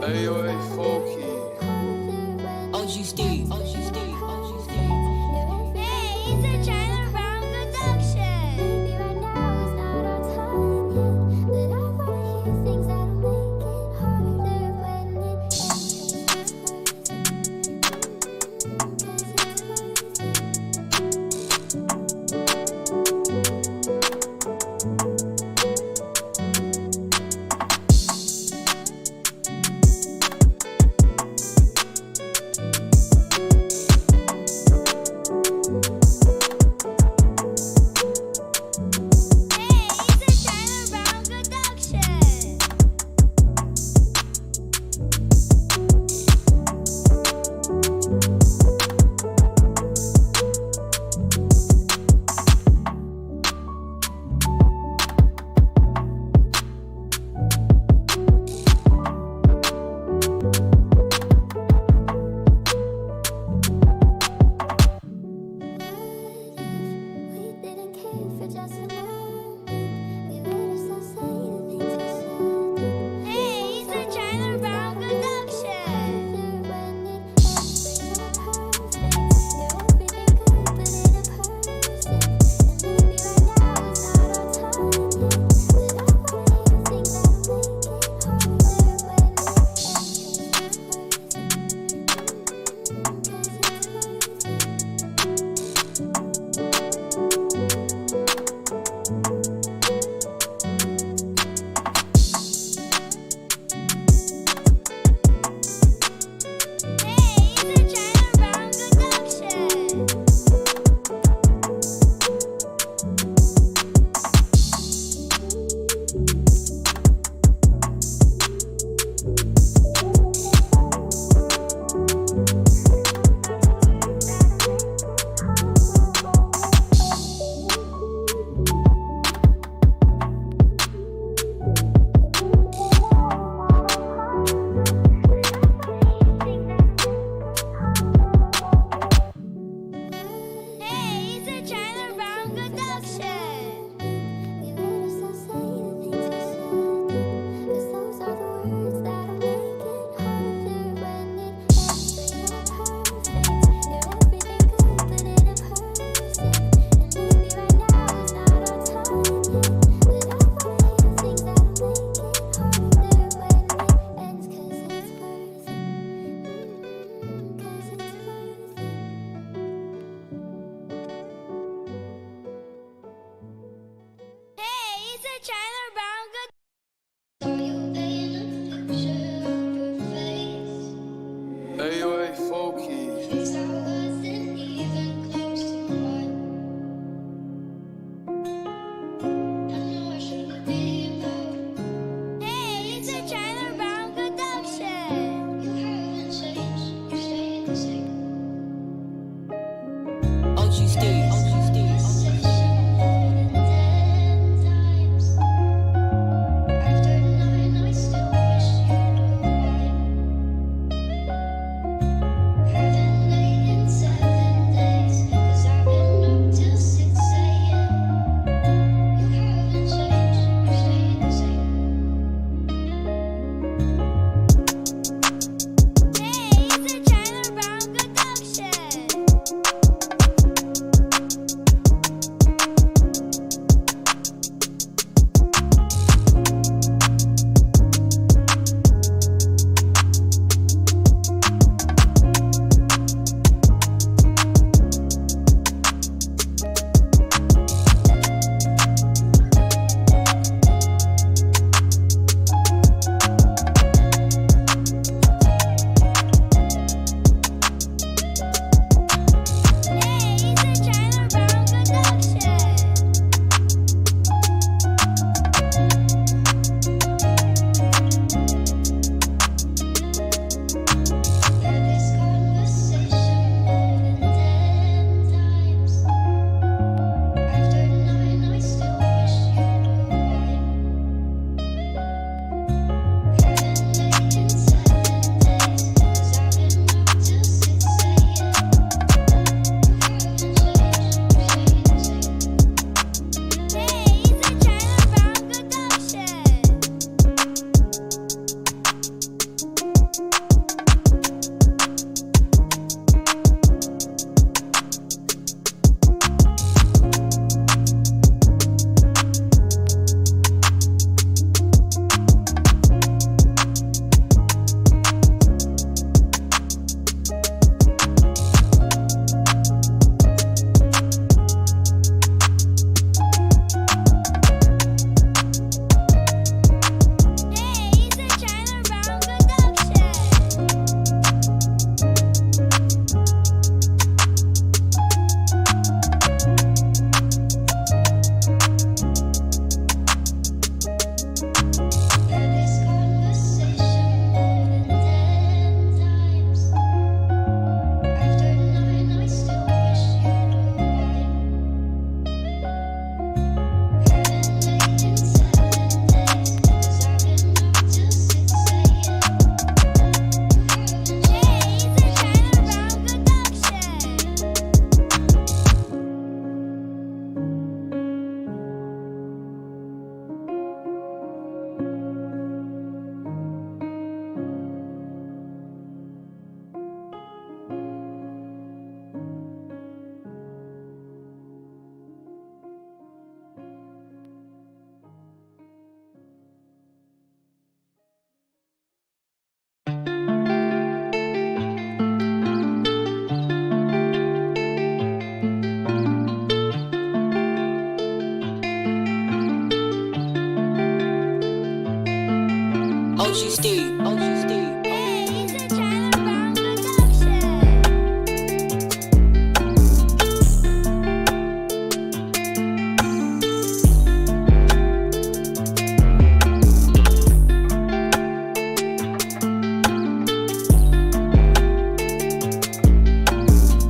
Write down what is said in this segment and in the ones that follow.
Ayo, Folky. OG Steve. Hey, it's a China Brown production. Maybe right now is not our time yet, but I wanna hear things that'll make it harder when it ends. OG Steve. OG Steve. Hey, it's a Tyler Brown production. Hey, it's a Tyler Brown production. Hey, it's a Tyler Brown production. Hey, it's a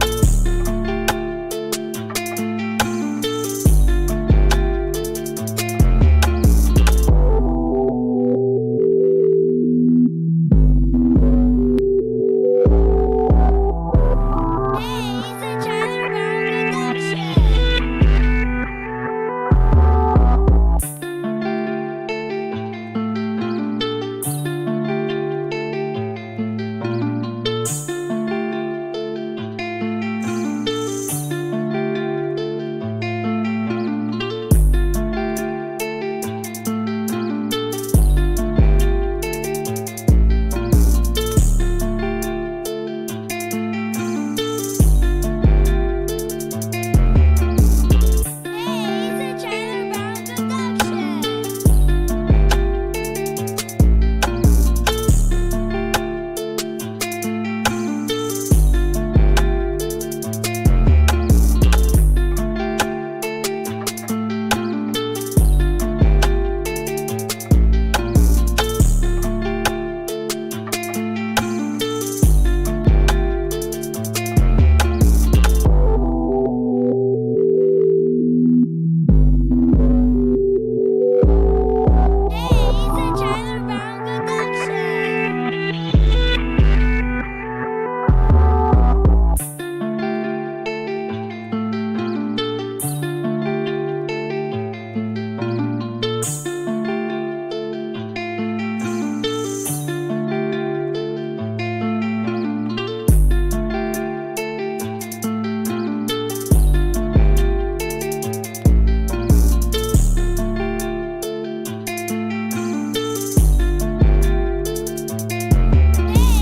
Tyler Brown production.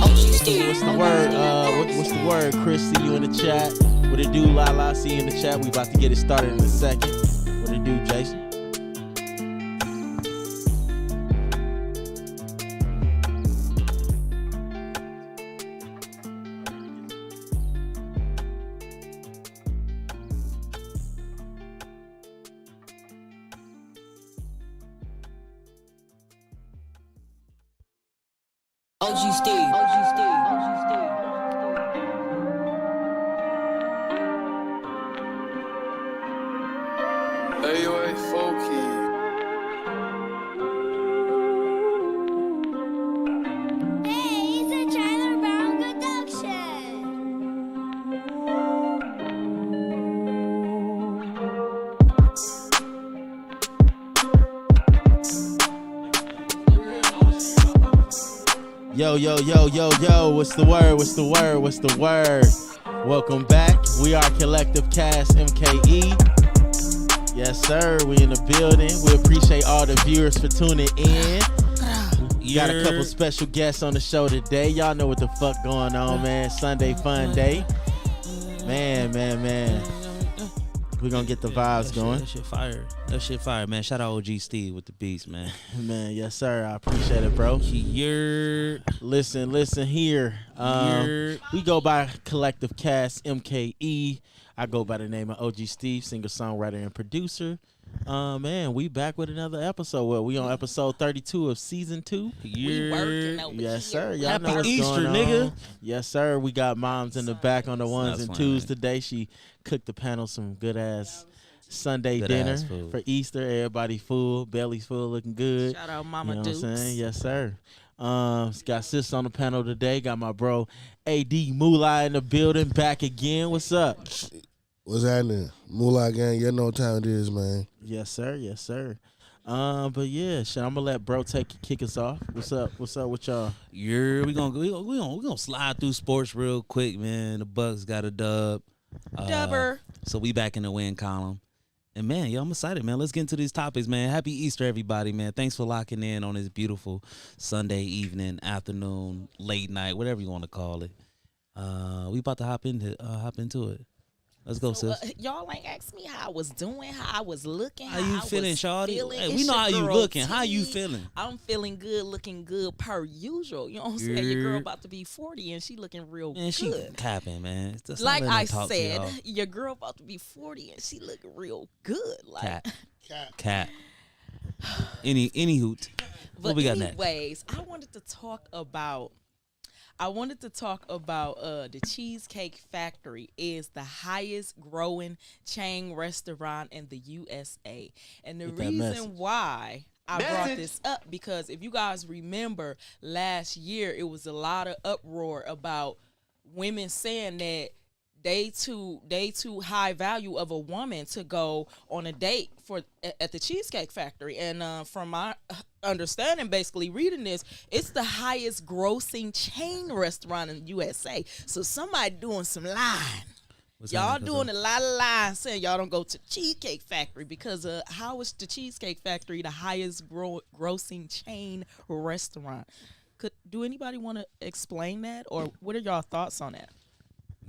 OG Steve. What's the word? What's the word, Chris? See you in the chat. What it do, Lala? See you in the chat. We about to get it started in a second. What it do, Jason? OG Steve. OG Steve. OG Steve. Annoy, folky. Hey, it's a Tyler Brown production. Yo, yo, yo, yo, yo. What's the word? What's the word? What's the word? Welcome back. We are Collective Cast MKE. Yes, sir. We in the building. We appreciate all the viewers for tuning in. You got a couple special guests on the show today. Y'all know what the fuck going on, man. Sunday fun day. Man. We're gonna get the vibes going. That shit fire. That shit fire, man. Shout out OG Steve with the beats, man. Man, yes, sir. I appreciate it, bro. Listen here. We go by Collective Cast MKE. I go by the name of OG Steve, singer, songwriter, and producer. Man, we back with another episode. Well, we on episode 32 of season 2. We working over Yes, here. sir. Y'all Happy know what's Easter, going on. nigga. Yes, sir. We got moms in the back on the ones That's and fine, twos man. today. She cooked the panel some good ass Sunday Good dinner ass food. for Easter. Everybody full, bellies full, looking good. Shout out You Mama know Dukes. what I'm saying? Yes, sir. Got sis on the panel today. Got my bro AD Moolah in the building, back again. What's up? What's happening? Moolah gang, you know what time it is, man. Yes, sir. Yes, sir. But yeah, shit, I'm gonna let bro kick us off. What's up? What's up with y'all? We gonna slide through sports real quick, man. The Bucks got a dub. Dubber. So we back in the win column. And man, yo, I'm excited, man. Let's get into these topics, man. Happy Easter, everybody, man. Thanks for locking in on this beautiful Sunday evening, afternoon, late night, whatever you want to call it. We about to hop into it. Let's go, So, sis. y'all ain't asked me how I was doing, how I was looking, How you I feeling, was shawty? feeling. Hey, we It's know your how you girl looking. How you T. feeling? I'm feeling good, looking good per usual. You know what I'm saying? Your girl Yeah. about to be 40 and she looking real Man, she good. capping, man. Just Like not letting I her talk to said, y'all. your girl about to be 40 and she looking real good. Like, Cat. Any hoot. but What we got next? anyways, I wanted to talk about the Cheesecake Factory is the highest growing chain restaurant in the USA. And the Get that message. reason why I brought this up, because if you guys remember last year, it was a lot of uproar about women saying that they too high value of a woman to go on a date at the Cheesecake Factory. And from my understanding, basically reading this, it's the highest grossing chain restaurant in the USA. So somebody doing some lying. What's Y'all happening, doing a lot of lying saying y'all don't go to Cheesecake Factory, because how is the Cheesecake Factory the highest grossing chain restaurant? Do anybody want to explain that, or what are y'all thoughts on that?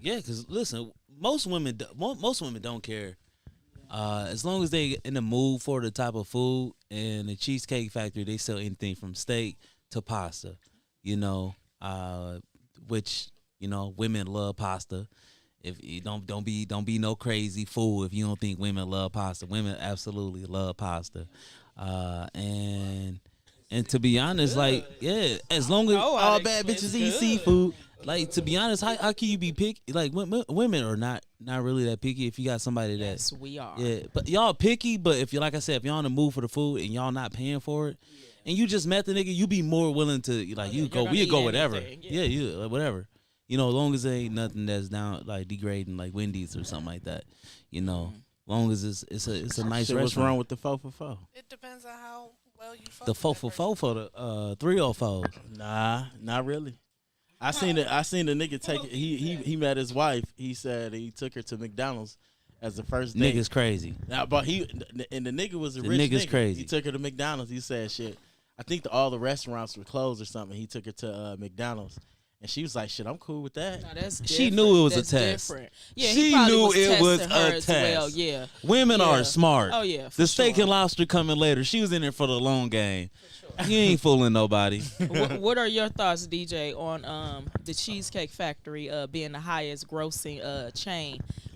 Yeah, because listen, most women don't care. As long as they in the mood for the type of food, and the Cheesecake Factory, they sell anything from steak to pasta, you know, which, you know, women love pasta. If you don't be no crazy fool if you don't think women love pasta. Women absolutely love pasta. And to be honest, like, yeah, as long as all bad bitches eat seafood, like, to be honest, how can you be picky? Like, women are not really that picky if you got somebody that. Yes, we are. Yeah, but y'all picky. But if you, like I said, if y'all in the mood for the food and y'all not paying for it, and you just met the nigga, you be more willing to, like, we'd go whatever. Yeah, you whatever. You know, as long as there ain't nothing that's down, like, degrading, like Wendy's or something like that. You know, long as it's a nice Shit, restaurant. what's wrong with the 4 for 4? It depends on how well you fuck The with 4 that for person. 4 for the 304. Nah, not really. I seen the nigga take it. He met his wife. He said he took her to McDonald's as the first date. Nigga's crazy. Now, but the nigga was a The rich nigga's nigga. crazy. He took her to McDonald's. He said shit. I think all the restaurants were closed or something. He took her to McDonald's. And she was like, shit, I'm cool with that. No, that's She different. knew it was a That's test. different. Yeah, She he probably knew was it was testing her a as well. test. Yeah, Women Yeah. are smart. Oh, yeah, for The steak sure. and lobster coming later. She was in there for the long game. You ain't fooling nobody. what are your thoughts, DJ, on the Cheesecake Factory being the highest grossing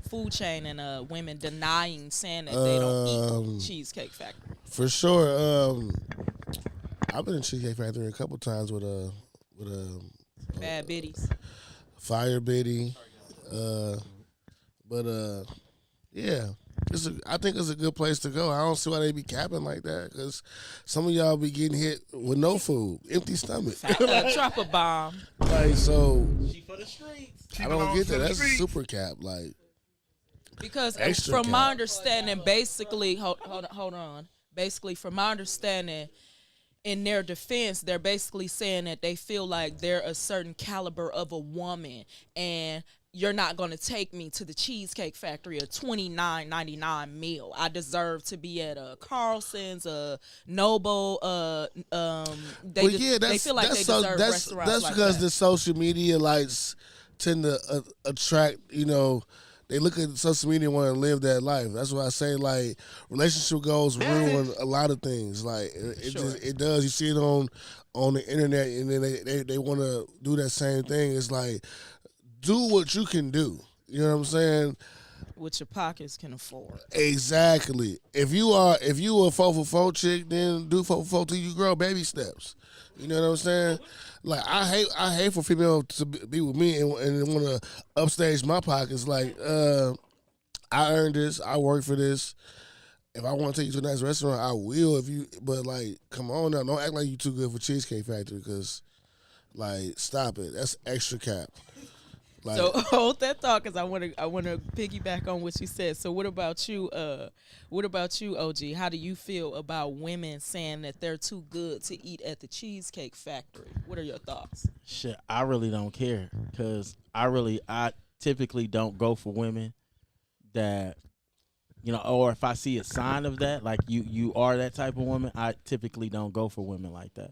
food chain, and women denying, saying that they don't eat Cheesecake Factory? For sure. I've been in Cheesecake Factory a couple times with Bad biddies. Fire Biddy. Yeah. I think it's a good place to go. I don't see why they be capping like that, because some of y'all be getting hit with no food, empty stomach. Drop a bomb. Like, so She for the streets. I don't get that. That's a super cap. Like, Because Extra from my cap. understanding, basically, hold on. Basically, from my understanding, in their defense, they're basically saying that they feel like they're a certain caliber of a woman, and you're not going to take me to the Cheesecake Factory, a $29.99 meal. I deserve to be at a Carlson's, a Noble. They feel like they deserve restaurants that's like because that. the social media lights tend to attract, they look at social media and want to live that life. That's why I say, like, relationship goals ruin a lot of things. Like, it does. You see it on the internet, and then they want to do that same thing. It's like, do what you can do. You know what I'm saying? What your pockets can afford. Exactly. If you a 4 for 4 chick, then do 4 for 4 till you grow, baby steps. You know what I'm saying? Like, I hate for female to be with me and want to upstage my pockets. Like, I earned this. I work for this. If I want to take you to a nice restaurant, I will. But like, come on now, don't act like you too good for Cheesecake Factory, because, like, stop it. That's extra cap. Like, So hold that thought, because I want to piggyback on what you said. So what about you? OG? How do you feel about women saying that they're too good to eat at the Cheesecake Factory? What are your thoughts? Shit, I really don't care, because I typically don't go for women that, or if I see a sign of that, like you are that type of woman, I typically don't go for women like that.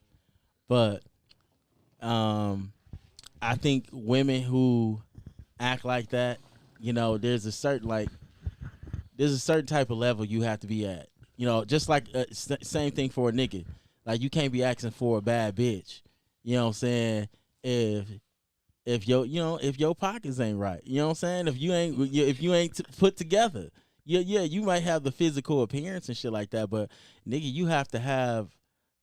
But I think women who act like that, there's a certain type of level you have to be at. Just like same thing for a nigga. Like you can't be asking for a bad bitch. You know what I'm saying? If your pockets ain't right. You know what I'm saying? If you ain't put together. Yeah, you might have the physical appearance and shit like that, but nigga, you have to have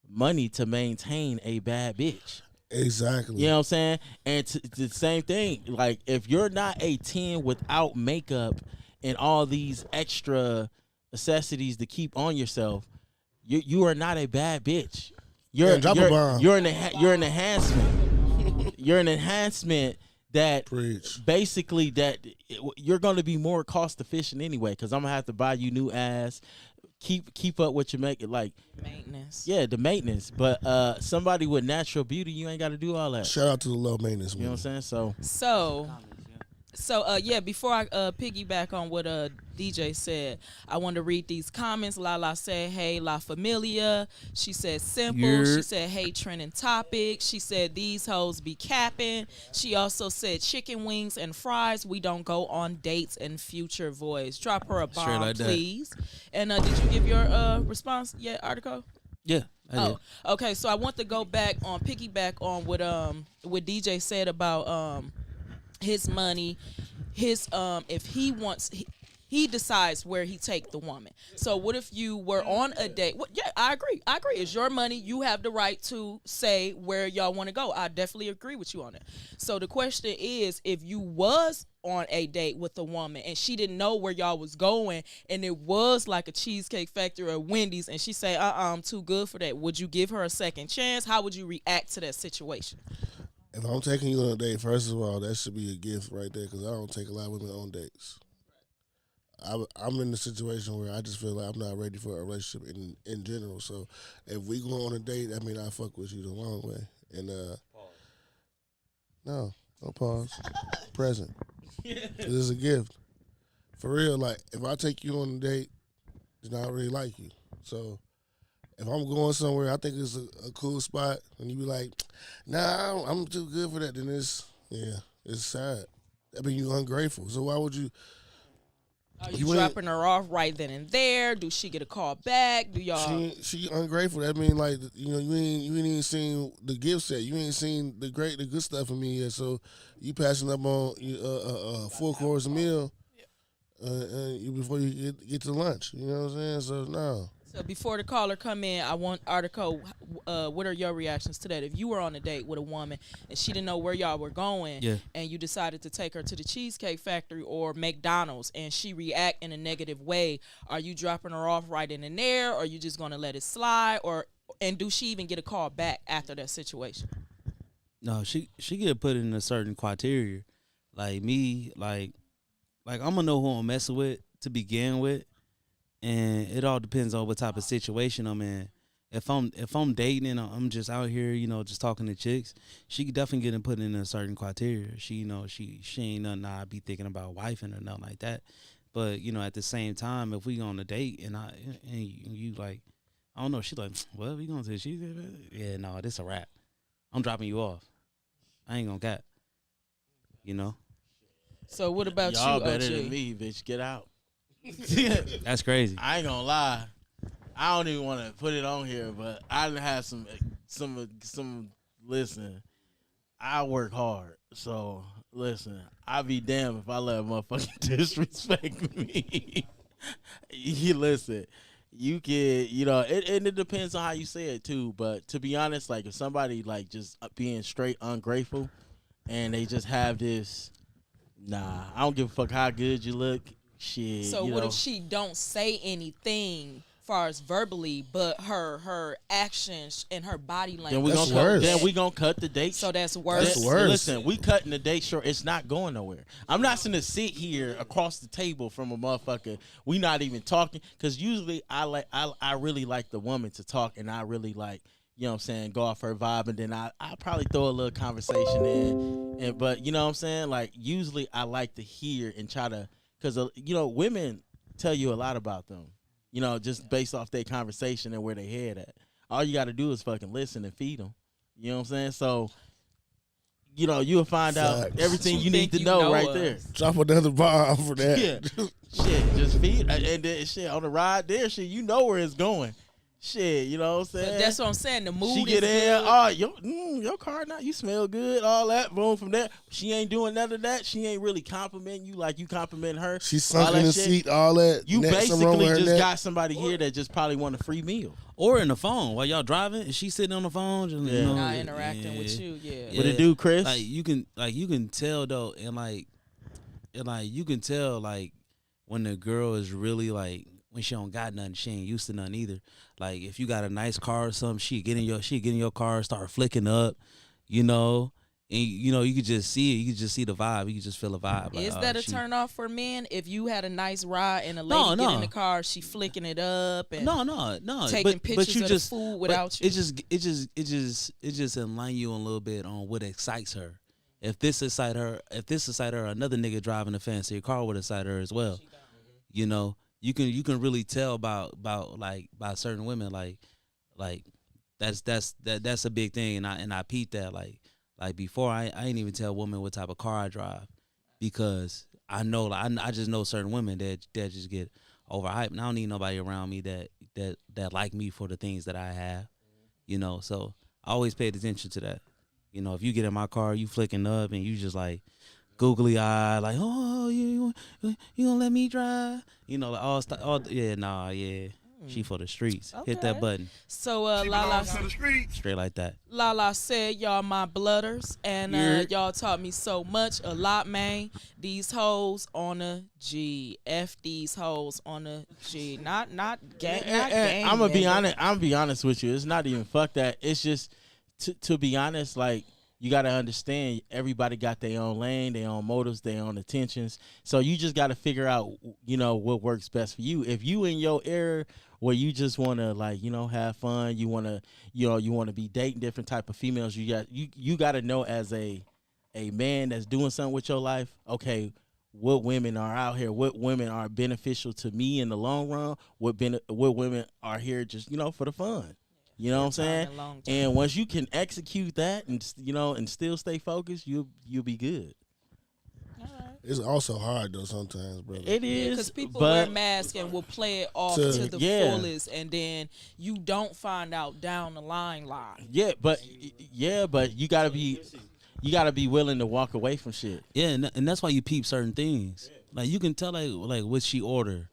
money to maintain a bad bitch. Exactly. You know what I'm saying? And the same thing, like if you're not a 10 without makeup and all these extra necessities to keep on yourself, you are not a bad bitch. You're an enhancement. You're an enhancement that basically that you're going to be more cost efficient anyway, because I'm gonna have to buy you new ass, keep up what you make it, like maintenance. Yeah, the maintenance. But somebody with natural beauty, you ain't got to do all that. Shout out to the low maintenance. You know what I'm saying? So before I piggyback on what DJ said, I want to read these comments. Lala said, "Hey, La Familia." She said, "Simple." Yeah. She said, "Hey, trending topic." She said, "These hoes be capping." She also said, "Chicken wings and fries. We don't go on dates in future voice." Drop her a bomb, like that. please. And did you give your response yet, Article? Yeah. I did. Okay. So I want to go piggyback on what DJ said about his money, his if he wants. He decides where he take the woman. So what if you were on a date? Yeah, I agree. It's your money. You have the right to say where y'all want to go. I definitely agree with you on it. So the question is, if you was on a date with a woman and she didn't know where y'all was going and it was like a Cheesecake Factory or Wendy's and she say, I'm too good for that, would you give her a second chance? How would you react to that situation? If I'm taking you on a date, first of all, that should be a gift right there, because I don't take a lot of women on dates. I'm in a situation where I just feel like I'm not ready for a relationship in general. So if we go on a date, I mean, I fuck with you the long way. And no pause. Present. This is a gift. For real, like if I take you on a date, then I really like you. So if I'm going somewhere, I think it's a cool spot, and you be like, nah, I'm too good for that, then it's sad. I mean, you're ungrateful. So why would you? Are you dropping her off right then and there? Do she get a call back? Do y'all? She ungrateful. That mean, like, you ain't even seen the gift set. You ain't seen the good stuff in me yet. So you passing up on a full course meal before you get to lunch. You know what I'm saying? So no. So before the caller come in, I want Article. What are your reactions to that? If you were on a date with a woman and she didn't know where y'all were going, and you decided to take her to the Cheesecake Factory or McDonald's, and she react in a negative way, are you dropping her off right in and there, or are you just gonna let it slide, and do she even get a call back after that situation? No, she get put in a certain criteria. Like me, like I'm gonna know who I'm messing with to begin with. And it all depends on what type of situation I'm in. If I'm dating and I'm just out here, just talking to chicks, she could definitely get put in a certain criteria. She, she ain't nothing I'd be thinking about wifing or nothing like that. But at the same time, if we go on a date and you like, I don't know, she like, well, we going to the yeah, no, this a wrap. I'm dropping you off. I ain't gonna cap. So what about y'all you, better OG? than me, bitch. Get out. That's crazy. I ain't gonna lie. I don't even want to put it on here, but I have some. Listen, I work hard, so listen. I be damned if I let a motherfucker disrespect me. Listen, you can, it depends on how you say it too. But to be honest, like if somebody like just being straight ungrateful, and they just have this, nah, I don't give a fuck how good you look. Shit, so what if she don't say anything far as verbally, but her actions and her body language? Then we gonna cut the date. So that's worse. That's worse. Listen, we cutting the date short. It's not going nowhere. I'm not gonna sit here across the table from a motherfucker. We not even talking, because usually I really like the woman to talk, and I really like, you know what I'm saying, go off her vibe, and then I probably throw a little conversation in. But you know what I'm saying? Like usually I like to hear and try to. Because, women tell you a lot about them, just based off their conversation and where they head at. All you got to do is fucking listen and feed them. You know what I'm saying? So, you'll find out Facts. everything You you need think to you know know right us. there. Drop another bomb for that. Yeah. Shit, just feed and then shit on the ride there. Shit, you know where it's going. Shit, you know what I'm saying? But that's what I'm saying. The mood She is get in, good. oh, your car now, you smell good, all that, boom, from that. She ain't doing none of that. She ain't really complimenting you like you compliment her. She's all sunk that in the shit. seat, all that. You neck, something wrong basically with her just neck. got somebody here that just probably want a free meal. Or in the phone while y'all driving, and she sitting on the phone, just, Yeah. Not interacting with you. Yeah. What it do, Chris? Like you can tell though, and you can tell like when the girl is really like when she don't got nothing, she ain't used to nothing either. Like if you got a nice car or something, she get in your car, start flicking up, and you could just see it. You could just see the vibe. You could just feel the vibe. Like, Is that a turn off for men? If you had a nice ride and a lady No, get no. in the car, she flicking it up and No. taking but pictures you of just, the food but without you. it just enlighten you a little bit on what excites her. If this excite her, another nigga driving a fancy car would excite her as well. You can really tell about certain women like that's a big thing, and I peeped that like before I ain't even tell women what type of car I drive because I know I just know certain women that just get overhyped, and I don't need nobody around me that like me for the things that I have, so I always paid attention to that. If you get in my car, you flicking up and you just like googly eye, like, oh, you gonna let me drive? She for the streets. Hit Okay. that button. So Lala Straight like that. Lala said y'all my blooders and Yeah. y'all taught me so much, a lot, man. These hoes on a G. F these hoes on a G. Not gang. Not gang. I'm gonna be nigga. honest. I'm gonna be honest with you. It's not even fuck that. It's just to be honest. Like you gotta understand, everybody got their own lane, their own motives, their own intentions. So you just gotta figure out, what works best for you. If you in your era where you just wanna have fun, you wanna be dating different type of females. You gotta know as a man that's doing something with your life. Okay, what women are out here? What women are beneficial to me in the long run? What women are here just for the fun? You know what I'm saying? and long term. And once you can execute that and and still stay focused, you'll be good. It's also hard though sometimes, brother. It is, Because people but wear masks and will play it off To- to the yeah. fullest, and then you don't find out down the line lie. but you gotta be willing to walk away from shit. Yeah, and that's why you peep certain things. Like you can tell like what she order,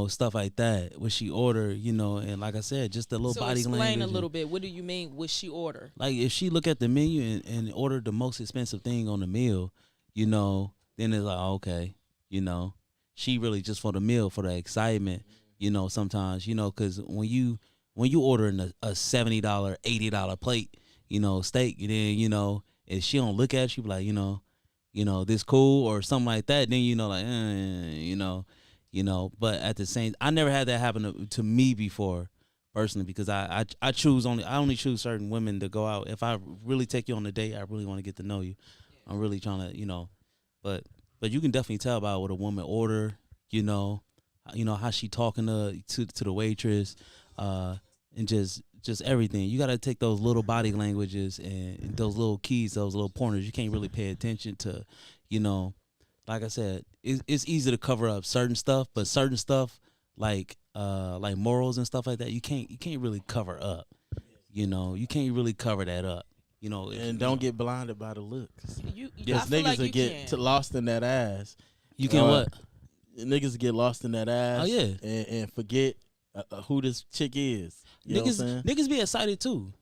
stuff like that. What she order, and like I said, just the little So body explain language. a little bit. What do you mean? What she order? Like if she look at the menu and order the most expensive thing on the meal, then it's like okay, she really just for the meal, for the excitement, sometimes, because when you ordering a $70, $80 plate, steak, and then, if she don't look at you like, this cool or something like that, then but at the same, I never had that happen to me before personally, because I only choose certain women to go out. If I really take you on a date, I really want to get to know you. I'm really trying to, but you can definitely tell about what a woman order, how she talking to the waitress, and just everything. You got to take those little body languages and those little keys, those little pointers. You can't really pay attention to, like I said, it's easy to cover up certain stuff, but certain stuff like morals and stuff like that, you can't really cover up. You can't really cover that up. And don't get blinded by the looks. I Yes, feel niggas like will you get can. lost in that ass. You can what? Niggas get lost in that ass. Oh, yeah. and forget who this chick is. You know what I'm saying? Niggas be excited too.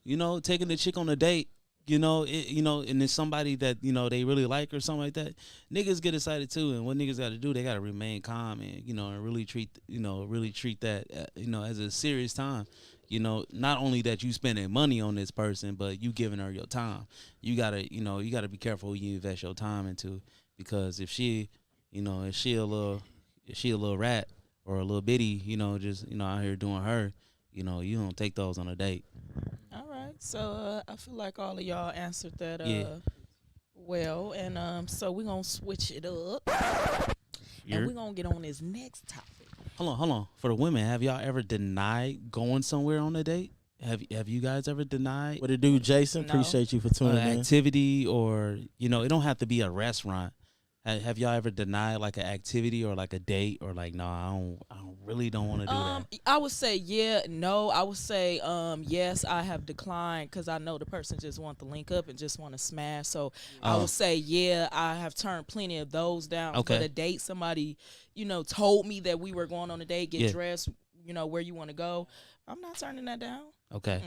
Taking the chick on a date. And it's somebody that they really like or something like that. Niggas get excited too, and what niggas got to do, they got to remain calm and and really treat that as a serious time. Not only that you spending money on this person, but you giving her your time. You gotta be careful who you invest your time into, because if she a little rat or a little bitty, just out here doing her, you don't take those on a date. All right. So I feel like all of y'all answered that Yeah. well, and so we're gonna switch it up, and we're gonna get on this next topic. Hold on. For the women, have y'all ever denied going somewhere on a date? have you guys ever denied What it do, Jason? No. Appreciate you for tuning in. activity, or it don't have to be a restaurant? Have y'all ever denied like an activity or like a date, or like, no, I really don't want to do that? I would say yeah, no. I would say yes, I have declined because I know the person just want to link up and just want to smash. So I would say yeah, I have turned plenty of those down. Okay. But a date, somebody told me that we were going on a date, get Yeah. dressed, where you want to go. I'm not turning that down. Okay.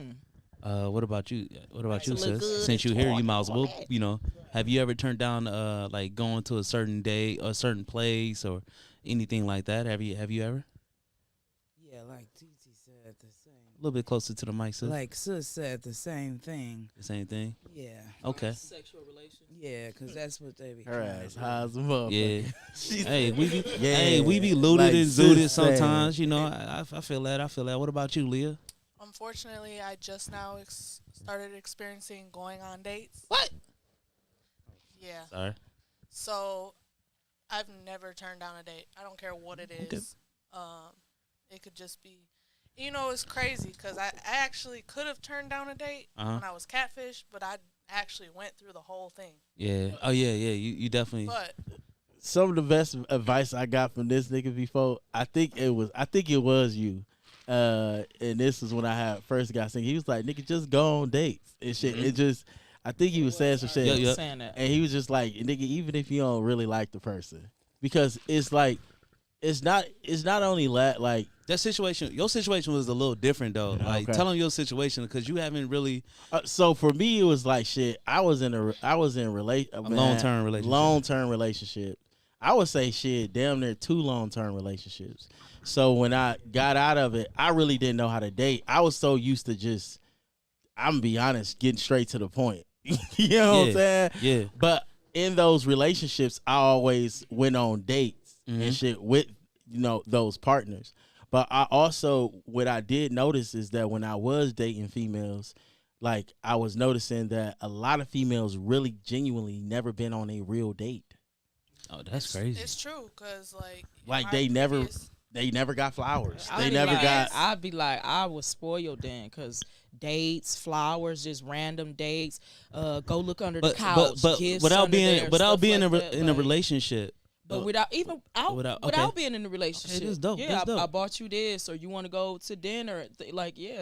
What about you? What about you, to look sis? good Since and you're here, you talk might as and all well, that. have you ever turned down like going to a certain day or a certain place or anything like that? Have you ever? Yeah, like Titi said the same. A little bit closer to the mic, sis. Like Sis said the same thing. The same thing. Yeah. Okay. Sexual relations. Yeah, because that's what they be Her trying ass to high as a motherfucker. Yeah. Hey, we be Yeah. hey, we be looted Like and sis zooted said. sometimes. I feel that. I feel that. What about you, Leah? Unfortunately, I just now started experiencing going on dates. What? Yeah. Sorry. So I've never turned down a date. I don't care what it is. It could just be, it's crazy because I actually could have turned down a date when I was catfish, but I actually went through the whole thing. Yeah. Oh yeah. You definitely. But Some of the best advice I got from this nigga before, I think it was you. And this is when I first got seen. He was like, nigga, just go on dates and shit. It just, I think he was saying some shit. Yeah. Saying that. And he was just like, nigga, even if you don't really like the person, because it's like, it's not only like That situation, your situation was a little different though. Like, Okay. tell them your situation because you haven't really so for me it was like shit. I was in a long-term relationship. Long-term relationship. I would say shit, damn near 2 long-term relationships. So when I got out of it, I really didn't know how to date. I was so used to just, I'm gonna be honest, getting straight to the point. You know what I'm saying? Yeah. But in those relationships, I always went on dates and shit with those partners. But I also, what I did notice is that when I was dating females, like I was noticing that a lot of females really genuinely never been on a real date. Oh, that's crazy. it's true because, like They never previous- got flowers. I'd They be never like, got. I'd be like, I was spoiled then, cause dates, flowers, just random dates. Go look under the couch. But gifts without under there, being stuff in like a that, in a like- relationship. But without okay. being in a relationship, Okay, that's dope, yeah, that's dope. I bought you this, or you want to go to dinner,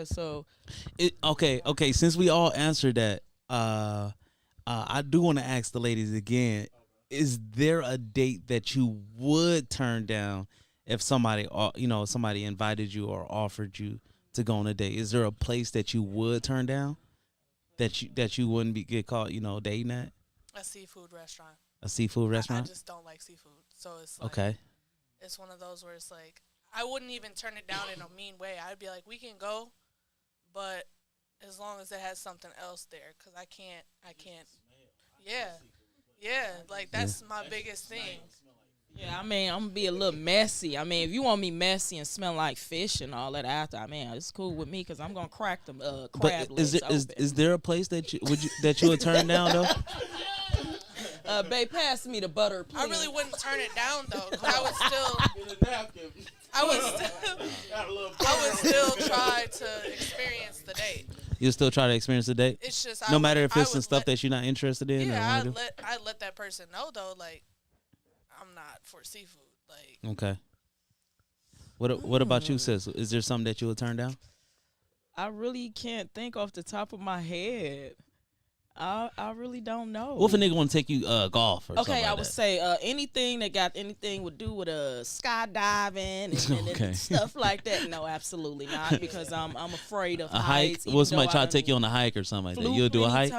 so Okay. Since we all answered that, I do want to ask the ladies again. Is there a date that you would turn down if somebody invited you or offered you to go on a date? Is there a place that you would turn down that you wouldn't get caught dating at? a seafood restaurant. A seafood I restaurant? just don't like seafood, so it's like, Okay. It's one of those where it's like I wouldn't even turn it down in a mean way. I'd be like, we can go, but as long as it has something else there, because I can't. Yeah, like that's my biggest thing. yeah. I mean, I'm gonna be a little messy. I mean, if you want me messy and smell like fish and all that after, I mean, it's cool with me, cause I'm gonna crack them crab But is legs is there a place that you would turn down though? babe, pass me the butter, please. I really wouldn't turn it down though, 'cause I would still try to experience the date. You'll still try to experience the date, It's just no matter if I it's some would stuff let- that you're not interested in. or Yeah, wanna do? I'd let that person know though, like I'm not for seafood. Like Okay. What about you, sis? Is there something that you would turn down? I really can't think off the top of my head. I really don't know. What if a nigga want to take you golf or something Okay, like I would that? say anything that got anything would do with skydiving and Okay. stuff like that. No, absolutely not, because I'm afraid of A hike? heights. What somebody try to take you on a hike or something like that? You'll do a hike?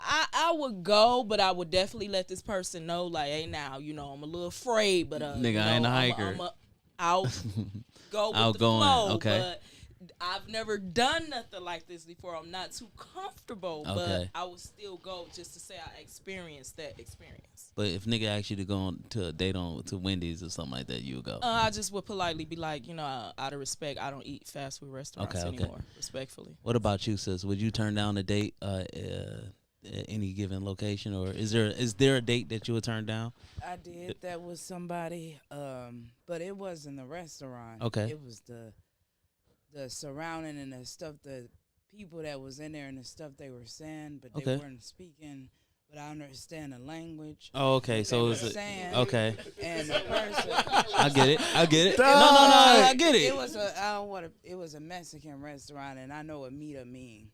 I would go, but I would definitely let this person know, like, hey, now, I'm a little afraid, but Nigga, I ain't a hiker. I'll go with Outgoing, the flow, okay. but I've never done nothing like this before. I'm not too comfortable, Okay. but I would still go just to say I experienced that experience. But if nigga asked you to go on to a date to Wendy's or something like that, you would go. I just would politely be like, out of respect, I don't eat fast food restaurants Okay. anymore, respectfully. What about you, sis? Would you turn down a date at any given location, or is there a date that you would turn down? I did that with somebody, but it wasn't a restaurant. Okay. It was the the surrounding and the stuff, the people that was in there and the stuff they were saying, but they Okay. weren't speaking. But I understand the language. Oh, okay. They So were it's saying, okay. and the person. I get it. I get it. No, I get It it. was a I don't want to. It was a Mexican restaurant, and I know what "mita" mean.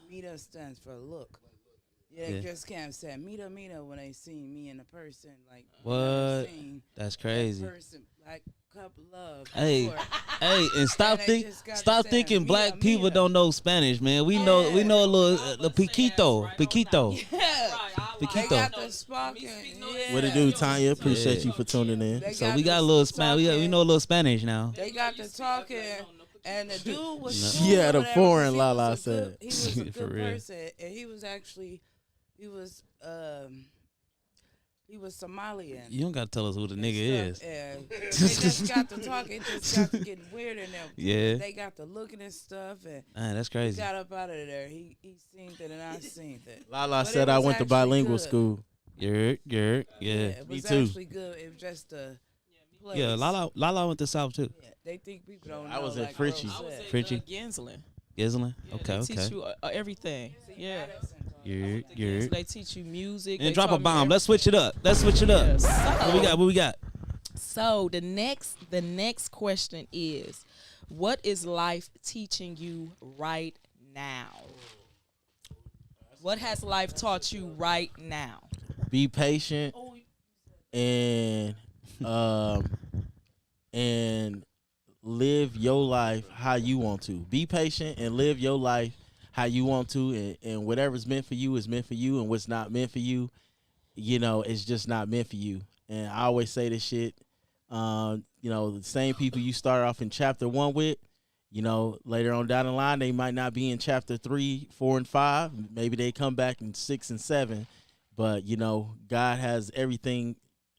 "Mita" stands for look. Yeah, they Yeah. just can't say "mita, mita" when they see me and the person. Like What? seen That's that crazy. person, like cup love. Hey, or- hey, and stop And they think, just got to stop say, thinking "Mira, black people mira." don't know Spanish, man. We know a little piquito. Yeah. They Piquito. got the spoken. Yeah. What it do, Tanya? Appreciate Yeah. you for tuning in. They So got we got a the little Spanish. We talking. know a little Spanish now. They got the talking, and the dude was No. Yeah, the whatever, foreign 'cause he Lala was a good- said. he was a For good real. person, and he was Somalian. You don't gotta tell us who the nigga is. Yeah, they just got to talk. It just got to get weird in there. Yeah. They got to looking and stuff, and Man, that's he crazy. got up out of there. He seen it, and I seen it. Lala But said it I was went to actually bilingual good. school. Yeah. It me was too. actually good. It was just a place. Yeah, Lala went to South too. Yeah, they think people don't know. I was at like Rose Fritchie. said. Fritchie. Gensling. Gislin? Yeah, Okay, they teach okay. you everything. Yeah. Yeah. They teach you music. And they drop a taught me bomb. Let's everything. switch it up. Let's switch it up. Yeah, What we got? So the next question is, what is life teaching you right now? What has life taught you right now? Be patient and and live your life how you want to. Be patient and live your life how you want to, and whatever's meant for you is meant for you, and what's not meant for you, it's just not meant for you. And I always say this shit. The same people you start off in chapter 1 with, later on down the line, they might not be in chapter 3, 4, and 5. Maybe they come back in 6 and 7. But, God has everything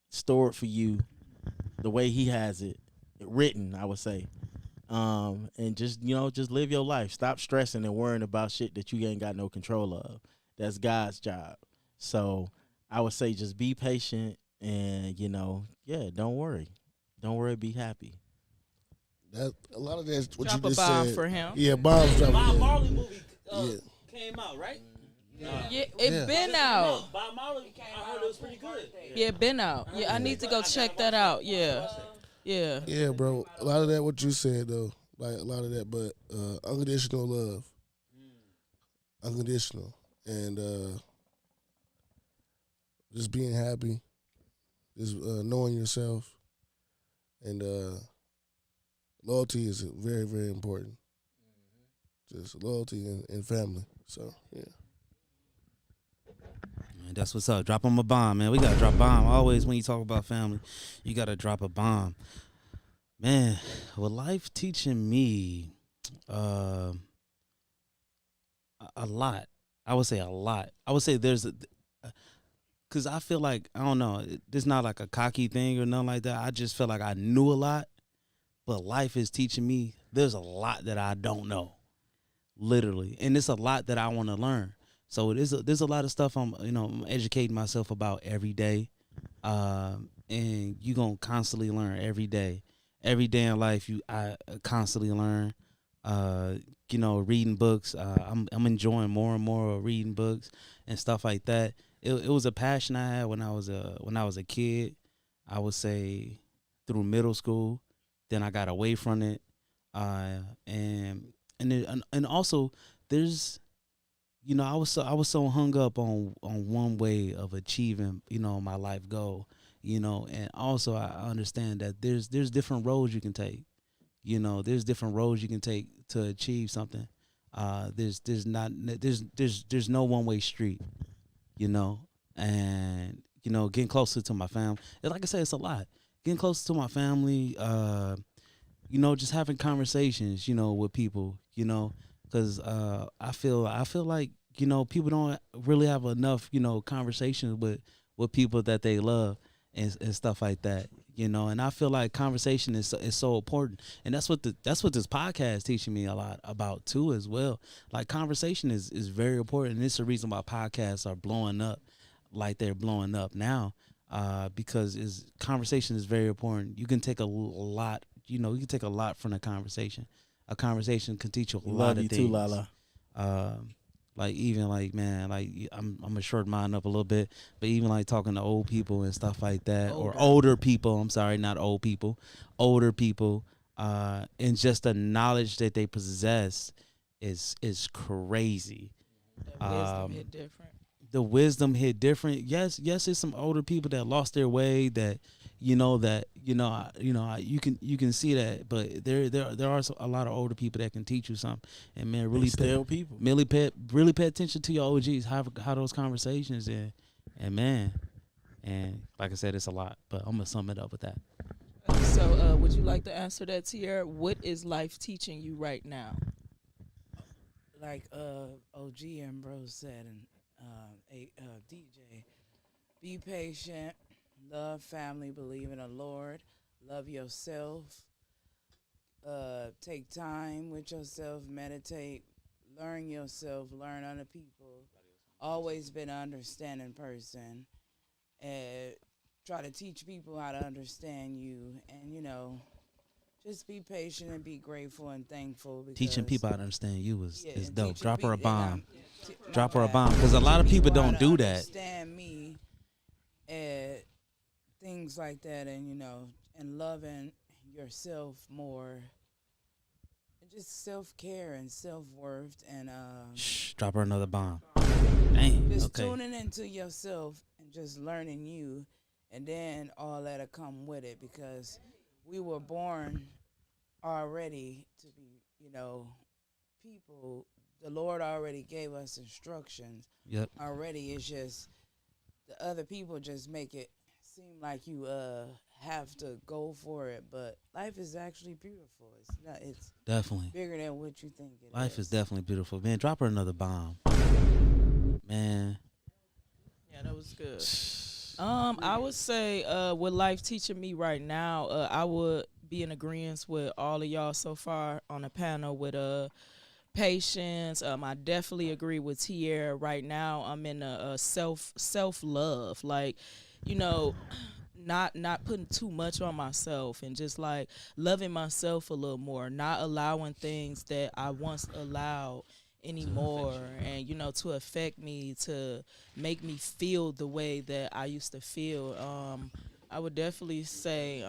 stored for you the way he has it written, I would say. And just live your life. Stop stressing and worrying about shit that you ain't got no control of. That's God's job. So I would say just be patient and, don't worry. Don't worry, be happy. That a lot of that's what Drop you a just bomb said. for him. Yeah, bombs dropping. Bob Yeah. Marley movie Yeah. came out, right? Yeah, it Yeah. been out. Bob Marley, I heard it was pretty good. Yeah, been out. Yeah, I need to go check that out. Yeah. Yeah. Yeah, bro. A lot of that what you said though, like a lot of that, but unconditional love, unconditional, and just being happy, just knowing yourself, and loyalty is very, very important. Just loyalty and family. So yeah. Man, that's what's up. Drop 'em a bomb, man. We gotta drop a bomb. Always when you talk about family, you gotta drop a bomb. Man, well, life teaching me a lot. I would say a lot. I would say there's because I feel like, I don't know, it's not like a cocky thing or nothing like that. I just feel like I knew a lot, but life is teaching me there's a lot that I don't know, literally. And it's a lot that I want to learn. So there's a lot of stuff I'm educating myself about every day. And you're going to constantly learn every day. Every day in life, I constantly learn. Reading books. I'm enjoying more and more of reading books and stuff like that. It was a passion I had when I was a kid. I would say through middle school. Then I got away from it, and also there's, I was so hung up on one way of achieving my life goal, and also I understand that there's different roads you can take. There's different roads you can take to achieve something. There's no one-way street, and getting closer to my family. Like I said, it's a lot. Getting closer to my family, just having conversations, with people, because I feel like people don't really have enough, conversations with people that they love and stuff like that. And I feel like conversation is so important, and that's what this podcast teaching me a lot about too as well. Like conversation is very important, and it's the reason why podcasts are blowing up like they're blowing up now, because conversation is very important. You can take a lot you know, you can take a lot from a conversation. A conversation can teach you a lot Love of you things. too, Lala. Like even like man, like I'm gonna short mine up a little bit, but even like talking to old people and stuff like that, or older people. I'm sorry, not old people, older people, and just the knowledge that they possess is crazy. Wisdom hit different. The wisdom hit different. Yes, it's some older people that lost their way. That you know you can see that. But there are a lot of older people that can teach you something. And man, really Still people. really pay attention to your OGs. How those conversations and man, and like I said, it's a lot. But I'm gonna sum it up with that. So, would you like to answer that, Tiara? What is life teaching you right now? Like OG Ambrose said, and DJ, be patient, love family, believe in the Lord, love yourself, take time with yourself, meditate, learn yourself, learn other people, always been an understanding person, and try to teach people how to understand you, and you know, just be patient and be grateful and thankful. Because, Teaching people how to understand you is and dope. teaching Drop her a people- and bomb. my Drop her a bad. bomb, because a lot of people How don't to do that. Understand me, and things like that, and you know, and loving yourself more, and just self-care and self-worth, and Shh, drop her another bomb. Dang. just Okay. tuning into yourself and just learning you, and then all that'll come with it, because we were born already to be, you know, people. The Lord already gave us instructions. Yep. Already, it's just the other people just make it seem like you have to go for it, but life is actually beautiful. It's not. It's Definitely. bigger than what you think it is. Life is definitely beautiful. Man, drop her another bomb. Man. Yeah, that was good. I would say, what life teaching me right now, I would be in agreement with all of y'all so far on the panel with patience. I definitely agree with Tierra right now. I'm in a self love, like, you know, not putting too much on myself, and just like loving myself a little more, not allowing things that I once allowed anymore, and you know, to affect me, to make me feel the way that I used to feel. I would definitely say,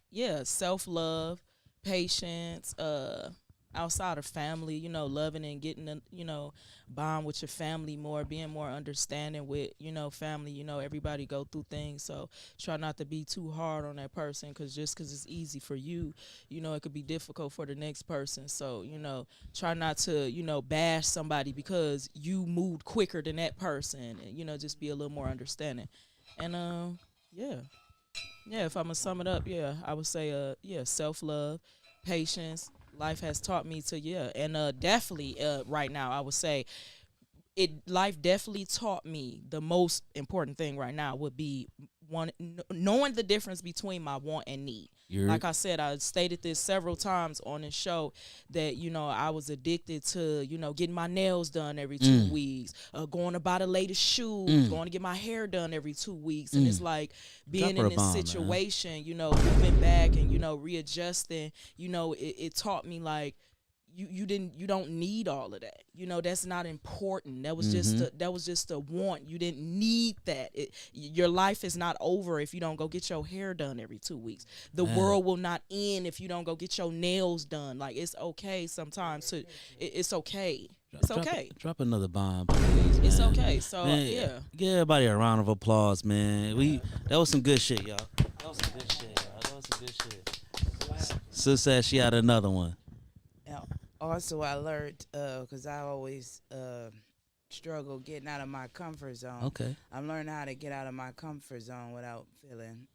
yeah, self-love, patience, outside of family, you know, loving and getting to, you know, bond with your family more, being more understanding with, you know, family. You know, everybody go through things, so try not to be too hard on that person, because just because it's easy for you, you know, it could be difficult for the next person. So, you know, try not to, you know, bash somebody because you moved quicker than that person, and, you know, just be a little more understanding. And yeah, if I'm gonna sum it up, yeah, I would say, yeah, self-love, patience. Life has taught me to, yeah, and definitely, right now, I would say life definitely taught me the most important thing right now would be knowing the difference between my want and need. Like I said, I stated this several times on this show that, you know, I was addicted to, you know, getting my nails done every 2 weeks, going to buy the latest shoes, going to get my hair done every 2 weeks. And it's like being in this situation, you know, moving back and, you know, readjusting, you know, it taught me like, you don't need all of that. You know, that's not important. That was just a want. You didn't need that. Your life is not over if you don't go get your hair done every 2 weeks. The world will not end if you don't go get your nails done. Like, it's okay sometimes to it's okay. It's okay. Drop another bomb, please. It's man. okay. So, Man, yeah. Give everybody a round of applause, man. That was some good shit, y'all. That was some good shit. Sis said she had another one. Now, also, I learned, because I always struggle getting out of my comfort zone. Okay. I'm learning how to get out of my comfort zone without feeling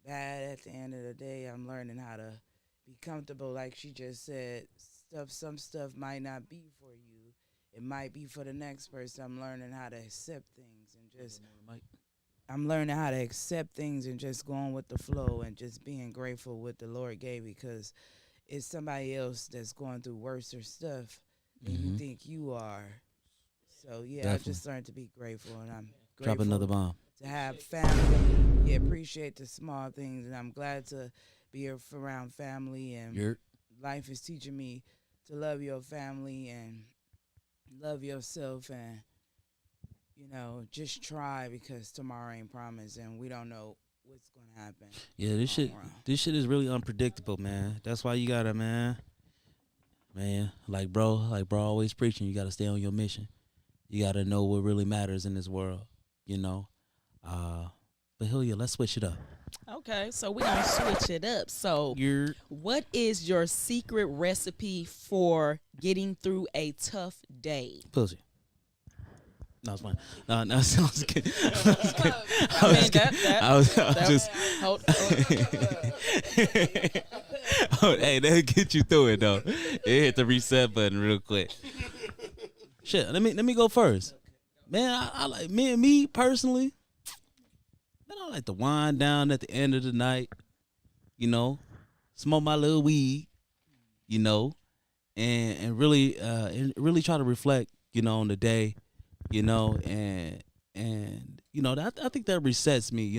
bad at the end of the day. I'm learning how to be comfortable. Like she just said, some stuff might not be for you. It might be for the next person. I'm learning how to accept things and just going with the flow and just being grateful what the Lord gave me, because it's somebody else that's going through worse stuff than you think you are. So, yeah, Definitely. I just learned to be grateful, and I'm grateful. Drop another bomb. to have family. You appreciate the small things, and I'm glad to be around family. And You're life is teaching me to love your family and love yourself, and just try, because tomorrow ain't promised, and we don't know what's gonna happen. yeah. This shit is really unpredictable, man. That's why you gotta, man. Like bro always preaching. You gotta stay on your mission. You gotta know what really matters in this world. But hell yeah, let's switch it up. Okay, so we're gonna switch it up. So, what is your secret recipe for getting through a tough day? Pussy. No, it's fine. No, I was kidding. Hey, that'll get you through it though. It hit the reset button real quick. Shit, let me go first. Man, I like me personally. Man, I like to wind down at the end of the night. Smoke my little weed. And really try to reflect. On the day. I think that resets me.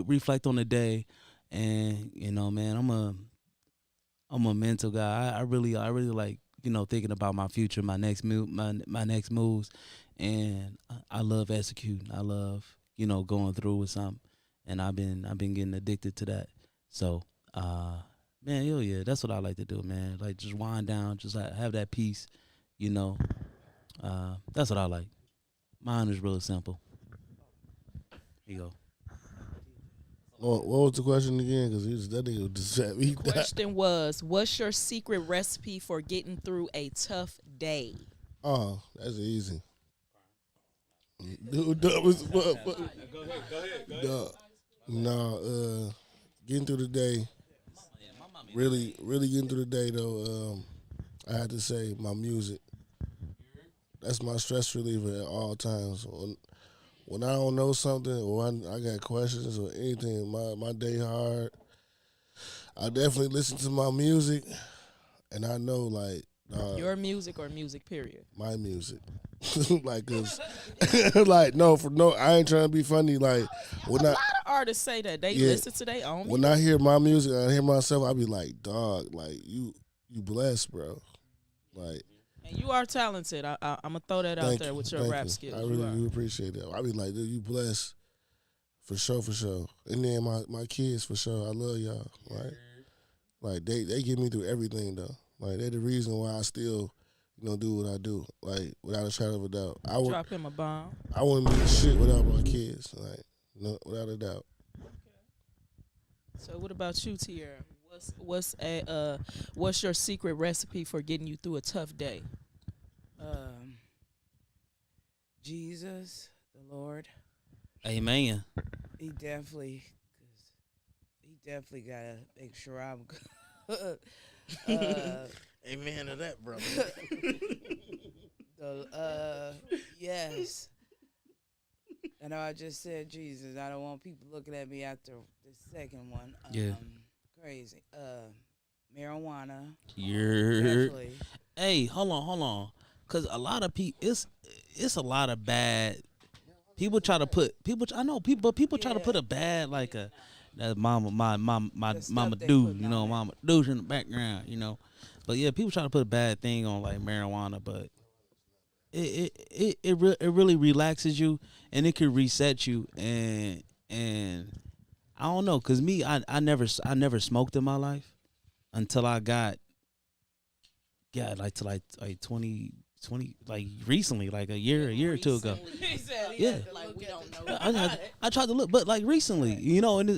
Reflect on the day, and man, I'm a mental guy. I really like thinking about my future, my next move, my next moves, and I love executing. I love going through with something, and I've been getting addicted to that. So man, hell yeah, that's what I like to do, man. Like just wind down, just like have that peace, That's what I like. Mine is really simple. Here you go. What was the question again? Because that nigga just me. The question was, what's your secret recipe for getting through a tough day? Oh, that's easy. Dude, go ahead. No, getting through the day. Really getting through the day though. I had to say my music. That's my stress reliever at all times. When I don't know something or I got questions or anything, my day hard, I definitely listen to my music, and I know like your music or music period. My music, like cause I ain't trying to be funny. Like when a lot of artists say that they listen to their own. When I hear my music, I hear myself, I be like, dog, like you blessed, bro, like. And you are talented. I'm going to throw that out there with your rap skills. I really do appreciate that. I be like, dude, you blessed. For sure. And then my kids, for sure. I love y'all, right? Like, they get me through everything, though. Like, they're the reason why I still, do what I do. Like, without a shadow of a doubt. Drop him a bomb. I wouldn't be shit without my kids. Like, no, without a doubt. Okay. So what about you, Tier? What's your secret recipe for getting you through a tough day? Jesus, the Lord. Amen. He definitely gotta make sure I'm good. Amen to that, brother. Yes. I know I just said Jesus. I don't want people looking at me after the second one. Crazy. Marijuana. Definitely. Hey, hold on. Cause a lot of people, it's a lot of bad. People try to put people. I know people, but people try to put a bad like a that mama dude, mama dude in the background, But yeah, people try to put a bad thing on like marijuana, but it really relaxes you and it can reset you and I don't know, cause me I never smoked in my life until I got like to like 20 like recently, like a year or two ago. Yeah, like we don't know. I tried to look, but like recently, and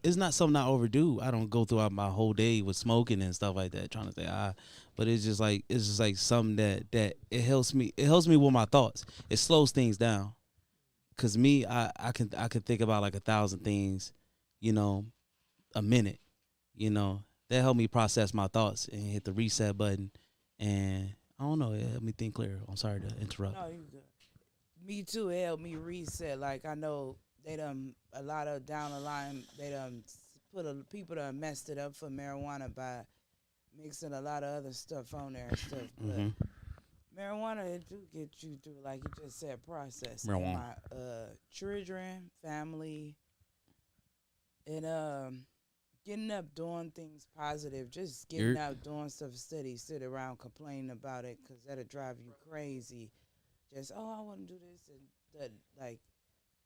it's not something I overdo. I don't go throughout my whole day with smoking and stuff like that, trying to say but it's just like something that it helps me with my thoughts. It slows things down. Cause me, I can think about like 1,000 things, a minute, that helped me process my thoughts and hit the reset button, and I don't know, it helped me think clear. I'm sorry to interrupt. No, you good. Me too. It helped me reset. Like I know they done a lot of down the line. They done people done messed it up for marijuana by mixing a lot of other stuff on there and stuff. But Marijuana, it do get you through, like you just said, process. Marijuana. My children, family, and getting up doing things positive, just getting out doing stuff steady, sit around complaining about it, because that'll drive you crazy. Just, I want to do this and that, like,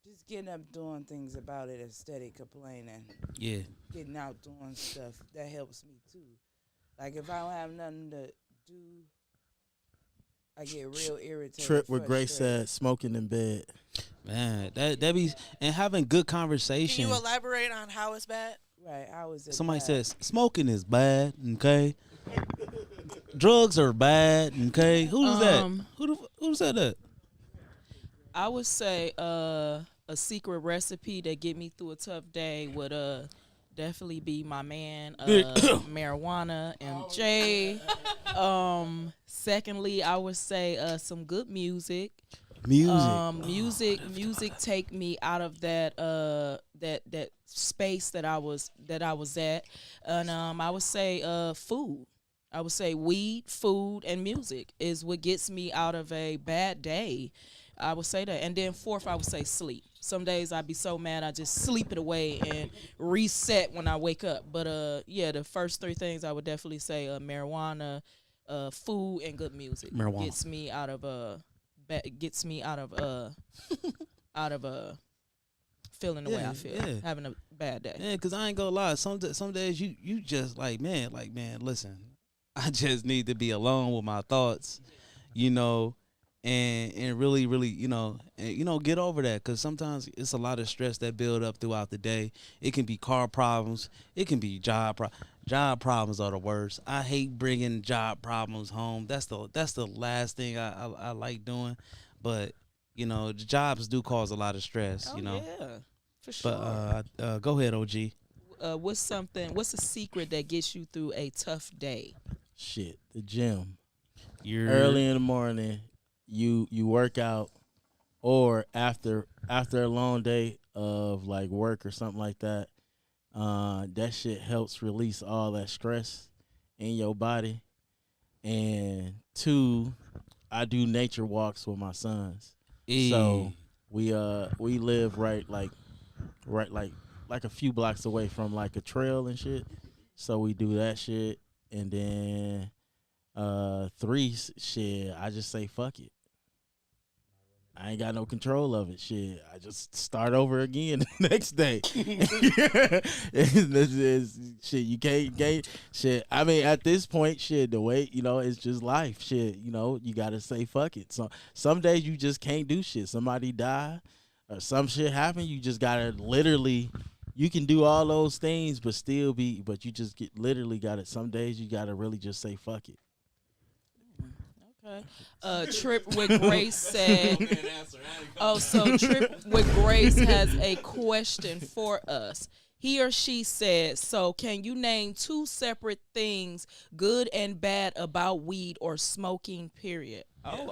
just getting up doing things about it instead of complaining. Yeah. Getting out doing stuff, that helps me too. Like, if I don't have nothing to do, I get real irritated. Trip with Grace frustrated. said smoking in bed. Man, that be, and having good conversation. Can you elaborate on how it's bad? Right, I was. Somebody says smoking is bad, okay? Drugs are bad, okay? Who's that? Who said that? I would say a secret recipe that get me through a tough day would definitely be my man marijuana MJ. Secondly, I would say some good music. Music take me out of that space that I was at, and I would say food. I would say weed, food, and music is what gets me out of a bad day. I would say that. And then fourth, I would say sleep. Some days I'd be so mad I just sleep it away and reset when I wake up. But yeah, the first three things I would definitely say marijuana, food, and good music. Marijuana gets me out of feeling the way I feel, having a bad day. Yeah, because I ain't gonna lie. Some days you just like, man, listen, I just need to be alone with my thoughts, you know, and really, get over that. Because sometimes it's a lot of stress that build up throughout the day. It can be car problems. It can be job problems are the worst. I hate bringing job problems home. That's the last thing I like doing. But, the jobs do cause a lot of stress, Yeah, for sure. But go ahead, OG. What's a secret that gets you through a tough day? Shit, the gym. You're Early in the morning, you work out, or after a long day of like work or something like that. That shit helps release all that stress in your body. And two, I do nature walks with my sons. So we live right a few blocks away from like a trail and shit. So we do that shit. And then three, shit, I just say fuck it. I ain't got no control of it. Shit, I just start over again the next day. Shit, you can't. Shit, I mean, at this point, shit, the way, it's just life. Shit, you gotta say fuck it. So some days you just can't do shit. Somebody die or some shit happen. You just gotta literally. You can do all those things, but you just literally got it. Some days you gotta really just say fuck it. Trip with Grace said, Trip with Grace has a question for us. He or she said, so can you name two separate things, good and bad, about weed or smoking, period? Let me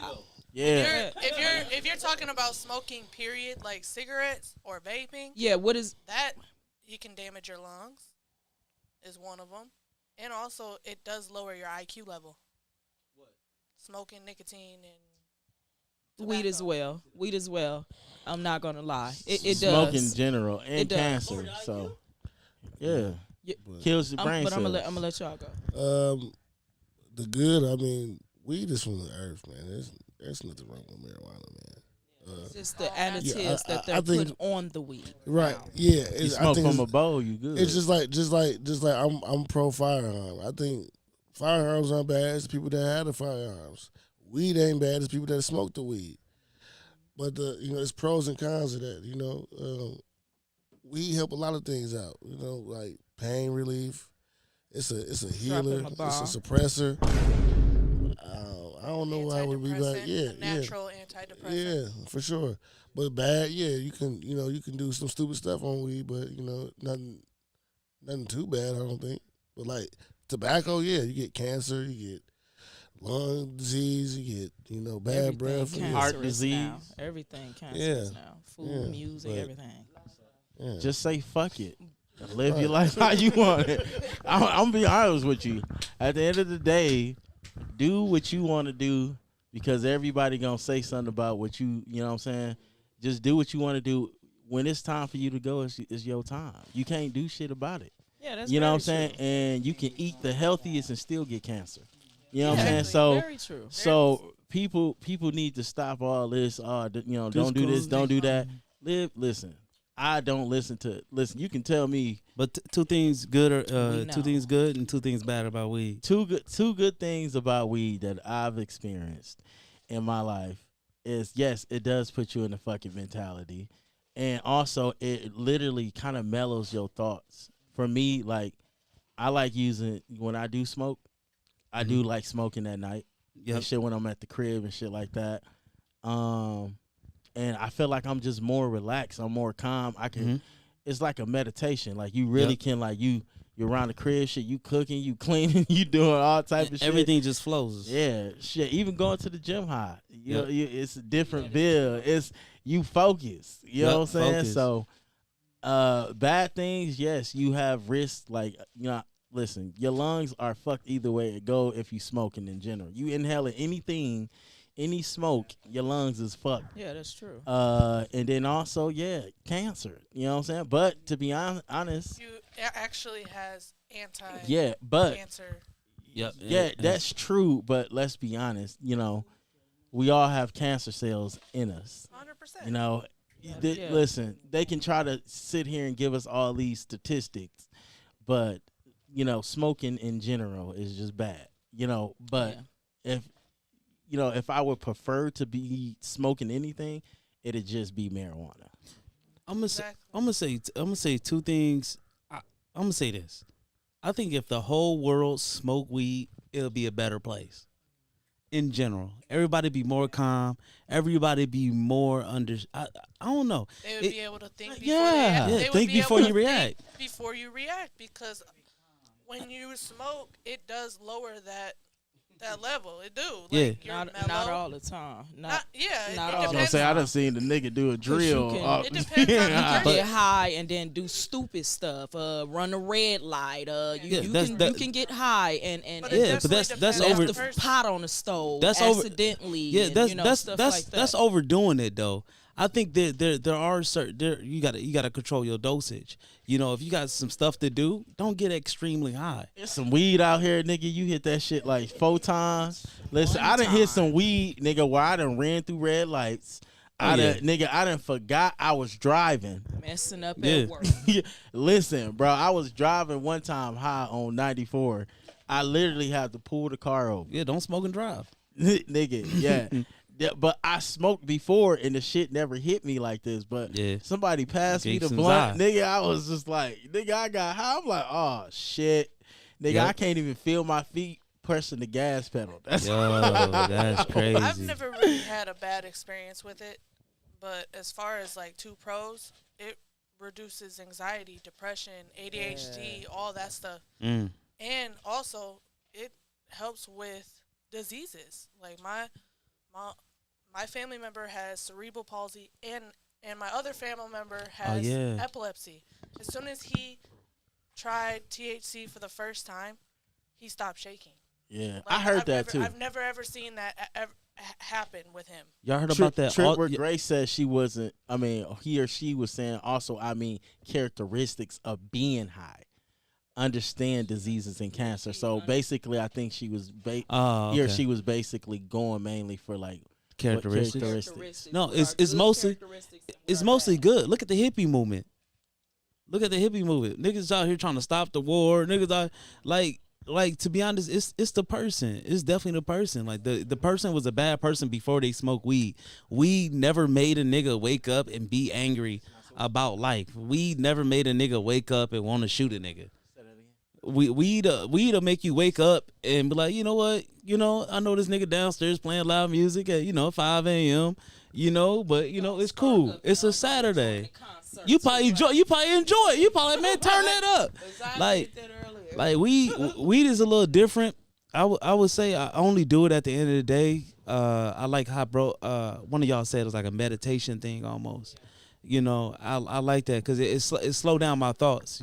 go. Yeah. If you're talking about smoking, period, like cigarettes or vaping, what is that? You can damage your lungs, is one of them, and also it does lower your IQ level. Smoking, nicotine, and tobacco. Weed as well. I'm not gonna lie. It does. Smoke in general and It does. cancer. So kills your brain But I'm cells. gonna let y'all go. The good, I mean, weed is from the earth, man. There's nothing wrong with marijuana, man. It's just the additives that they're I think- putting on the weed. Right? Yeah. You smoke from a bowl, you good. It's just like I'm pro firearm. I think firearms aren't bad. It's people that have the firearms. Weed ain't bad. It's people that smoke the weed. But there's pros and cons of that. Weed help a lot of things out. Like pain relief. It's a healer. Dropping It's a bomb. a suppressor. I don't know why I would be like, A natural antidepressant. yeah, for sure. But bad, you can do some stupid stuff on weed, but nothing too bad, I don't think. But like tobacco, you get cancer, you get lung disease, you get bad Everything breath, cancerous Heart disease. now. Everything cancerous Yeah. now. Food, Yeah. music, But- everything. yeah. Just say fuck it. Live your life how you want it. I'm gonna be honest with you. At the end of the day, do what you want to do because everybody gonna say something about what you know what I'm saying. Just do what you want to do. When it's time for you to go, it's your time. You can't do shit about it. Yeah, that's you know what I'm very saying. true. And you can eat the healthiest and still get cancer. You know what I'm saying. Exactly. So Very true. people need to stop all this. Don't do this, don't do that. Listen. I don't listen. You can tell me. But two things good We or know. two things good and two things bad about weed. Two good things about weed that I've experienced in my life is, yes, it does put you in a fucking mentality, and also it literally kind of mellows your thoughts. For me, like, I like using, when I do smoke, I do like smoking at night. Yep. And shit when I'm at the crib and shit like that. And I feel like I'm just more relaxed. I'm more calm. I can. It's like a meditation. Like, you really can, like, you're around the crib, shit. You cooking, you cleaning, you doing all type of shit. Everything just flows. Yeah, shit. Even going to the gym high, you know, Yep. it's a different build. It's you focus. You know what I'm saying? Focus. So, bad things, yes, you have risks. Like, listen, your lungs are fucked either way it go if you smoking in general. You inhaling anything, any smoke, your lungs is fucked. Yeah, that's true. And then also, cancer. You know what I'm saying? But to be honest, It actually has anti-cancer. yeah, but Yep. yeah, that's true. But let's be honest. We all have cancer cells in us. 100%. Yeah. Listen, they can try to sit here and give us all these statistics, but smoking in general is just bad. But if I would prefer to be smoking anything, it'd just be marijuana. I'm gonna say two things. I'm gonna say this. I think if the whole world smoked weed, it'll be a better place. In general, everybody be more calm. Everybody be more I don't know. They would be able to think before Yeah, they yeah, would think be before able you to react. think before you react, because when you smoke, it does lower that level. It do. Like, you're Not mellow. all the time. Not Not it all the depends. I done seen the nigga do a drill. can- off- It depends on the person. get high and then do stupid stuff. Run a red light. Yeah, You that's- can get high and But Yeah, it but definitely that's depends left on over- the the person. pot on the stove That's over- accidentally. Yeah, and, that's stuff that's like that. that's overdoing it though. I think there are certain you gotta control your dosage. If you got some stuff to do, don't get extremely high. There's some weed out here, nigga. You hit that shit like 4 times. Listen, I done hit some weed, nigga, where I done ran through red lights. I done forgot I was driving. Messing up Yeah. at work. Listen, bro, I was driving one time high on 94. I literally had to pull the car over. Yeah, don't smoke and drive. Nigga, yeah. Yeah, but I smoked before and the shit never hit me like this. But Yeah. somebody passed me Gave the some blunt, Zy. nigga. I was just like, nigga, I got high. I'm like, oh shit, nigga, Yep. I can't even feel my feet pressing the gas pedal. That's Yo, that's crazy. I've never really had a bad experience with it, but as far as like two pros, it reduces anxiety, depression, ADHD, all that stuff. Mm. And also it helps with diseases. Like my family member has cerebral palsy and my other family member has yeah. epilepsy. As soon as he tried THC for the first time, he stopped shaking. yeah, Like, I heard I've that never, too. I've never ever seen that happen with him. Y'all heard about that? Trip All- where yeah, Grace said she wasn't. I mean, he or she was saying also. I mean, characteristics of being high. Understand diseases and cancer. So basically, I think she was. Oh, He or okay. she was basically going mainly for like what Characteristics. No, What it's- are it's good mostly- characteristics and what It's are mostly bad. good. Look at the hippie movement. Niggas out here trying to stop the war. Niggas out like to be honest, it's the person. It's definitely the person. Like the person was a bad person before they smoked weed. Weed never made a nigga wake up and be angry about life. Weed never made a nigga wake up and want to shoot a nigga. Weed'll make you wake up and be like, you know what? I know this nigga downstairs playing loud music at 5 a.m. But it's cool. It's a Saturday. You probably enjoy. It. You probably man turn that up. Like weed is a little different. I would say I only do it at the end of the day. I like how one of y'all said it was like a meditation thing almost. I like that because it slow down my thoughts.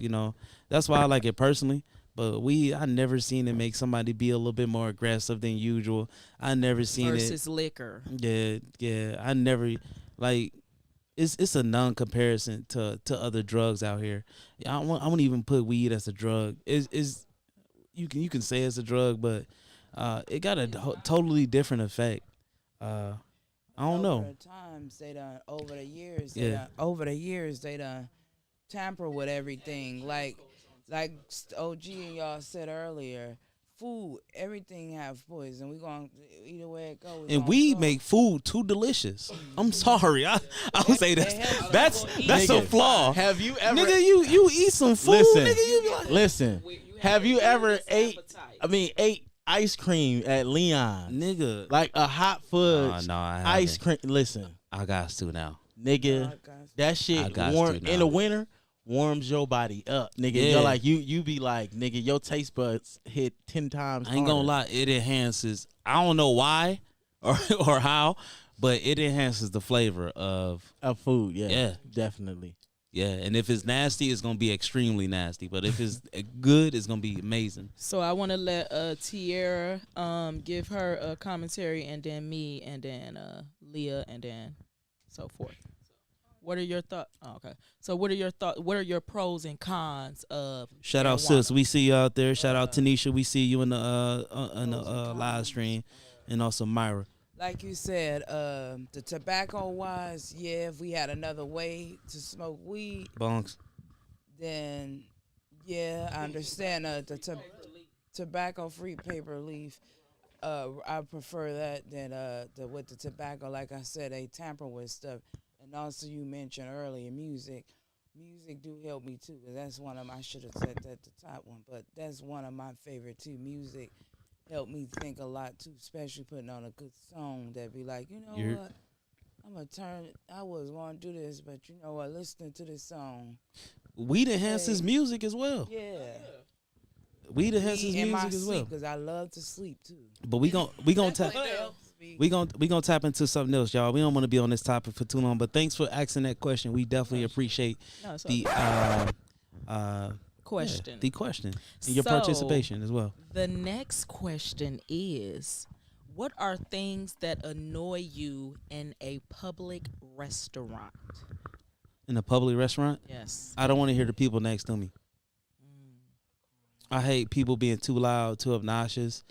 That's why I like it personally. But I never seen it make somebody be a little bit more aggressive than usual. I never seen versus liquor. Yeah. I never like. It's a non-comparison to other drugs out here. I won't even put weed as a drug. Is you can say it's a drug, but it got a totally different effect. I don't know. Over the years, they done tamper with everything. Like OG and y'all said earlier, food, everything have poison. We gonna either way it goes. And we make food too delicious. I'm sorry. I would say that's a flaw. Have you ever, nigga? You eat some food, listen, nigga. You be like, listen. Have you ever ate ice cream at Leon? nigga. Like a hot fudge No, I ice haven't. cream. Listen, I got to now. nigga, that I shit got warm to now. in the winter. Warms your body up, nigga. Yeah. You're like you be like, nigga, your taste buds hit 10 times. I ain't gonna lie, it enhances. I don't know why or how, but it enhances the flavor of food. Yeah, Yeah. definitely. yeah. And if it's nasty, it's gonna be extremely nasty. But if it's good, it's gonna be amazing. So I want to let Tierra give her a commentary, and then me, and then Leah, and then so forth. What are your thoughts? Oh, okay. So what are your thoughts? What are your pros and cons of Shout out marijuana? sis, we see you out there. Shout out Tanisha, we see you in the live stream, and also Myra. Like you said, the tobacco wise, yeah, if we had another way to smoke weed, Bonks. then yeah, I understand the tobacco free paper leaf. I prefer that than with the tobacco. Like I said, they tamper with stuff. And also, you mentioned earlier music. Music do help me too, because that's one of my. I should have said that the top one, but that's one of my favorite too. Music helped me think a lot too, especially putting on a good song that be like, you know what, I'm gonna turn. I was gonna do this, but you know what, listening to this song. Weed enhances music as well. Yeah. Weed enhances in my music as well. because I love to sleep too. But we gonna tap. We gonna tap into something else, y'all. We don't want to be on this topic for too long, but thanks for asking that question. We definitely appreciate the question. the question and your So, participation as well. The next question is, what are things that annoy you in a public restaurant? In a public restaurant, Yes. I don't want to hear the people next to me. I hate people being too loud, too obnoxious.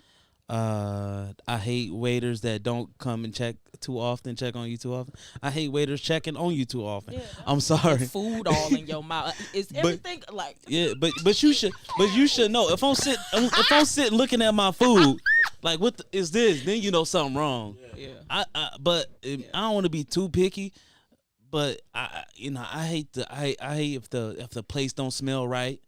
I hate waiters that don't come and check on you too often. I hate waiters checking on you too often. Yeah. I'm sorry. Food all in your mouth. Is everything like? Yeah, but you should know if I'm sitting looking at my food, like what is this? Then you know something wrong. Yeah. I don't want to be too picky, but I hate if the place don't smell right.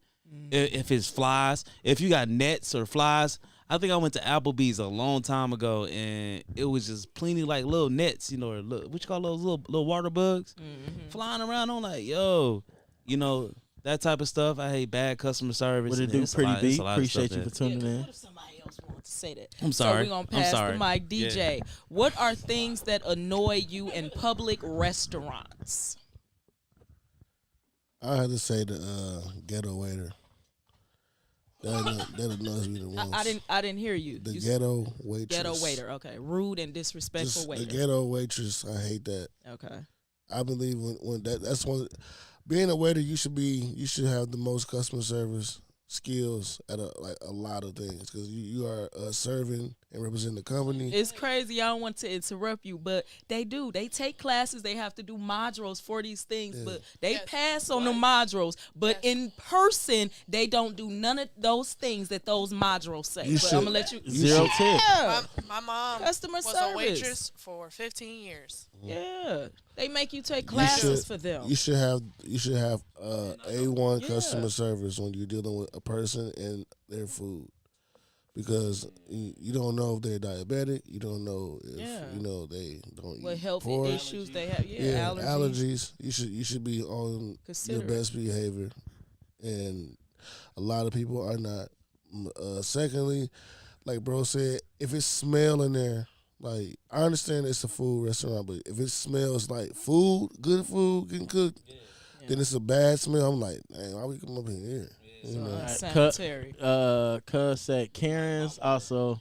If it's flies, if you got nets or flies. I think I went to Applebee's a long time ago, and it was just plenty like little nets, or what you call those little water bugs flying around. I'm like, yo, that type of stuff. I hate bad customer service. What it do, Pretty B? Appreciate you for tuning in. What if somebody else wanted to say that? I'm sorry. So we're gonna pass the mic, DJ. Yeah. What are things that annoy you in public restaurants? I had to say the ghetto waiter. That annoys me the most. I didn't hear you. The You ghetto waitress. Ghetto waiter. Okay, rude and disrespectful Just waiter. the ghetto waitress. I hate that. Okay. I believe when that's one. Being a waiter, you should have the most customer service skills at a lot of things, because you are serving and representing the company. It's crazy. I don't want to interrupt you, but they do. They take classes. They have to do modules for these things, but they pass on the modules. But in person, they don't do none of those things that those modules say. But I'm gonna let you. Zero tip. Yeah. My mom Customer was service. a waitress for 15 years. Yeah. They make you take classes for them. You should have A1 customer service when you're dealing with a person and their food, because you don't know if they're diabetic. You don't know if they don't What eat health pork. issues they have. Allergies. You should be on Consider your best behavior, and a lot of people are not. Secondly, like bro said, if it's smell in there, like I understand it's a food restaurant, but if it smells like food, good food getting cooked, then it's a bad smell. I'm like, dang, why we come up in here? You know. Unsanitary. Cuz said Karen's. Also,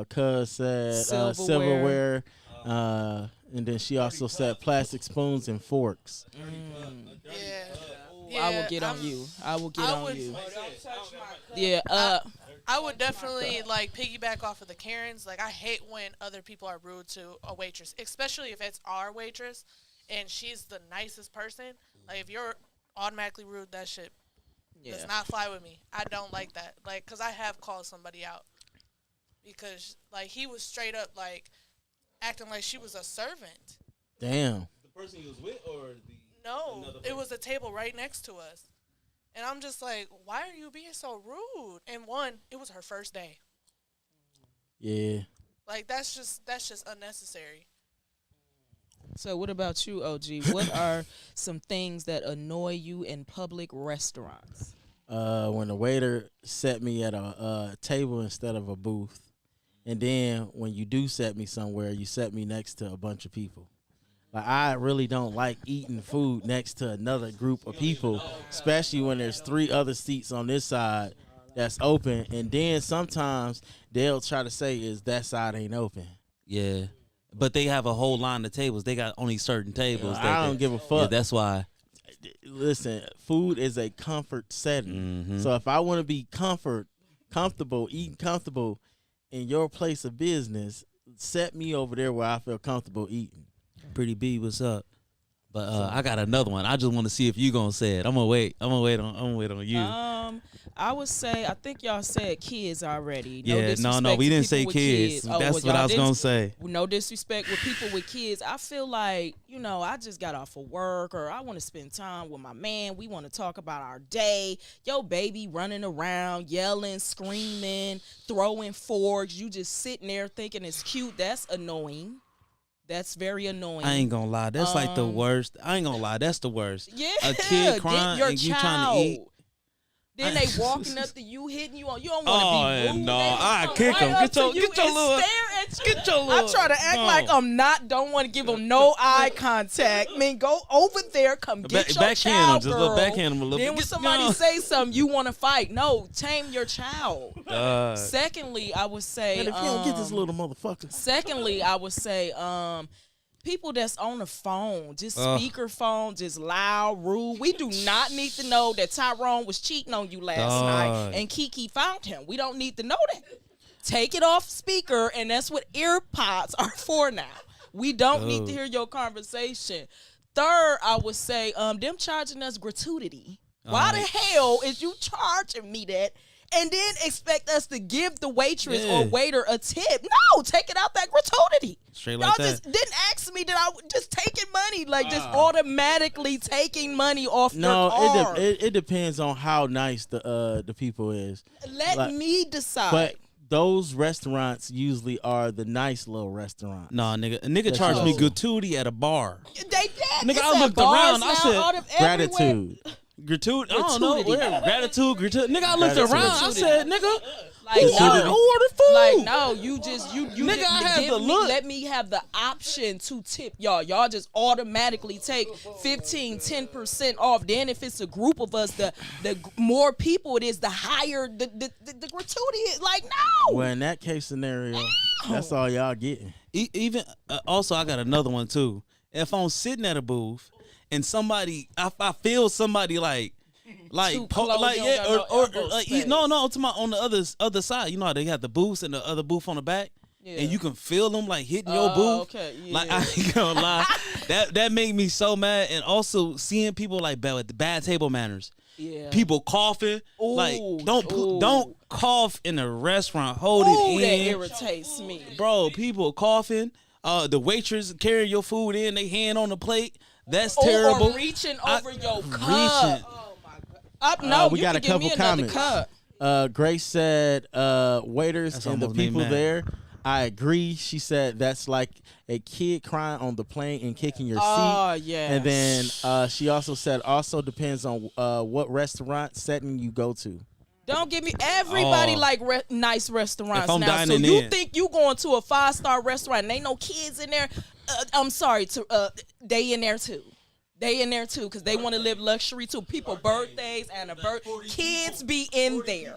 Cuz said Silverware. silverware. And then she also said plastic spoons and forks. Yeah. I will get on you. I will get I on would- you. Yeah. I would definitely like piggyback off of the Karens. Like I hate when other people are rude to a waitress, especially if it's our waitress and she's the nicest person. Like if you're automatically rude, that shit does not fly with me. I don't like that. Like, cause I have called somebody out because like he was straight up like acting like she was a servant. Damn. The person he was with, or No, it was a table right next to us. And I'm just like, why are you being so rude? And one, it was her first day. Yeah. Like that's just unnecessary. So what about you, OG? What are some things that annoy you in public restaurants? When the waiter set me at a table instead of a booth, and then when you do set me somewhere, you set me next to a bunch of people. Like I really don't like eating food next to another group of people, especially when there's 3 other seats on this side that's open, and then sometimes they'll try to say is that side ain't open. Yeah. But they have a whole line of tables. They got only certain tables. I don't give a fuck. Yeah, that's why. Listen, food is a comfort setting. So if I want to be comfortable, eating comfortable in your place of business, set me over there where I feel comfortable eating. Pretty B, what's up? But I got another one. I just want to see if you gonna say it. I'm gonna wait on you. I would say I think y'all said kids already. No, disrespect we to didn't people say with kids. Oh, That's well, what I y'all was didn't- gonna say. No disrespect with people with kids. I feel like, I just got off of work or I want to spend time with my man. We want to talk about our day. Yo, baby running around, yelling, screaming, throwing forks. You just sitting there thinking it's cute. That's annoying. That's very annoying. I ain't gonna lie. That's like the worst. I ain't gonna lie. That's the worst. Yeah, A kid crying get your and you child. trying to eat. Then they walking up to you, hitting you on. You don't want to be rude. no, They I come kick 'em. right Get up your- to you get your and little- stare at you. get your I little- try to act no. like I'm don't want to give them no eye contact. I mean, go over there, come get your backhand child, them, just girl. backhand them a little Then bit. when Get- somebody no. say something, you want to fight. No, tame your child. God. Secondly, I would say, And if you don't get this little motherfucker. Secondly, I would say, people that's on the phone, just speaker phone, just loud, rude. We do not need to know that Tyrone was cheating on you last night and Kiki found him. We don't need to know that. Take it off speaker, and that's what earpods are for now. We don't need to hear your conversation. Third, I would say, them charging us gratuity. Why the hell is you charging me that? And then expect us to give the waitress or waiter a tip. No, take it out that gratuity. Straight Y'all like that. just didn't ask me that I was just taking money, like just automatically taking money off your card. it depends on how nice the people is. Let me decide. But those restaurants usually are the nice little restaurants. Nah, nigga. A nigga charged me gratuity at a bar. they did. Nigga, It's I at looked bars around, I now, said, out of everywhere. Gratitude. Gratuity? I don't know. Gratuity. Where? Gratitude. Nigga, I looked Gratitude. around. I said, nigga, Like, who no. ordered food? Like, no, you Nigga, didn't I had give to me, look. let me have the option to tip y'all. Y'all just automatically take 15, 10% off. Then if it's a group of us, the more people it is, the higher the gratuity is. Like, no. Well, in that case scenario, that's all y'all getting. Even also, I got another one too. If I'm sitting at a booth and somebody, I feel somebody like Too close, you don't got no elbow like, space. no, to my on the other side. You know how they got the booths and the other booth on the back, and you can feel them like hitting your booth. Okay, yeah. Like I ain't gonna lie, that made me so mad. And also seeing people like with the bad table manners. Yeah. People coughing, like Ooh, don't cough in a restaurant. Hold Ooh, it that in, irritates me. bro. People coughing. The waitress carrying your food in, they hand on the plate. That's terrible. Or reaching over your cup. Reaching. No, We you got can a give couple me another comments. cup. Grace said, waiters That's and the almost made people mad. there. I agree. She said that's like a kid crying on the plane and kicking your Oh, seat. yeah. And then she also said also depends on what restaurant setting you go to. Don't give me everybody Oh. like nice restaurants If I'm now. So dining you in. think you going to a 5-star restaurant and ain't no kids in there? I'm sorry, they in there too. They in there too because they want to live luxury too. People birthdays, kids be in there.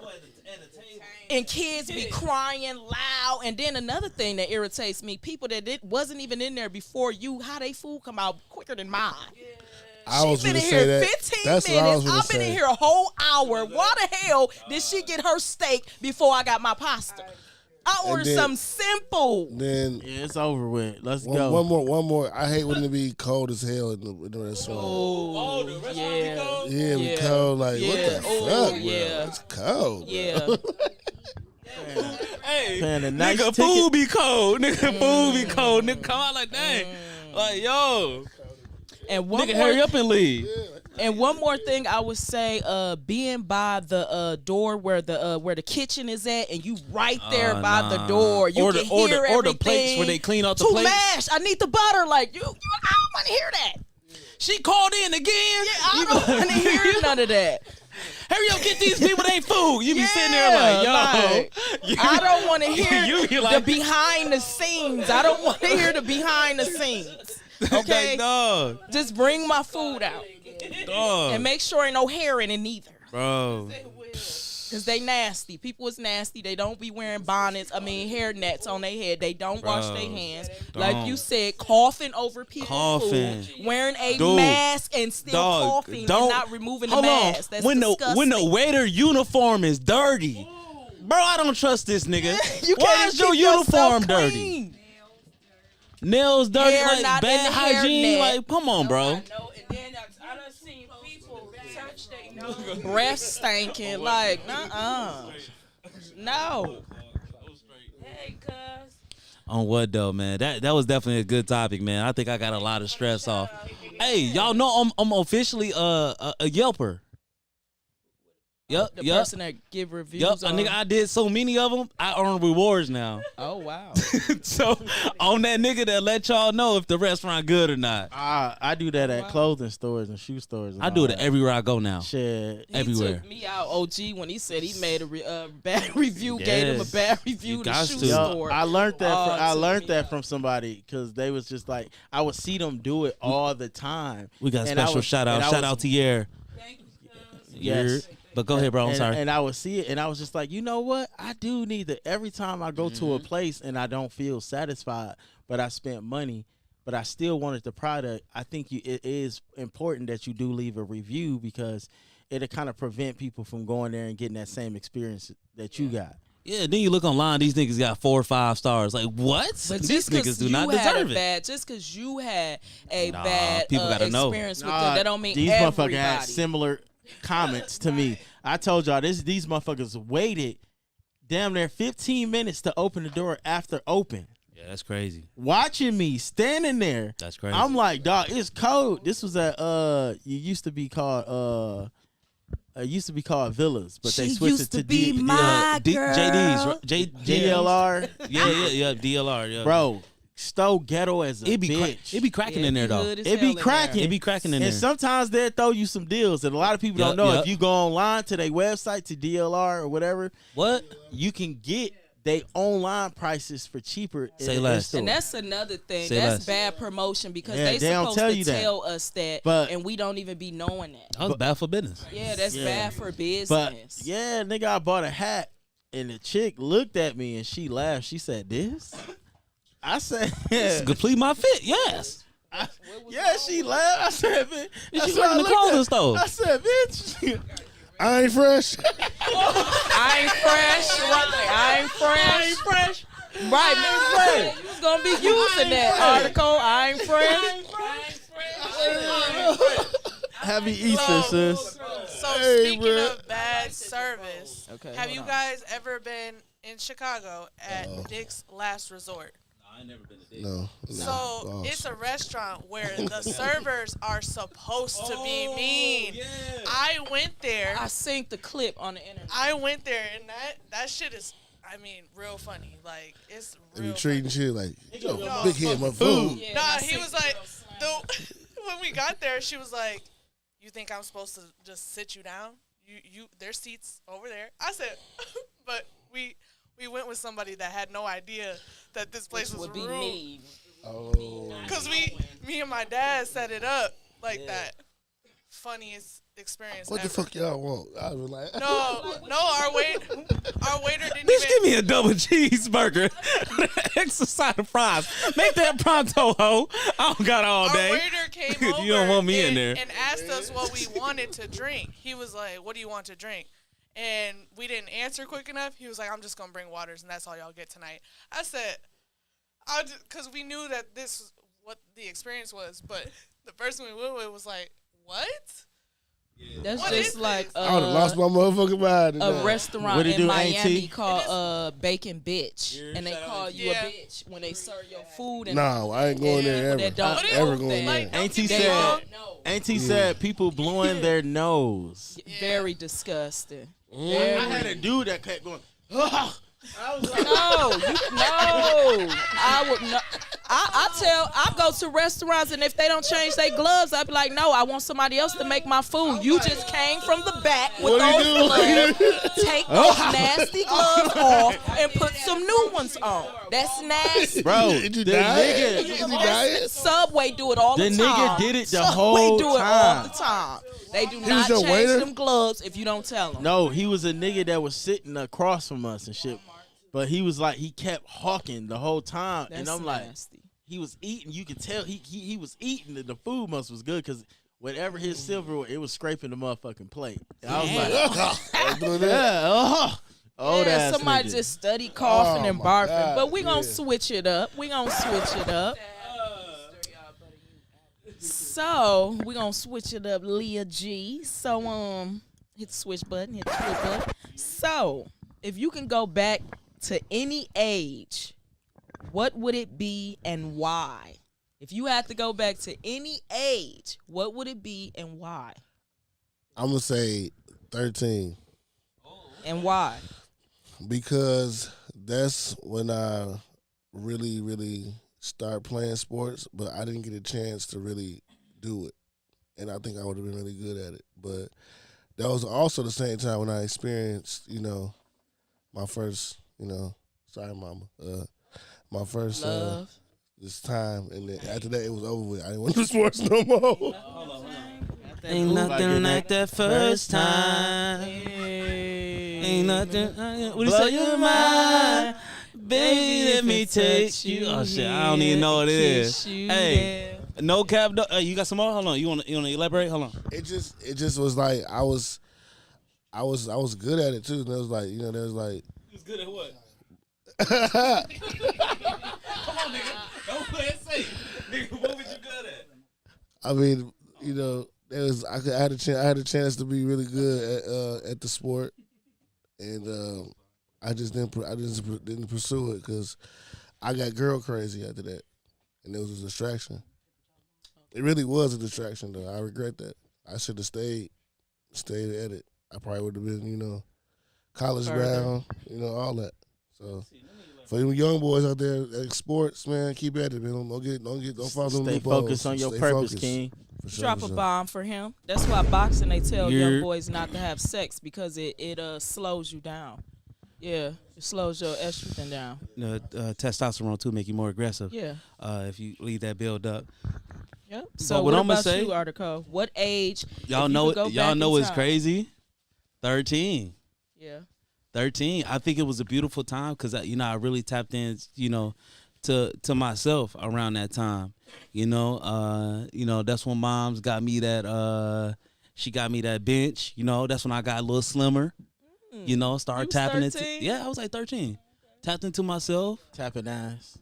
And kids be crying loud. And then another thing that irritates me, people that wasn't even in there before you, how they food come out quicker than mine. I was She been gonna in say here that. 15 That's what I was minutes. gonna I've been in say. here a whole hour. Why the hell did she get her steak before I got my pasta? I ordered then- something simple. Then Yeah, it's over with. Let's one, go. one more. I hate when it be cold as hell in the restaurant. Oh, yeah. Yeah, it be cold. Like, what the Oh, fuck, yeah. bro? It's cold. Yeah. Hey, Paying a nice nigga, ticket. food be cold. Nigga, food be cold. Nigga, come out like dang. Like, yo, And one nigga, more, hurry up and leave. and one more thing I would say, being by the door where the kitchen is at, and you right there by the door, you or can the, hear or the everything. plates where they clean out the Too plates. mashed. I need the butter. Like you I don't want to hear that. She called in again. I don't want to hear none of that. Hurry up, get these people their food. You be sitting there like, yo. I don't want to hear You be the like- behind the scenes. I don't want to hear the behind the scenes. Okay, Like, dog, just bring my food out dog, and make sure ain't no hair in it neither. bro. Cause they nasty. People is nasty. They don't be wearing bonnets. I mean, hair nets on their head. They don't wash their hands. Like you said, coughing over people's Coughing. food, wearing a Dude. mask and still Dog, coughing don't- and not removing the Hold on. mask. That's When disgusting. the waiter uniform is dirty, bro, I don't trust this nigga. you Why can't is your keep yourself uniform dirty? clean. Nails dirty, Hair like not bad in the hair hygiene. net. Like, come on, bro. I know, and then I done seen people touch their nose. Breath stinking. Like, no. Hey, cuz. On what though, man? That was definitely a good topic, man. I think I got a lot of stress off. Hey, y'all know I'm officially a Yelper. Yep, The yep, person that give reviews. yep. on, Nigga, I did so many of them. I earn rewards now. oh wow. So on that nigga that let y'all know if the restaurant good or not. I do that at clothing stores and shoe stores. And I do all it that. everywhere I go now. Shit. He Everywhere. took me out, OG, when he said he made a bad review, gave him a Yes. bad review You to got shoe to. Yo, store. I learned that. Oh, I took learned me that out. from somebody because they was just like I would see them do it all the time. We got a And I special was- shout out. and I Shout was- out to Yer. Thank you, cuz. Yes. But go ahead, bro. I'm and, sorry. And I would see it, and I was just like, you know what? I do need to. Every time I go to a Mm-hmm. place and I don't feel satisfied, but I spent money, but I still wanted the product. I think it is important that you do leave a review because it'll kind of prevent people from going there and getting that same experience that you got. Yeah, then you look online, these niggas got 4 or 5 stars. Like, what? But These just niggas because do you not had a deserve it. bad, just because you had a Nah, bad people gotta know. experience with them, that don't mean these everybody. motherfuckers had similar comments to me. I told y'all these motherfuckers waited damn near 15 minutes to open the door after open. Yeah, that's crazy. Watching me standing there. That's crazy. I'm like, dog, it's cold. This was at it used to be called Villas, but they She switched used it to to be D- my JD's, right? DLR. Yeah, DLR, yeah. Bro, so ghetto as a It be bitch. it be cracking in there though. It be cracking. It be cracking in And there. sometimes they'll throw you some deals. And a lot of people don't Yup, know yup. if you go online to their website, to DLR or whatever, What? you can get they online prices for cheaper. Say in less. store. And that's another thing. Say that's less. bad promotion because Yeah, they they don't supposed tell to you that. tell us that, But- and we don't even be knowing that. That was bad for business. Yeah, that's Yeah. bad for But business. yeah, nigga, I bought a hat and the chick looked at me and she laughed. She said, "This?" I said, To complete my fit, yes. "Yeah." She laughed. I said, "Man," She that's work what in the I looked clothing at. store. I said, "Bitch." I ain't fresh. I ain't fresh, right? I ain't fresh. Right, man. You was gonna be using that article. I ain't fresh. Happy Easter, sis. So Hey, speaking bruh. of bad service, Okay, have hold you on. guys ever been in Chicago at Dick's Last Resort? I ain't never been to Dick's. No. So it's a restaurant where the servers are supposed to be mean. Yeah. I went there. I synced the clip on the internet. I went there, and that shit is, I mean, real funny. Like, it's They real be treating funny. shit like, yo, big head my food. Yeah, Nah, I he synced was the like, clip. when we got there, she was like, "You think I'm supposed to just sit you down? There's seats over there." I said, but we went with somebody that had no idea that this place was would be rude. me. Oh. Cause me and my dad set it up, like that. Funniest experience What ever. the fuck y'all want? I was like, No, our waiter didn't Bitch, even. give me a double cheeseburger. Extra side of fries. Make that pronto, ho. I don't got all Our day. waiter came over You don't want me in there. and asked us what we wanted to drink. He was like, "What do you want to drink?" And we didn't answer quick enough. He was like, "I'm just gonna bring waters, and that's all y'all get tonight." I said, because we knew that this was what the experience was, but the person we went with was like, "What?" That's What just is like this? I would have lost my motherfucking mind. a today. restaurant What it in do, Miami Auntie? called Bacon Bitch, Yeah, and they shout out call to you Yeah. a bitch when they serve your food. And No, I ain't going there That ever. don't Ever know going that. there. Like, don't Auntie get me said- wrong. No, Auntie said people blowing their nose. very disgusting. I had a dude that kept going, ugh. I was like, No, I would not. I go to restaurants, and if they don't change their gloves, I'd be like, no, I want somebody else to make my food. You just came from the back with What those he do? gloves. Take those nasty gloves off and put some new ones on. That's nasty. bro, Did you the die? nigga, Is he dying? Subway do it all the The time. nigga did it the Subway whole do it all time. the time. They do was not your change waiter? them gloves if you don't tell them. no, he was a nigga that was sitting across from us and shit. But he was like, he kept hawking the whole time, That's and I'm like, nasty. he was eating. You could tell he was eating, and the food must was good because whatever his silverware, it was scraping the motherfucking plate. And I was like, Doing that. yeah, oh, Yeah, that's somebody just study coughing Oh, and my barfing. God, But we gonna yeah. switch it up. So we gonna switch it up, Leah G. So hit the switch button, hit the switch button. So if you can go back to any age, what would it be and why? If you had to go back to any age, what would it be and why? I'm gonna say 13 And why? because that's when I really, really start playing sports, but I didn't get a chance to really do it, and I think I would have been really good at it. But that was also the same time when I experienced, my first, sorry, mama, my first Love. this time, and then after that it was over with. I didn't want to do sports no more. Ain't nothing like that first time. Ain't nothing. What do you say? You're mine. Baby, let me touch you. Oh shit, I don't even know what it is. Hey, no cap. You got some more? Hold on. You want to elaborate? Hold on. It just was like I was good at it too. And it was like, there was like. You was good at what? Come on, nigga. Don't play it safe. Nigga, what was you good at? I mean, there was I had a chance to be really good at the sport, and I just didn't pursue it because I got girl crazy after that, and it was a distraction. It really was a distraction, though. I regret that. I should have stayed at it. I probably would have been, college bound, all that. So for you young boys out there at sports, man, keep at it, man. Don't follow them Stay loopholes. focused on your Stay purpose, focused. King. For sure, Drop for a sure. bomb for him. That's why boxing they tell You're- young boys not to have sex because it slows you down. Yeah, it slows your estrogen down. Testosterone too make you more aggressive. Yeah. If you leave that build up. Yep. But So what what I'ma about say- you, Article? What age? Y'all if you know could go y'all back know in it's time? crazy. 13. Yeah. 13. I think it was a beautiful time because I really tapped in, to myself around that time. That's when moms got me that she got me that bench. That's when I got a little slimmer. Started You was tapping into. 13? Yeah, I was like 13. Tapped into myself. Tapping ass.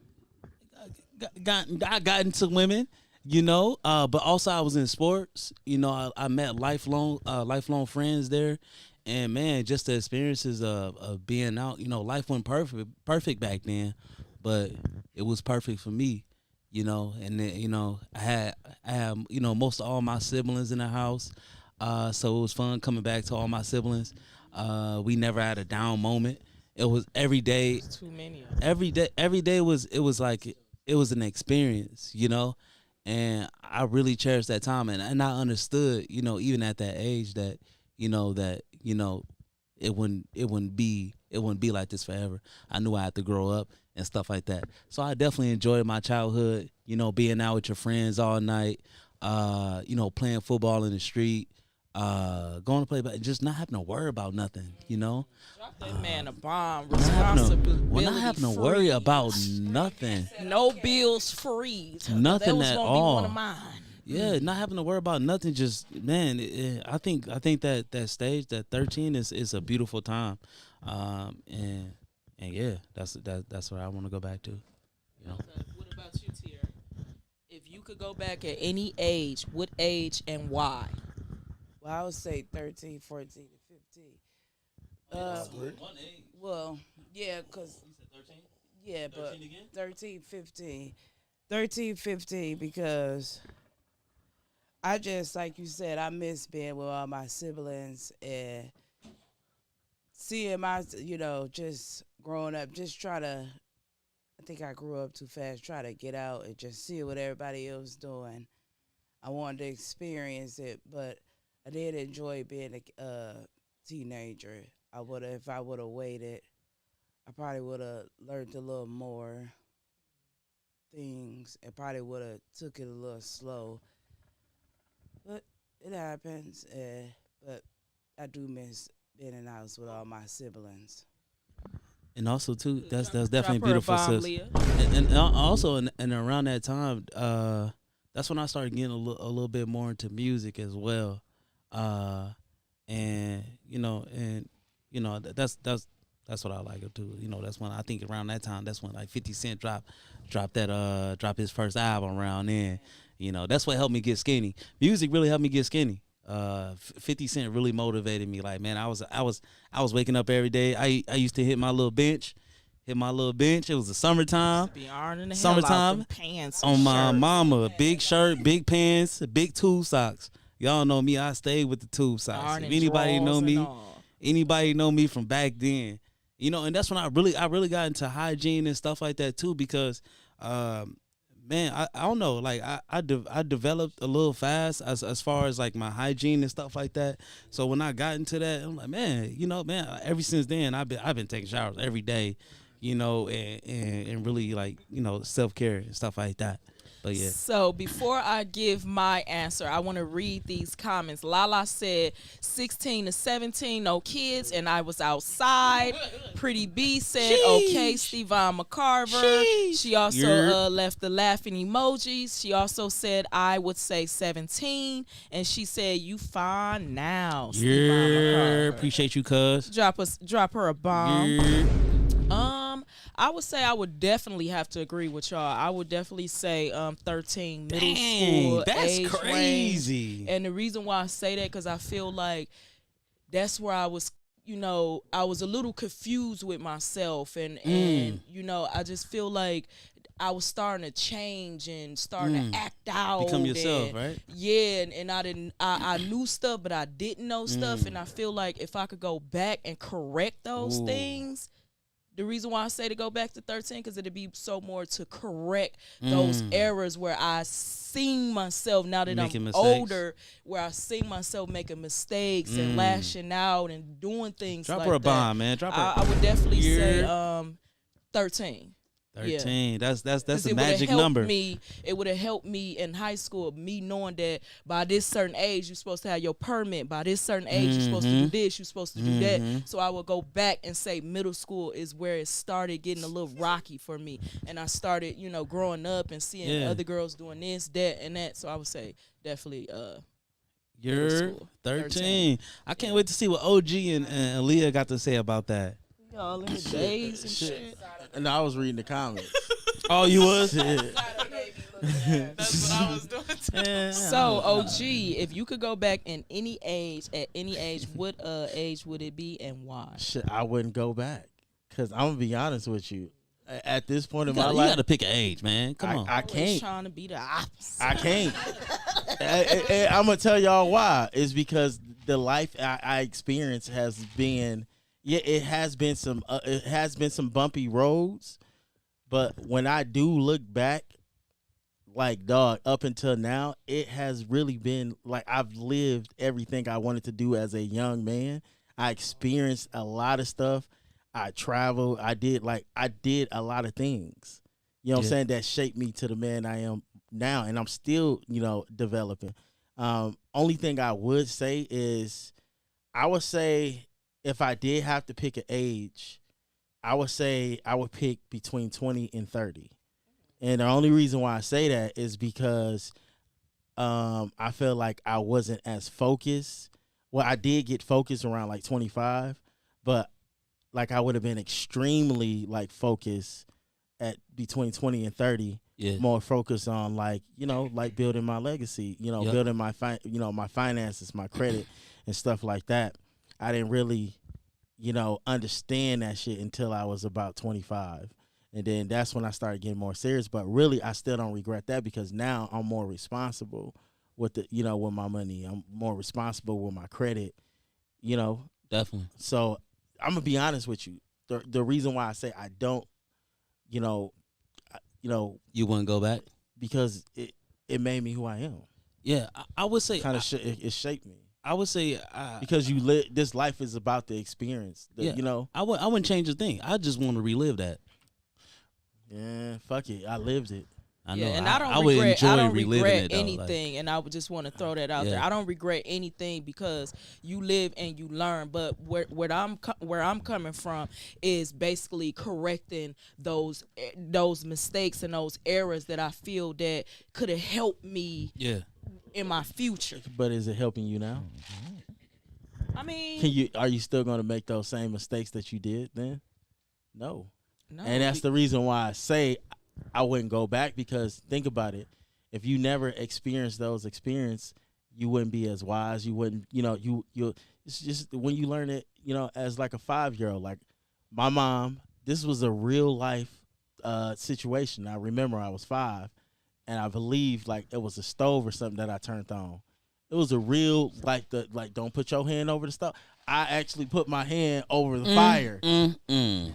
I got into women. But also I was in sports. I met lifelong friends there. And man, just the experiences of being out, life wasn't perfect back then, but it was perfect for me, and then, I had most of all my siblings in the house. So it was fun coming back to all my siblings. We never had a down moment. It was every day. Too many. Every day was like it was an experience, and I really cherished that time, and I understood, even at that age that it wouldn't be like this forever. I knew I had to grow up and stuff like that. So I definitely enjoyed my childhood, being out with your friends all night, you know, playing football in the street, going to play, but just not having to worry about nothing, you know. Drop that man a bomb. Not having Responsibility to, well, not having to worry free. about nothing, No bills free. That nothing was at gonna all. Be one of mine. Yeah, not having to worry about nothing. Just man, I think that stage, that 13 is a beautiful time, and yeah, that's where I want to go back to. You know. Okay, what about you, Tier? If you could go back at any age, what age and why? Well, I would say 13, 14, and 15. Well, yeah, because, yeah, but 13, 15. 13, 15, because I just, like you said, I miss being with all my siblings and seeing my, you know, just growing up, just try to, I think I grew up too fast, try to get out and just see what everybody else doing. I wanted to experience it, but I did enjoy being a teenager. If I would have waited, I probably would have learned a little more things and probably would have took it a little slow. But it happens. But I do miss being in the house with all my siblings. And also too, that's definitely Drop her a beautiful, bomb, sis. Leah. And also, and around that time, that's when I started getting a little bit more into music as well. And you know, that's what I like too. You know, that's when I think around that time, that's when like 50 Cent drop his first album around then. You know, that's what helped me get skinny. Music really helped me get skinny. 50 Cent really motivated me. Like, man, I was waking up every day. I used to hit my little bench. It was the summertime. Be ironing the hell Summertime. out them pants On and my shirts. mama, big shirt, big pants, big tube socks. Y'all know me. I stayed with the tube socks. Ironing If anybody drawers know and me, all. anybody know me from back then, you know. And that's when I really got into hygiene and stuff like that too, because man, I don't know, like I developed a little fast as far as like my hygiene and stuff like that. So when I got into that, I'm like, man, you know, man, ever since then I've been taking showers every day, you know, and really, like, you know, self-care and stuff like that. But yeah. So before I give my answer, I want to read these comments. Lala said 16 to 17, no kids, and I was outside. Pretty B said, okay, Stevon McCarver. She also left the laughing emojis. She also said, I would say 17. And she said, you fine now, Stevon McCarver. Appreciate you, cuz. Drop her a bomb. Yeah. I would say I would definitely have to agree with y'all. I would definitely say 13, middle Dang, school that's age crazy. range. And the reason why I say that, because I feel like that's where I was, you know, I was a little confused with myself, and you know, I just feel like I was starting to change and starting to act out. Become yourself, and, right? Yeah, and I knew stuff, but I didn't know stuff, and I feel like if I could go back and correct those things. The reason why I say to go back to 13, because it'd be so more to correct those errors where I seen myself, now that Making I'm mistakes. older, where I seen myself making mistakes and lashing out and doing things Drop like her a that. bomb, man. Drop her. I would definitely say 13. 13. Yeah. That's a It would've magic helped number. It would have helped me in high school, me knowing that by this certain age you're supposed to have your permit. By this certain age you're supposed to do this. You're supposed to do that. So I would go back and say middle school is where it started getting a little rocky for me, and I started, you know, growing up and seeing other girls doing this, that, and that. So I would say definitely. You're school. 13. I can't wait to see what OG and Aaliyah got to say about that. Y'all in the days and shit. And I was reading the comments. Oh, you was? That's what I was doing too. Yeah. So OG, if you could go back in any age, at any age, what age would it be and why? Shit, I wouldn't go back. Because I'm going to be honest with you. At this point in my You life, gotta pick an age, man. Come on. I Always can't. trying to be the opposite. I can't. I'm gonna tell y'all why. It's because the life I experienced has been, it has been some bumpy roads, but when I do look back, like, dog, up until now, it has really been like I've lived everything I wanted to do as a young man. I experienced a lot of stuff. I traveled. I did a lot of things. You know what I'm saying? That shaped me to the man I am now, and I'm still, developing. Only thing I would say is, I would say if I did have to pick an age, I would say I would pick between 20 and 30. And the only reason why I say that is because I feel like I wasn't as focused. Well, I did get focused around like 25, but like I would have been extremely like focused at between 20 and 30. Yeah. More focused on like building my legacy, Yep. building my my finances, my credit, and stuff like that. I didn't really understand that shit until I was about 25. And then that's when I started getting more serious. But really, I still don't regret that because now I'm more responsible with with my money. I'm more responsible with my credit, Definitely. So I'm gonna be honest with you. The reason why I say I don't, You wouldn't go back? because it made me who I am. Yeah, I would say Kind of it shaped me. I would say Because you live. This life is about the experience. Yeah. I wouldn't change a thing. I just want to relive that. Yeah, fuck it. I lived it. I know. And I would enjoy reliving it, though, anything, and I would just want to throw that out there. I don't regret anything because you live and you learn. But where I'm coming from is basically correcting those mistakes and those errors that I feel that could have helped me in my future. But is it helping you now? I mean, Are you still going to make those same mistakes that you did then? No. no, And that's the reason why I say I wouldn't go back, because think about it. If you never experienced those experiences, you wouldn't be as wise. You wouldn't, you it's just when you learn it, as like a 5-year-old. Like my mom, this was a real life situation. I remember I was 5, and I believe like it was a stove or something that I turned on. It was a real don't put your hand over the stove. I actually put my hand over the fire and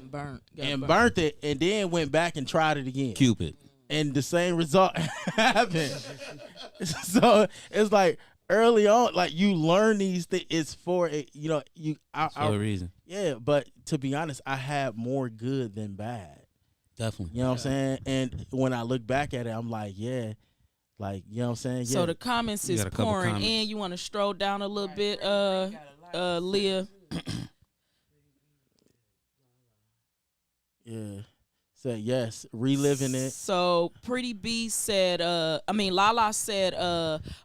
burnt it, and then went back and tried it again. Cupid. And the same result happened. So it's like early on, like you learn these things. It's for it, For a reason. Yeah, but to be honest, I had more good than bad. Definitely. You know what I'm saying? And when I look back at it, I'm like, yeah. Like, you know what I'm saying? Yeah. So the comments is got a couple pouring comments. in. You want to stroll down a little bit, Leah? Yeah. Said yes, reliving it. So Pretty B said, Lala said,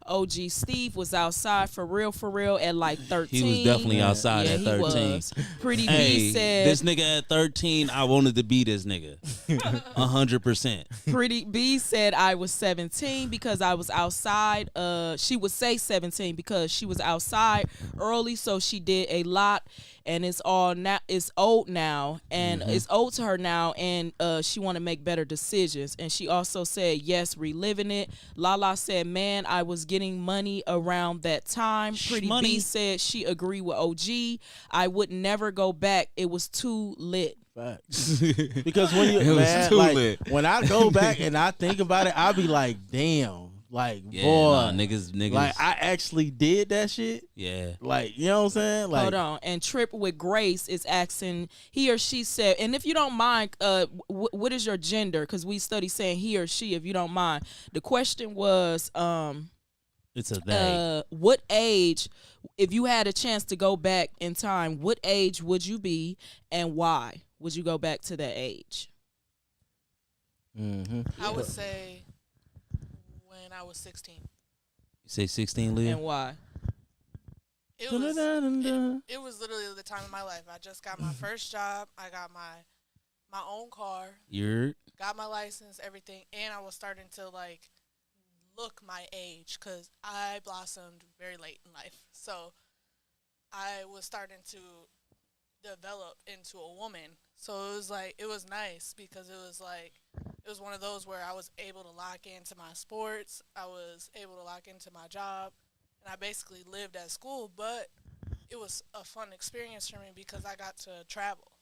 OG Steve was outside for real at like 13. He was definitely outside Yeah, at he 13. was. Pretty Hey, B said, this nigga at 13, I wanted to be this nigga. 100%. Pretty B said I was 17 because I was outside. She would say 17 because she was outside early, so she did a lot. And it's old now, and it's old to her now, and she want to make better decisions. And she also said, yes, reliving it. Lala said, man, I was getting money around that time. Pretty B said she agreed with OG. I would never go back. It was too lit. Facts. Because when you, It was too lit. when I go back and I think about it, I'll be like, damn. Like, Yeah, boy, nah, niggas. like I actually did that shit. Yeah. Like, you know what I'm saying? Like, Hold on. And Trip with Grace is asking, he or she said, and if you don't mind, what is your gender? Because we study saying he or she, if you don't mind. The question was, It's a they. what age, if you had a chance to go back in time, what age would you be and why would you go back to that age? I would say when I was 16. You say 16, Leah? And why? It was literally the time of my life. I just got my first job. I got my own car. You're Got my license, everything, and I was starting to like look my age because I blossomed very late in life. So I was starting to develop into a woman. So it was nice because it was one of those where I was able to lock into my sports. I was able to lock into my job, and I basically lived at school, but it was a fun experience for me because I got to travel.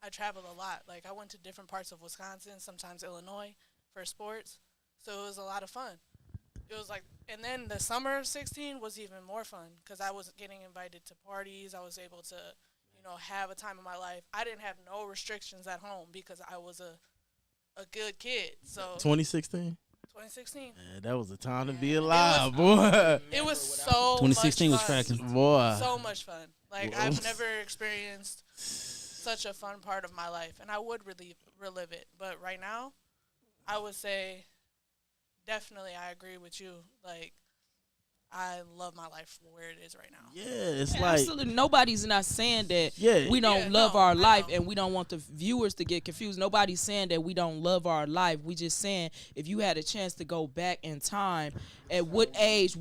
I traveled a lot. Like, I went to different parts of Wisconsin, sometimes Illinois, for sports. So it was a lot of fun. It was like, and then the summer of 16 was even more fun because I was getting invited to parties. I was able to, have a time of my life. I didn't have no restrictions at home because I was a good kid. So 2016? 2016. Man, that was a time to be alive, boy. It was so 2016 was much fun. cracking. Boy. So much fun. Like, I've never experienced such a fun part of my life, and I would relive it. But right now, I would say definitely I agree with you. Like, I love my life where it is right now. Yeah, it's like Absolutely. Nobody's not saying that Yeah. we don't Yeah, love no, our I life know. and we don't want the viewers to get confused. Nobody's saying that we don't love our life. We just saying if you had a chance to go back in time, at what age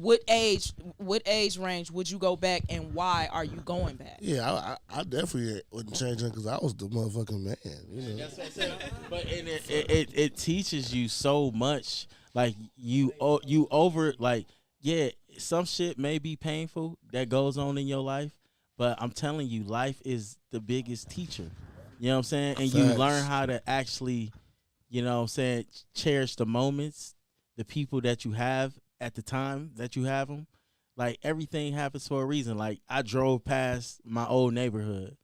range would you go back and why are you going back? Yeah, I definitely wouldn't change it because I was the motherfucking man. You know. That's what I'm saying. But it teaches you so much. Like you over like yeah, some shit may be painful that goes on in your life, but I'm telling you, life is the biggest teacher. You know what I'm saying? And you Facts. learn how to actually, you know what I'm saying, cherish the moments, the people that you have at the time that you have them. Like everything happens for a reason. Like I drove past my old neighborhood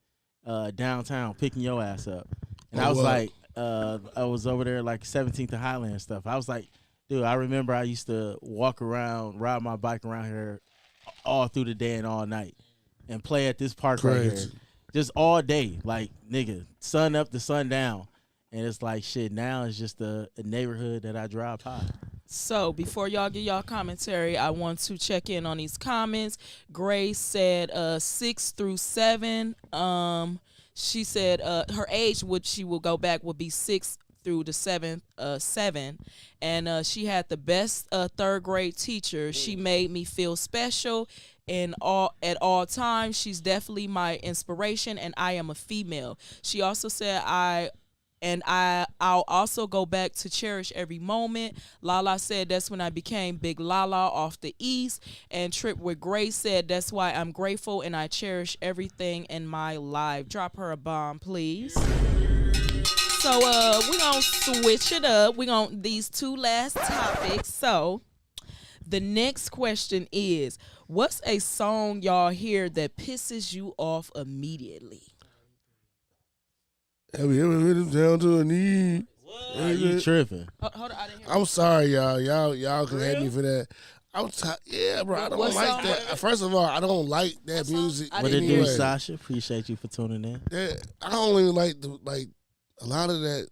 downtown picking your ass up. And Oh, I was what? like, I was over there like 17th and Highland and stuff. I was like, dude, I remember I used to walk around, ride my bike around here all through the day and all night and play at this park right here. Crazy. Just all day. Like, nigga, sun up to sun down. And it's like, shit, now it's just a neighborhood that I drive by. So before y'all get y'all commentary, I want to check in on these comments. Grace said 6 through 7. She said her age she will go back would be 6 through the 7, and she had the best third grade teacher. She made me feel special at all times. She's definitely my inspiration, and I am a female. She also said I'll also go back to cherish every moment. Lala said that's when I became Big Lala off the East. And Trip with Grace said that's why I'm grateful and I cherish everything in my life. Drop her a bomb, please. So we're gonna switch it up. We're gonna these two last topics. So the next question is, what's a song y'all hear that pisses you off immediately? Have you ever been down to a knee? You tripping. Hold on, I didn't hear. I'm sorry, y'all. Y'all can hate me for that. Yeah, bro. I don't What like song? that. First of all, I don't like that music. I What it didn't do, hear. Sasha? Appreciate you for tuning in. I don't even like a lot of that.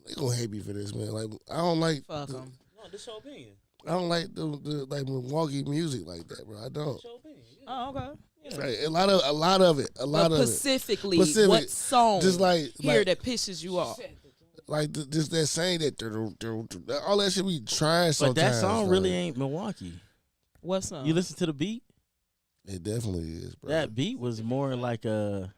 They gonna hate me for this, man. Like I don't like. Fuck the- 'em. No, this your opinion. I don't like the like Milwaukee music like that, bro. I don't. This your opinion. Oh, okay. Like, a lot of it. But specifically, Specific. what song Just like that pisses you off? just that saying that all that shit we trying But sometimes. that song really like, ain't Milwaukee. What song? You listen to the beat? It definitely is, bro. That beat was more like that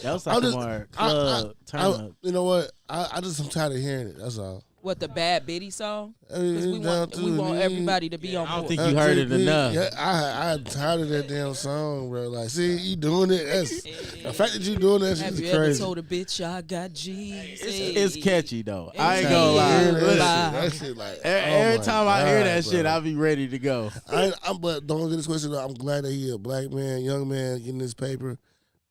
was like I'm a just- more club turn up. You know what? I just am tired of hearing it. That's all. What, the Bad Biddy song? Because we Down want to the knee. everybody to be on I don't board. think you heard it enough. Yeah, I'm tired of that damn song, bro. Like, see, you doing it. That's the fact that you doing that shit Have is you ever crazy. told a bitch I got G's? It's catchy though. It's I ain't gonna lie. catchy. Listen, That shit like every oh my time I hear God, that bro. shit, I'll be ready to go. But don't get this question. I'm glad that he a black man, young man, getting this paper.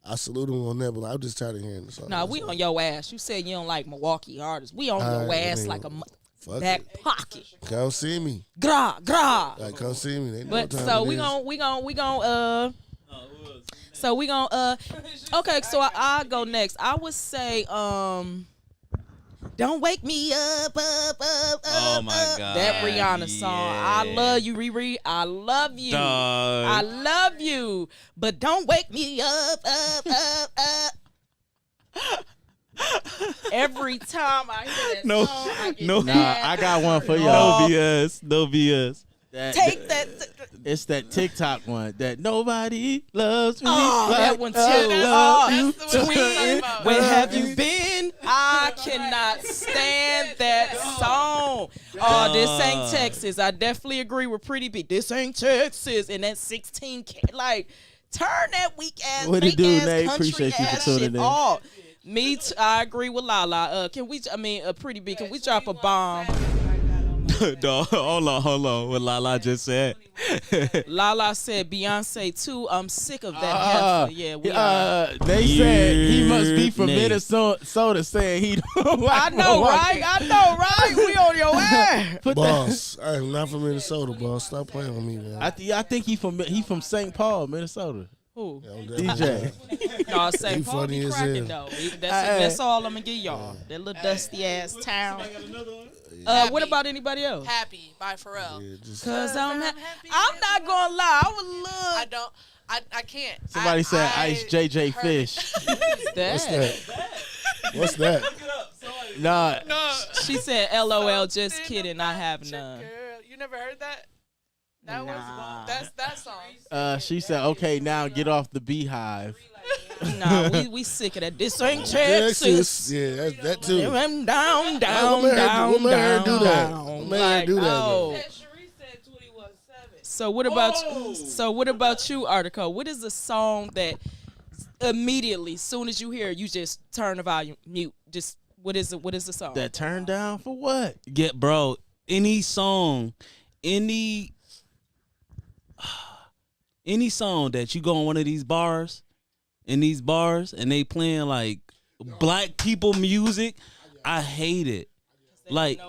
I salute him on that, but I'm just tired of hearing the song. Nah, we on your ass. You said you don't like Milwaukee artists. We on your I ass mean, like a fuck back it. pocket. Come see me. Gra, gra. Like, come see me. They know But what time so it we is. gon' so we gon' okay, so I'll go next. I would say Don't Wake Me Up. Oh my God. That Rihanna song. I Yeah. love you, Riri. I love you. Dog. I love you. But don't wake me up. Every time I hear that No, song, I get no. Nah, mad. I got one for No y'all. BS. No BS. Take that. It's that TikTok one that nobody loves me. Oh, like that one too. I love you. That's the one I'm talking about. Where have you been? I cannot stand that song. Oh, this ain't Texas. I definitely agree with Pretty B. This ain't Texas. And that 16K, like, turn that weak ass, What it fake do, ass, Nate? country Appreciate you for ass tuning shit in. off. Me too. I agree with Lala. Can we? Pretty B. Can we drop a bomb? Dog, hold on. What Lala just said. Lala said Beyonce too. I'm sick of that heifer. Yeah, we are. They said he must be from Nay. Minnesota, saying he don't like I know, white right? We on your ass. Put that. Boss, I am not from Minnesota, boss. Stop playing with me, man. I think he from St. Paul, Minnesota. Who? DJ. No, He St. Paul funny be as cracking hell. though. That's all I'm gonna give y'all. That little dusty ass town. What about anybody else? Happy by Pharrell. Yeah, just- Cause I'm happy. not gonna lie. I would I love don't. I can't. Somebody said Ice JJ heard Fish. What's that. that? What's that? Nah, No. She said, "LOL, just kidding. I have none." Girl, you never heard that? That Nah. was that song. she said, okay, now get off the beehive. Nah, we sick of that. This ain't Texas. Texas. Yeah, that too. I'm down, What down, made her- down, what made her down, do that? down. What made her do that, oh. So what about you, Article? What is a song that immediately, soon as you hear it, you just turn the volume mute? Just what is the song? That turned down for what? Get bro, any song, any song that you go on one of these bars, and they playing like black people music, I hate it. Like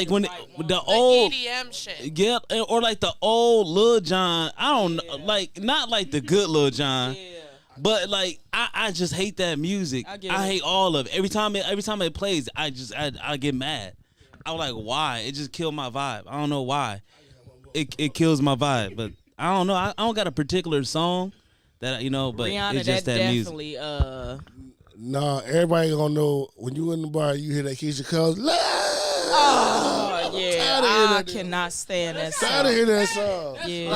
when the old EDM shit. yeah, or like the old Lil Jon. I don't know, like not like the good Lil Jon. But like I just hate that music. I hate all of it. Every time it plays, I get mad. I was like, why? It just killed my vibe. I don't know why. It kills my vibe, but I don't know. I don't got a particular song that but Rihanna, it's just that definitely music. Nah, everybody gonna know when you in the bar, you hear that Keisha Cole's Oh yeah, I cannot stand that song. Tired of hearing that song. Yeah.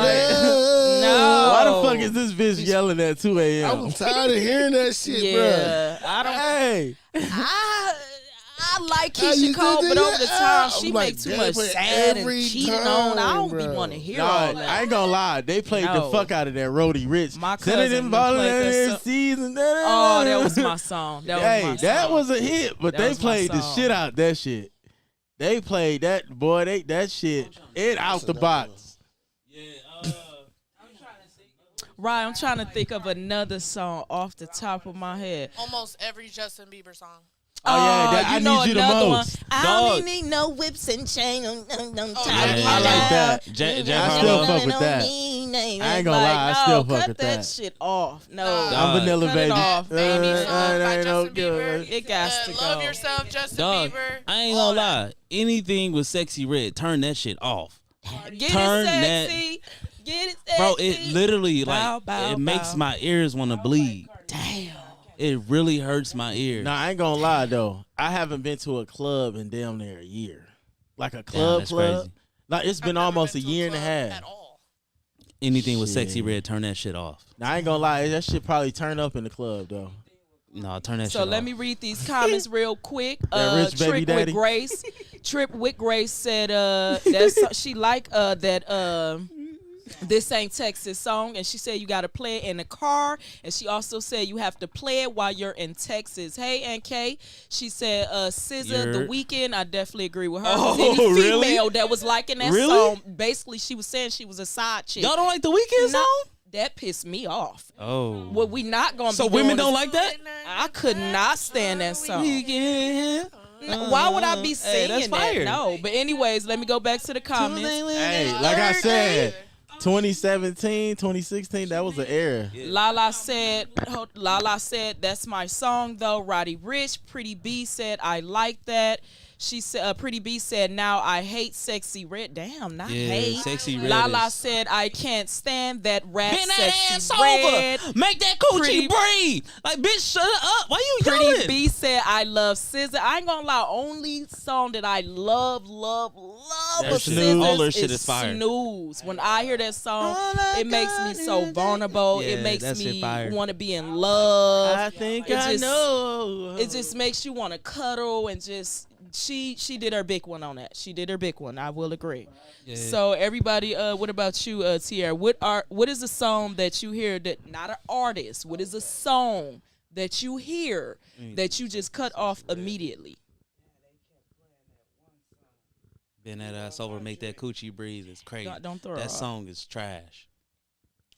No. Why the fuck is this bitch yelling at 2 a.m.? I'm tired of hearing that shit, Yeah, I don't. Hey, I like How you Keisha Cole, did but over the that? time I'm she like, make too damn, much but sad and every cheating time, on. I don't be bro. want to hear nah, all that. I ain't gonna lie. They played the No. fuck out of that Roddy Rich. My Send it cousin in played ballin' that in song. season. Oh, that was my song. That was Hey, my that song. was a hit, but That they was my played the song. shit out that shit. They played that, boy. That shit. It out the box. Right, I'm trying to think of another song off the top of my head. Almost every Justin Bieber song. Oh, yeah, that- I know Need You the another Most. One. I Dog. don't need no whips and chain. yeah. I like that. I still fuck with that. I ain't gonna lie, I still fuck cut with that that. shit off. No, Dog. I'm vanilla cut baby. it off. Baby song by ain't Justin good. Bieber. It got to Love go. Yourself, Justin Dog, Bieber. I ain't all gonna that. lie. Anything with Sexy Red, turn that shit off. Get Turn it that- sexy. Get it sexy. Bro, it literally Bow, like bow, it makes bow. my ears want to bleed. Damn. It really hurts my ears. Nah, I ain't gonna lie though. I haven't been to a club in damn near a year. Like a club that's club. crazy. Like it's I've been never almost a been to year and a club half. At all. Anything with Sexy Shit. Red, turn that shit off. Now I ain't gonna lie, that shit probably turn up in the club though. No, turn that shit So off. let me read these comments real quick. That rich baby Trick daddy. with Grace. Trip with Grace said that's she like that This Ain't Texas song, and she said you got to play it in the car, and she also said you have to play it while you're in Texas. Hey, NK, she said SZA, The Weeknd. I definitely agree with her. Oh, Any female really? that was liking that Really? song, basically she was saying she was a side chick. Y'all don't like the Weeknd No, song? that pissed me off. Oh. What we not gonna So be women doing don't is- like that? I could not stand that song. Weeknd. Why would I be Hey, that's singing that? fire. No, but anyways, let me go back to the comments. Hey, like I said, 2017, 2016, that was an era. Lala said that's my song though. Roddy Rich. Pretty B said I like that. She said Pretty B said now I hate Sexy Red. Damn, not Yeah, hate. Sexy Red Lala is- said I can't stand that rap Bend that Sexy ass Red. over. Make that coochie Pretty- breathe. Like, bitch, shut up. Why you Pretty yelling? B said I love SZA. I ain't gonna lie, only song that I love That's of Snooze. All her SZA's shit is fire. Snooze. When I hear that song, All I it makes me got so is vulnerable. that- It Yeah, makes that shit me fire. want to be in love. I think It I just- know. It just makes you want to cuddle and just she did her big one on that. She did her big one. I will agree. Yeah. So everybody, what about you, Tierra? What is a song that you hear that not an artist? What is a song that you hear that you just cut off immediately? Bend that ass over, make that coochie breathe. It's crazy. Don't throw her That off. song is trash.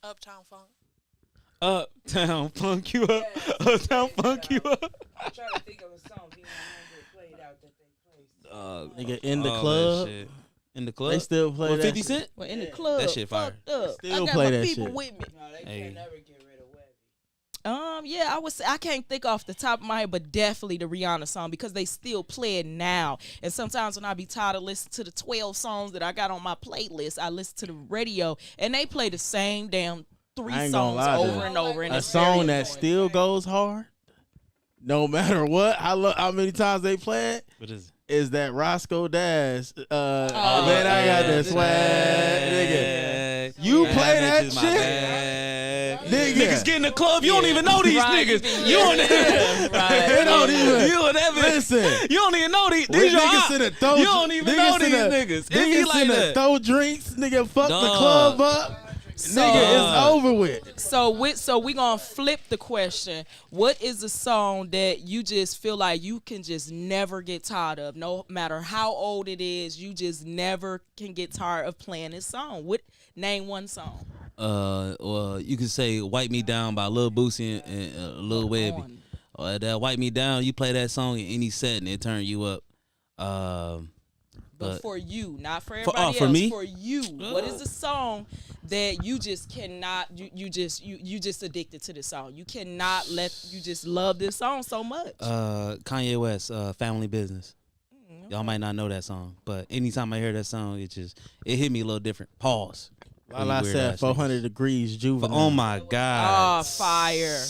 Uptown Funk. Uptown funk you up. Uptown funk you up. I'm trying to think of a song B100 played out that they played. Nigga, in the All that club. shit. In the club. They still play With that 50 shit. Cent. Well, in the club, That shit fire. fucked up. Still I got play my that people shit. with me. No, they Hey. can never get rid of Webby. Yeah, I would say I can't think off the top of my head, but definitely the Rihanna song because they still play it now. And sometimes when I be tired of listening to the 12 songs that I got on my playlist, I listen to the radio and they play the same damn three I ain't gonna songs lie, over though. and over. And A it's very song that annoying. still goes hard, no matter what. I love how many times they play it. What is it? Is that Roscoe Dash? Man, Oh, I got that swag, nigga. You play that bitch is my shit? bag. Nigga. Niggas get in the club. You don't even know these Right. niggas. You don't even. Right. It don't even. You and Evan. Listen. You don't even know these. When These your niggas op- finna throw, You don't even know these niggas. It be Niggas like finna that. throw drinks, nigga. Fuck the Dog. club up. Nigga, it's over with. So we gonna flip the question. What is a song that you just feel like you can just never get tired of, no matter how old it is? You just never can get tired of playing this song. Name one song. Well, you can say "Wipe Me Down" by Lil Boosie and Lil Webby. That "Wipe Me Down," you play that song in any set and it turn you up. But for you, not for For- everybody for else. me? For you, what is the song that you just cannot? You just addicted to this song. You cannot you just love this song so much. Kanye West, "Family Business." Y'all might not know that song, but anytime I hear that song, it hit me a little different. Pause. Like I said, 400 degrees juvenile. Oh my God. Fire.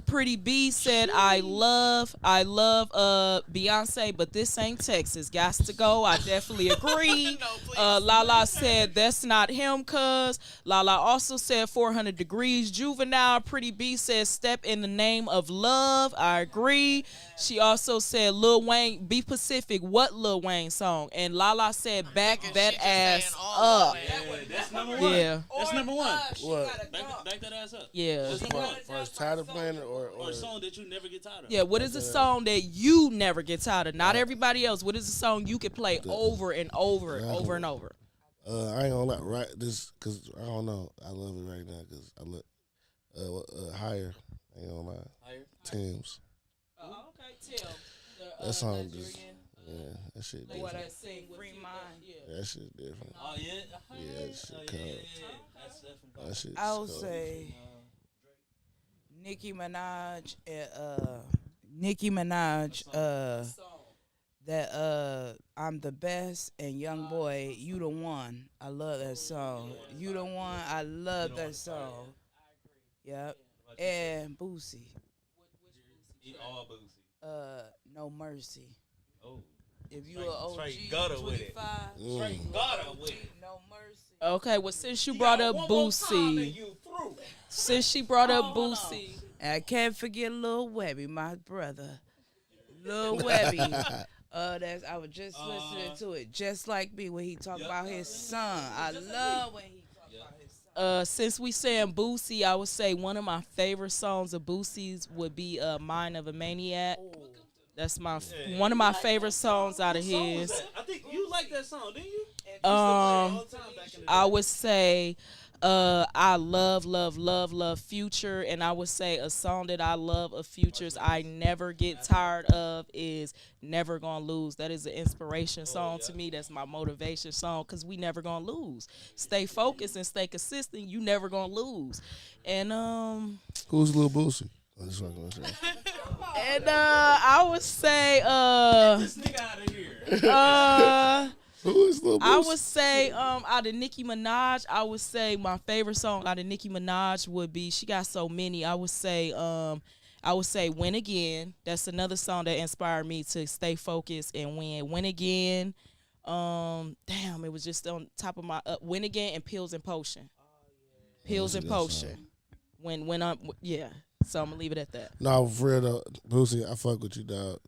Pretty B said, I love Beyonce, but this ain't Texas. Got to go. I definitely agree. Lala said, that's not him, cuz. Lala also said 400 degrees juvenile. Pretty B said, step in the name of love. I agree. She also said, Lil Wayne, be Pacific. What Lil Wayne song? And Lala said, back that ass up. That's number one. Yeah. That's number one. What? Back that ass up. Yeah. That's number one. For tired of playing it or Or a song that you never get tired of. Yeah, what is a song that you never get tired of? Not everybody else. What is a song you can play over and over and over and over? I ain't gonna lie, right? This, cause I don't know. I love it right now, cause I look higher. I ain't gonna lie. Higher? Teams. Oh, okay, Tim. That song just, yeah, that shit What different. I sing, Free Mind. That shit different. Oh, yeah? Yeah, that shit cold. That's definitely That shit. I would say Nicki Minaj, that I'm the best, and Young Boy, You the One. I love that song. You the One. I love that song. Yep. And Boosie. All Boosie. No Mercy. Oh. If you an OG, straight gutter with it. 25, Straight gutter with it. No Mercy. Okay, well, since you brought up Boosie, since she brought up Boosie, And I can't forget Lil Webby, my brother. Lil Webby. I was just listening to it, just like me when he talked about his son. I love when he talked about his son. since we saying Boosie, I would say one of my favorite songs of Boosie's would be "Mind of a Maniac." That's one of my favorite songs out of his. I think you like that song, didn't you? I would say I love Future, and I would say a song that I love of Future's I never get tired of is Never Gonna Lose. That is an inspiration song to me. That's my motivation song, because we never gonna lose. Stay focused and stay consistent. You never gonna lose. And Who's Lil Boosie? I just want to say. and I would say This nigga out of here. Who is Lil Boosie? I would say out of Nicki Minaj, I would say my favorite song out of Nicki Minaj would be, she got so many. I would say Win Again. That's another song that inspired me to stay focused and win. Win Again. Damn, it was just on top of my Win Again and Pills and Potion. Pills and Potion. When I'm yeah. So I'm gonna leave it at that. No, for real though, Boosie, I fuck with you, dog.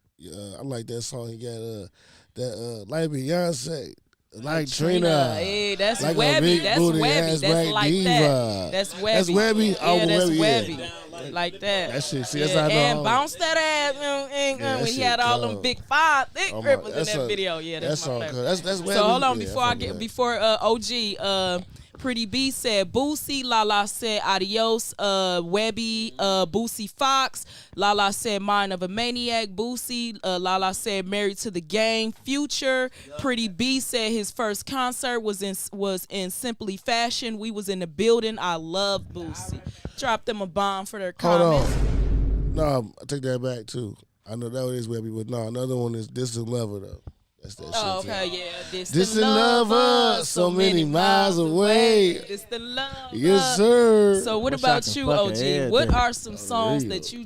I like that song. He got that like Beyonce, like Trina. Hey, that's like Webby. That's booty Webby. ass That's black like diva. that. That's Webby. That's Webby? Yeah, Oh, that's Webby, Webby. yeah. Like that. That shit. See, Yeah, that's how I know. and bounce that ass that when he shit had all them cold. big five thick Oh, my- rippers in that's that a- video. Yeah, that's my all favorite. good. That's So hold on yeah, before I fuck get that. before OG Pretty B said Boosie, Lala said Adios, Webby, Boosie Fox, Lala said Mind of a Maniac, Boosie, Lala said Married to the Game, Future, Pretty B said his first concert was in Simply Fashion. We was in the building. I love Boosie. Dropped them a bomb for their Hold comments. on. No, I take that back too. I know that is Webby, but no, another one is Distant Lover though. That's that Oh, shit. okay, yeah. Distant Lover, so many miles away. Distant Lover. Yes, sir. So what Wish I about could you, fuck OG? her head What then. are some songs real. that you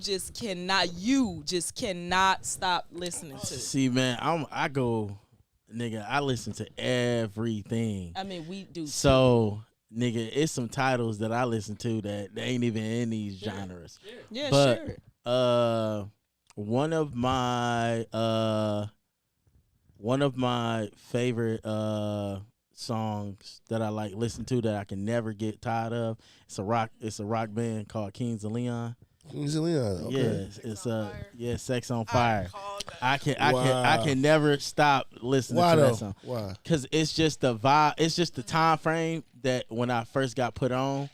just cannot stop listening to? See, man, I go, nigga. I listen to everything. I mean, we do. So, nigga, it's some titles that I listen to that they ain't even in these genres. Yeah, But sure. one of my favorite songs that I like listen to that I can never get tired of. It's a rock band called Kings of Leon. Kings of Leon. Okay. Yeah, it's Sex on I Fire. called that. I can never stop listening Why to though? that song. Why? Cause it's just the vibe. It's just the time frame that when I first got put on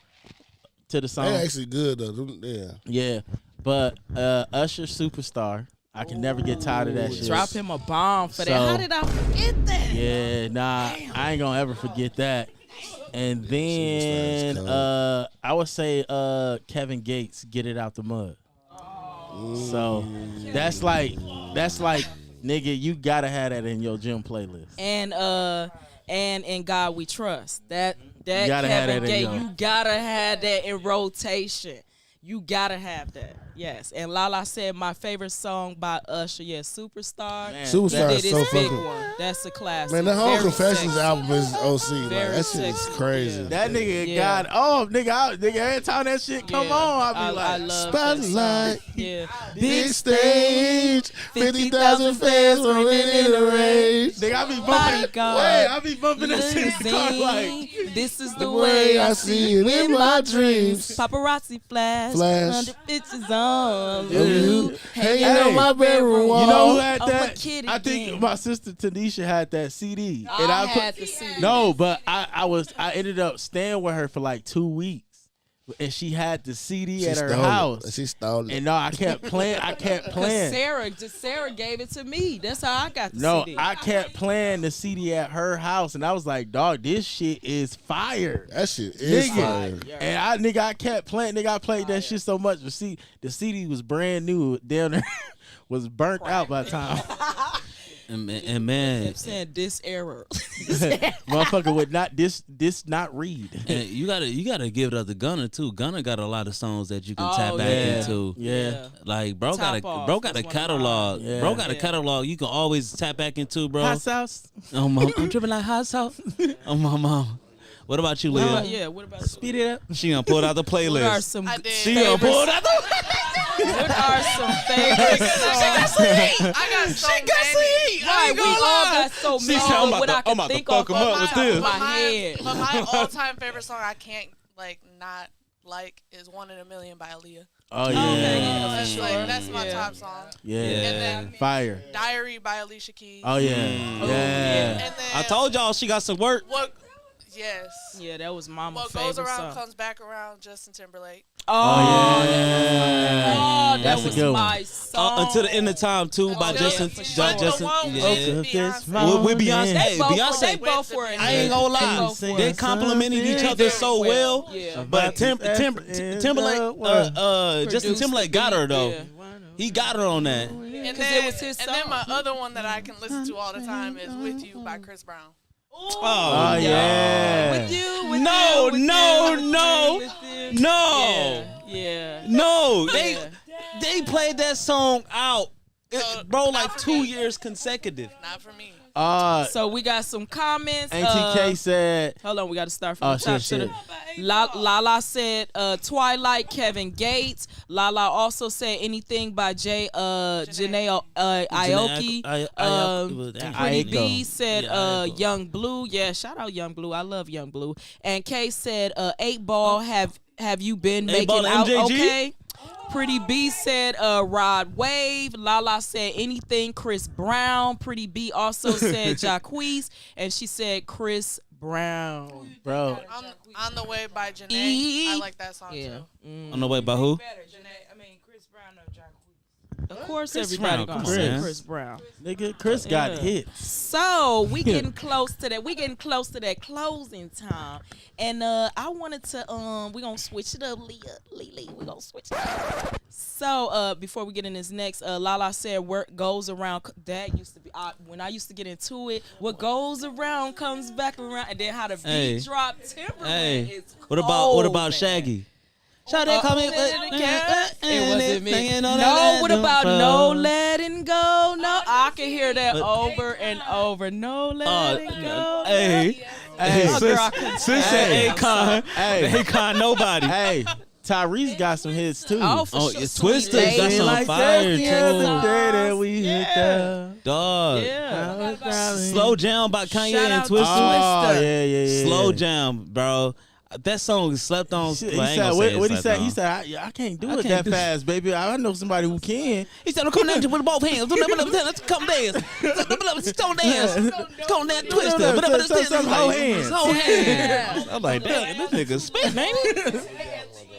to the song. They actually good though. Them- Yeah. Yeah, but Usher Superstar. I can never get tired of that shit. Drop him a bomb for that. So- How did I forget that? Yeah, nah, I ain't gonna ever forget that. And then Superstar's I would say Kevin Gates, Get It Out the Mud. So that's like nigga, you gotta have that in your gym playlist. And in God We Trust. That You gotta have Kevin that in Gates, your- you gotta have that in rotation. You gotta have that. Yes. And Lala said my favorite song by Usher, Man, Superstar. Superstar He is did so his big fucking. one. That's a classic. Man, that whole Very Confessions sexy. album is OC. Like, Very that shit is sexy, crazy. yeah. That nigga Yeah. got nigga, every time that shit come Yeah. on, I I be like, love that song. Spotlight, Yeah. big stage, 50,000 fans running in the race. nigga, I be Bodyguard. bumping. Wait, I be bumping that shit in the car like. Limousine. This is the The way way I see it in my dreams. Paparazzi flash. Flash. 100 pictures on You hanging Hey, on my bedroom wall. You know who had I'm a that? kid I think again. my sister Tanisha had that CD. I had the CD. No, but I ended up staying with her for like 2 weeks, and she had the CD She at her stole house. it. She stole it. And no, I kept playing. Cause Sarah gave it to me. That's how I got the No, CD. I kept playing the CD at her house, and I was like, dog, this shit is fire. That shit is fire. And I kept playing. Nigga, I played that shit so much. But see, the CD was brand new. Down there was burnt out by the time. And man, kept saying this error. Motherfucker would not not read. and you gotta give it up to Gunna too. Gunna got a lot of songs that you can Oh, tap back yeah. into. Yeah. Like bro Top got Off a was one of catalog. mine. Bro got a Yeah. catalog you can always tap back into, bro. Hot sauce. I'm dripping like hot sauce. Oh my mom. What about you, Leah? What about Speed it up. She gonna pull it out the What are playlist. some I did. She gonna pull it out the What are some favorite songs? I got so many. Right, we all got so many. said, I'm but what I about can to think fuck of 'em up off with the top this. of my head. But my all-time favorite song I can't not is "One in a Million" by Aaliyah. Oh Okay, yeah. yeah, That's for like sure. that's my Yeah. top song. Yeah. And then Fire. "Diary" by Alicia Keys. Oh yeah. Oh, Yeah. And then I told y'all she got some work. what? Yes. Yeah, that was Mama's What goes favorite around song. comes back around. Justin Timberlake. Oh, yeah. Oh, that That's a was good one. my song. Until the end of time too by yeah, Justin. for sure. But the Justin. one Yeah. with Beyonce. With Beyonce. They Hey, both, they Beyonce. both were in I there. ain't gonna They lie. both were. They complimented each other so Very well. Yeah. But Timberlake, Justin Timberlake got her though. Yeah. He got her on that. And 'Cause then, it was his and then song. my other one that I can listen to all the time is "With You" by Chris Brown. Oh yeah. With you, with No, you, with no, you, with no, you, with you. No, Yeah. no, Yeah. they played that song out, bro, like not for 2 me. years consecutive. Not for me. So we got some comments. ATK said. Hold on, we got to start from Oh, the top. shit. Lala said Twilight, Kevin Gates. Lala also said anything by Janae Aoki. Pretty B said Young Blue. Yeah, shout out Young Blue. I love Young Blue. And Kay said 8 Ball. Have you been 8 making Ball out MJG? okay? Pretty B said Rod Wave. Lala said anything Chris Brown. Pretty B also said Jacquees, and she said Chris Brown. Bro. On the Way by Janae. I like that song Yeah. too. On the way by who? Better, Janae. I mean, Chris Brown or Jacquees. Of course, Chris everybody Brown, gonna come on, say man. Chris Brown. Nigga, Chris got Yeah. hits. So we getting close to that. We getting close to that closing time, and I wanted to we gonna switch it up, Lee. We gonna switch it up. So before we get in this next, Lala said work goes around. That used to be when I used to get into it. What goes around comes back around, and then how the beat Hey. drop. Timberland Hey, is what cold, about man. Shaggy? Shawty call me. It wasn't me. No, what about no letting go? No, I can hear that over and over. No letting go. Hey, Oh, girl, I sis couldn't- said Hey. Akon. Hey. Akon, nobody. Hey, Tyrese got some hits too. Oh, for sure. it's Sweet Twister Lady. got some Like fire the other too. day that we hit Yeah. Dog. Yeah. Slow Jam by Kanye Shout and out to Twister. Oh, Twister. yeah. Slow Jam, bro. That song is slept on. He Well, I ain't said, gonna what say he it's said? slept He on. said, I can't do I it can't that do- fast, baby. I know somebody who can. He said, "Come down with both hands. Let's come dance. Let's go dance. Come dance, Twister. Some whole hands. Whole hands." I'm like, dang, this nigga spitting, ain't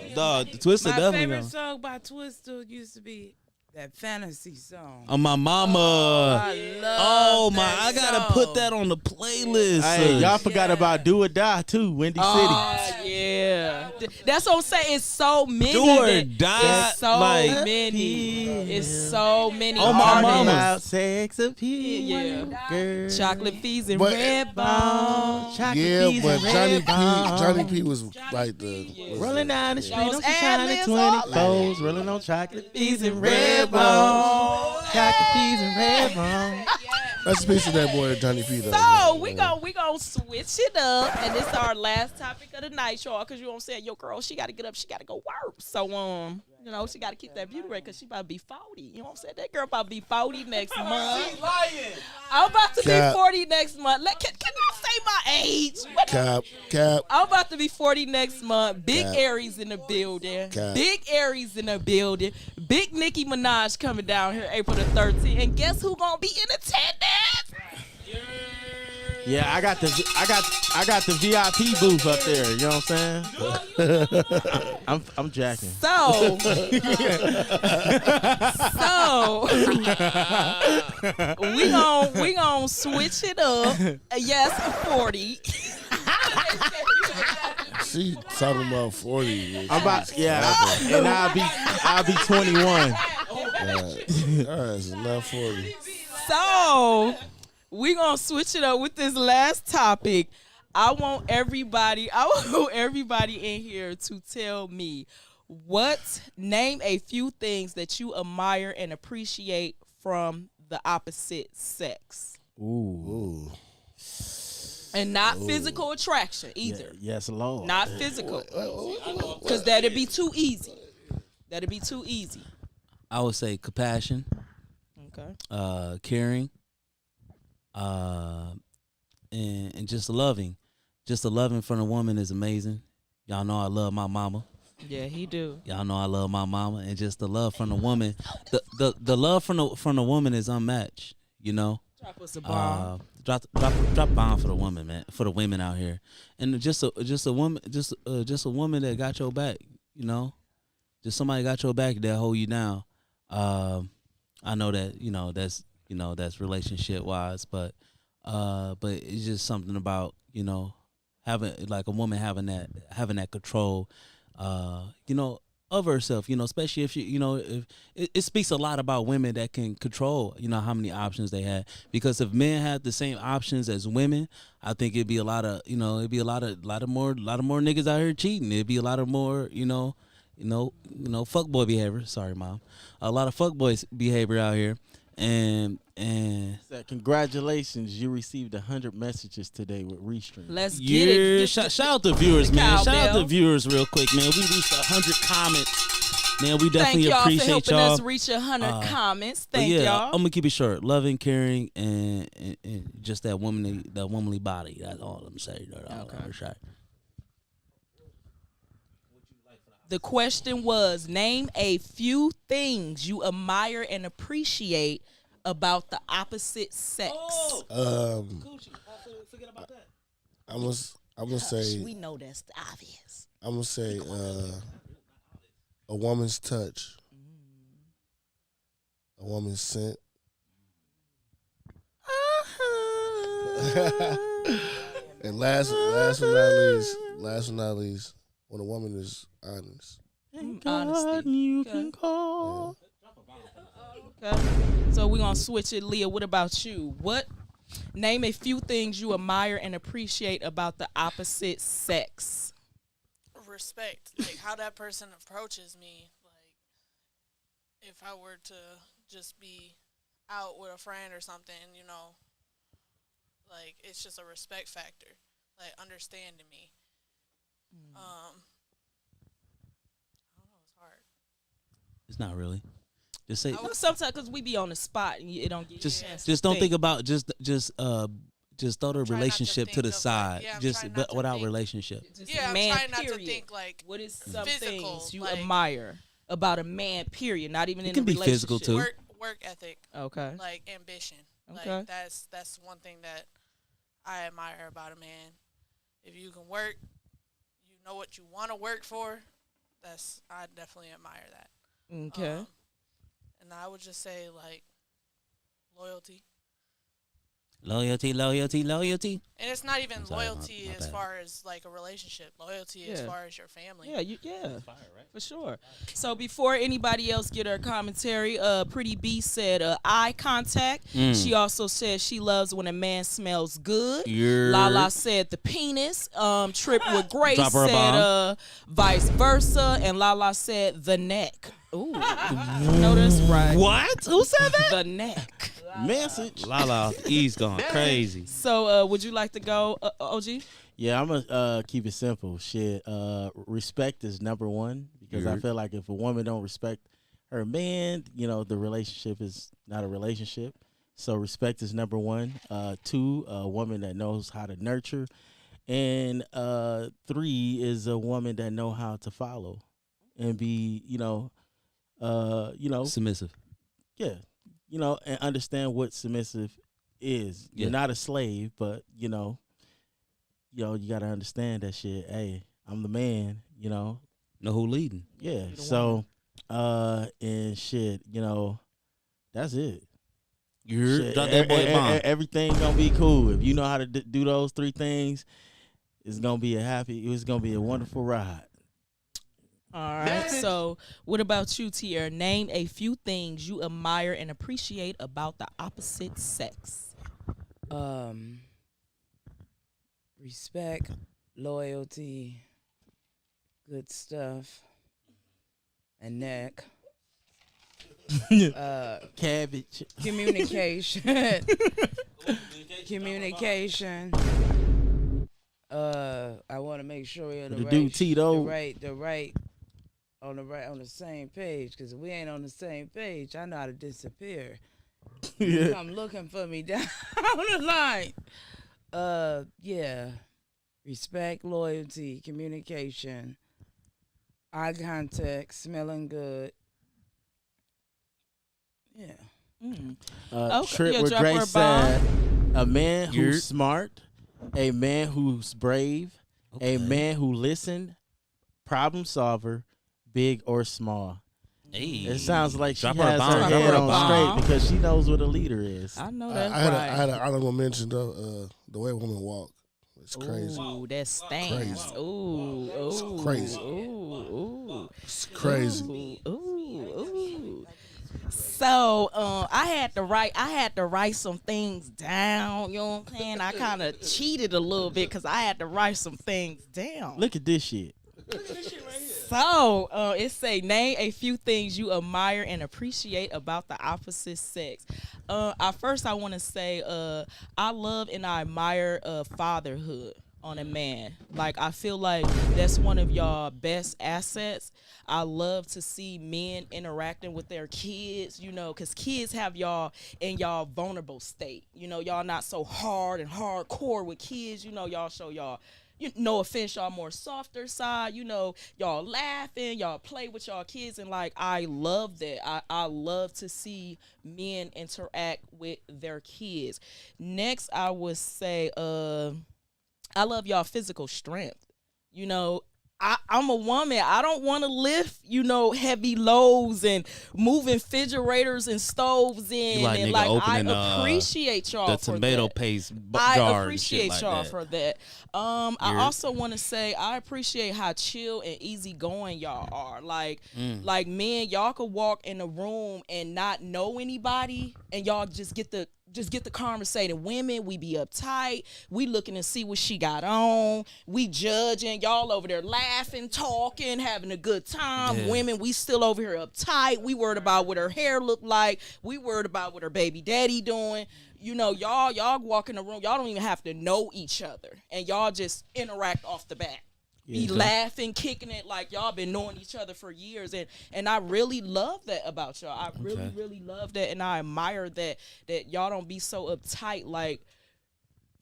he? Dog, Twister My definitely favorite go. song by Twister used to be that fantasy song. On my mama. I love Oh my, that I gotta song. put that on the playlist. Hey, y'all forgot about Do or Die too, Windy Oh, yeah. That's what I'm saying. It's so many. Do or that- Die, It's so like- many. It's so many. Oh, my City. mama. About sex appeal. Yeah. Girl. Chocolate Fees and But- Red Bone. Chocolate Yeah, peas but and red bone. Johnny P was like the was Rolling down the street Those on some shiny ad-libs all 24s, rolling on chocolate peas and red bone. Chocolate peas and red bone. That's a piece of that boy Johnny P though. So we gonna switch it up, and this is our last topic of the night, y'all. Cause you know what I'm saying, yo, girl, she gotta get up, she gotta go work. So you know, she gotta keep that beauty rate, cause she about to be 40. You know what I'm saying? That girl about to be 40 next month. I'm about to Cap. be 40 next month. Can I say my age? Cap. I'm about to be 40 next month. Big Cap. Aries in the building. Cap. Big Aries in the building. Big Nicki Minaj coming down here April the 13th. And guess who gonna be in attendance? Yeah, I got the VIP booth up there. You know what I'm saying? I'm jacking. So we gon' switch it up. Yes, 40. She talking about 40. I'm about and I'll be 21. Alright, so not 40. So we gonna switch it up with this last topic. I want everybody in here to tell me name a few things that you admire and appreciate from the opposite sex. Ooh. And not physical attraction either. Yes, Lord. Not physical. Because that'd be too easy. That'd be too easy. I would say compassion, Okay. caring, and just loving. Just the loving from a woman is amazing. Y'all know I love my mama. Yeah, he do. Y'all know I love my mama, and just the love from the woman. The love from the woman is unmatched. You know. Drop us a bomb. Drop a bomb for the woman, man. For the women out here, and just a woman that got your back. You know, just somebody got your back that hold you down. I know that that's relationship wise, but it's just something about having like a woman having that control, of herself, especially if if it speaks a lot about women that can control, how many options they have. Because if men had the same options as women, I think it'd be a lot of more niggas out here cheating. It'd be a lot of more, fuckboy behavior. Sorry, mom. A lot of fuckboys behavior out here. And Congratulations, you received 100 messages today with Restream. Let's get it. Shout out to viewers, the man. Shout out cowbell. to viewers real quick, man. We reached 100 comments. Man, we Thank definitely y'all for appreciate helping y'all. us reach 100 comments. But Thank yeah, y'all. I'm gonna keep it short. Loving, caring, and just that womanly body. That's all I'm saying. Okay. Shot. The question was, name a few things you admire and appreciate about the opposite sex. Forget about that. I'm gonna say We know that's the obvious. I'm gonna say a woman's touch, a woman's scent. And last but not least, when a woman is honest. Honesty. You Okay. can call. Okay. So we're gonna switch it. Leah, what about you? Name a few things you admire and appreciate about the opposite sex. Respect, like how that person approaches me. Like if I were to just be out with a friend or something, like it's just a respect factor, like understanding me. I don't know, it's hard. It's not really. Just say. Sometimes because we be on the spot and it don't get Just don't think about just throw the Try not to relationship to think the of, like, side. yeah, I'm just trying not but to without think. relationship. Yeah, I'm man, trying not to period. think like What is some physical, things you like- admire about a man? Period. Not even It in can a be relationship. physical, too. work ethic, Okay. like ambition. Okay. Like that's one thing that I admire about a man. If you can work, you know what you want to work for. I definitely admire that. Okay. And I would just say like loyalty. Loyalty. And it's not even I'm sorry, loyalty my as bad. far as like a relationship. Loyalty as Yeah. far as your family. Yeah, for sure. So before anybody else get her commentary, Pretty B said eye contact. She also said she loves when a man smells good. Lala said the penis. Trip with Grace Drop her a said vice versa, and Lala said the neck. Ooh, no, that's right. What? Who said that? The neck. Message. Lala, he's gone crazy. So, would you like to go, OG? Yeah, I'm gonna keep it simple. Shit, respect is number one because I Yep. feel like if a woman don't respect her man, the relationship is not a relationship. So respect is number one. Two, a woman that knows how to nurture, and three is a woman that know how to follow and be, Submissive. yeah, and understand what submissive is. You're Yeah. not a slave, but you gotta understand that shit. Hey, I'm the man. Know who leading. Yeah. So, and shit, that's it. Shit, Drop that boy a bomb. everything gonna be cool if you know how to do those three things. It's gonna be a wonderful ride. All right. So, what about you, Tier? Name a few things you admire and appreciate about the opposite sex. Respect, loyalty, good stuff, and neck. Cabbage. Communication. Communication. I want to make sure we're The dude Tito. on the same page. Because if we ain't on the same page, I know how to disappear. Yeah. Come looking for me down the line. Yeah. Respect, loyalty, communication, eye contact, smelling good. Yeah. Trip yeah, with drop her a Grace bomb. said, a man who's Yurt. smart, a man who's brave, a man who listen, problem solver, big or small. Hey. It sounds like she Drop her a has bomb. her Drop head her a on bomb. straight because she knows what a leader is. I know I that's had right. an honorable mention though. The way women walk, it's crazy. Ooh, that stance. Crazy. Ooh, It's ooh, crazy. Ooh, It's crazy. ooh, ooh. So, I had to write some things down. You know what I'm saying? I kind of cheated a little bit because I had to write some things down. Look at this shit. So, it say name a few things you admire and appreciate about the opposite sex. First I want to say I love and I admire fatherhood on a man. Like, I feel like that's one of y'all best assets. I love to see men interacting with their kids, because kids have y'all in y'all vulnerable state. Y'all not so hard and hardcore with kids. Y'all show y'all no offense, y'all more softer side. You know, y'all laughing, y'all play with y'all kids, and like I love that. I love to see men interact with their kids. Next, I would say, I love y'all physical strength. You know, I'm a woman. I don't want to lift, heavy loads and moving refrigerators and stoves in. like, and nigga, like I opening, appreciate y'all the for tomato that. paste I jar and appreciate shit like y'all that. for that. I also want to say I appreciate how chill and easygoing y'all are. Like men, y'all could walk in a room and not know anybody, and y'all just get the conversating. Women, we be uptight. We looking to see what she got on. We judging. Y'all over there laughing, talking, having a good time. Yeah. Women, we still over here uptight. We worried about what her hair look like. We worried about what her baby daddy doing. Y'all walk in the room. Y'all don't even have to know each other, and y'all just interact off the bat. Be laughing, kicking it like y'all been knowing each other for years, and I really love that about y'all. I really love that, and I admire that y'all don't be so uptight like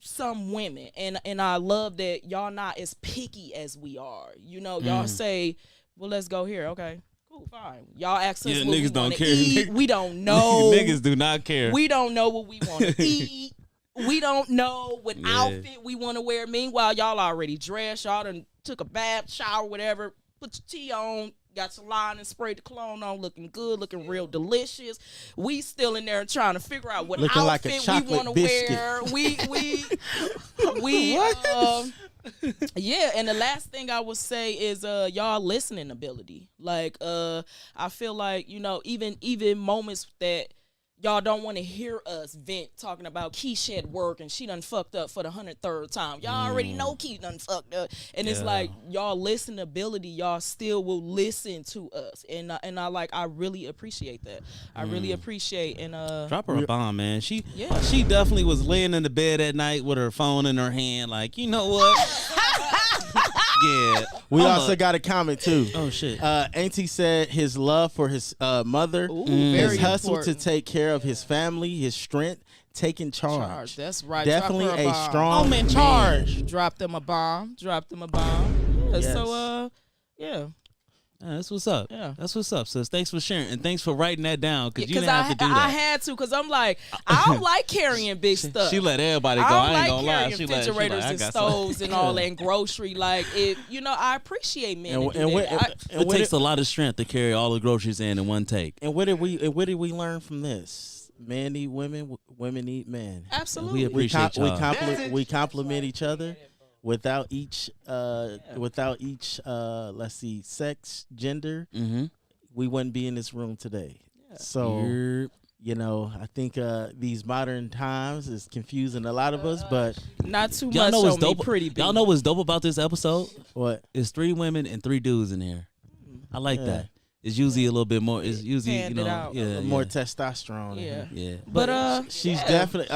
some women, and I love that y'all not as picky as we are. Y'all say, well, let's go here. Okay, cool, fine. Y'all ask us Yeah, what we niggas don't want to care. eat. We don't know. Niggas do not care. We don't know what we want to eat. We don't know what outfit we want to wear. Meanwhile, y'all already dressed. Y'all done took a bath, shower, whatever. Put your tea on. Got your line and sprayed the cologne on. Looking good. Looking real delicious. We still in there trying to figure out what Looking like a outfit we chocolate want to biscuit. wear. Yeah, and the last thing I would say is y'all listening ability. Like I feel like, even moments that y'all don't want to hear us vent talking about Keisha at work and she done fucked up for the 103rd time. Y'all already know Keisha done fucked up. And it's like y'all listening ability, y'all still will listen to us. And I really appreciate that. I really appreciate Drop her a bomb, man. She definitely was laying in the bed at night with her phone in her hand, like, you know what? Yeah. We also got a comment too. Oh shit. Auntie said his love for his mother, very his hustle important. to take care of his family, his strength, taking charge. That's right. Definitely Drop her a bomb. strong I'm in charge. Drop them a bomb. Yeah, Yes. so yeah. That's what's up. Yeah. That's what's up, sis. Thanks for sharing and thanks for writing that down because you Because didn't have to do that. I had to, because I'm like, I don't like carrying big stuff. She let everybody go. I don't I ain't like gonna lie. carrying She refrigerators like, I and got stoves some. and all that, and grocery. Like, I appreciate men. And- that and do what- that. It takes a lot of strength to carry all the groceries in one take. And what did we learn from this? Men need women, women need men. Absolutely. We appreciate y'all. We compliment each other without each let's see, sex, gender. Mm-hmm. We wouldn't be in this room today. So I think these modern times is confusing a lot of us, but Not too Y'all much know what's on me, dope. pretty big. Y'all know what's dope about this episode? what? It's 3 women and 3 dudes in here. I like that. It's usually a little bit more. It's usually Handed out. More testosterone. in Yeah. here. Yeah. But She's definitely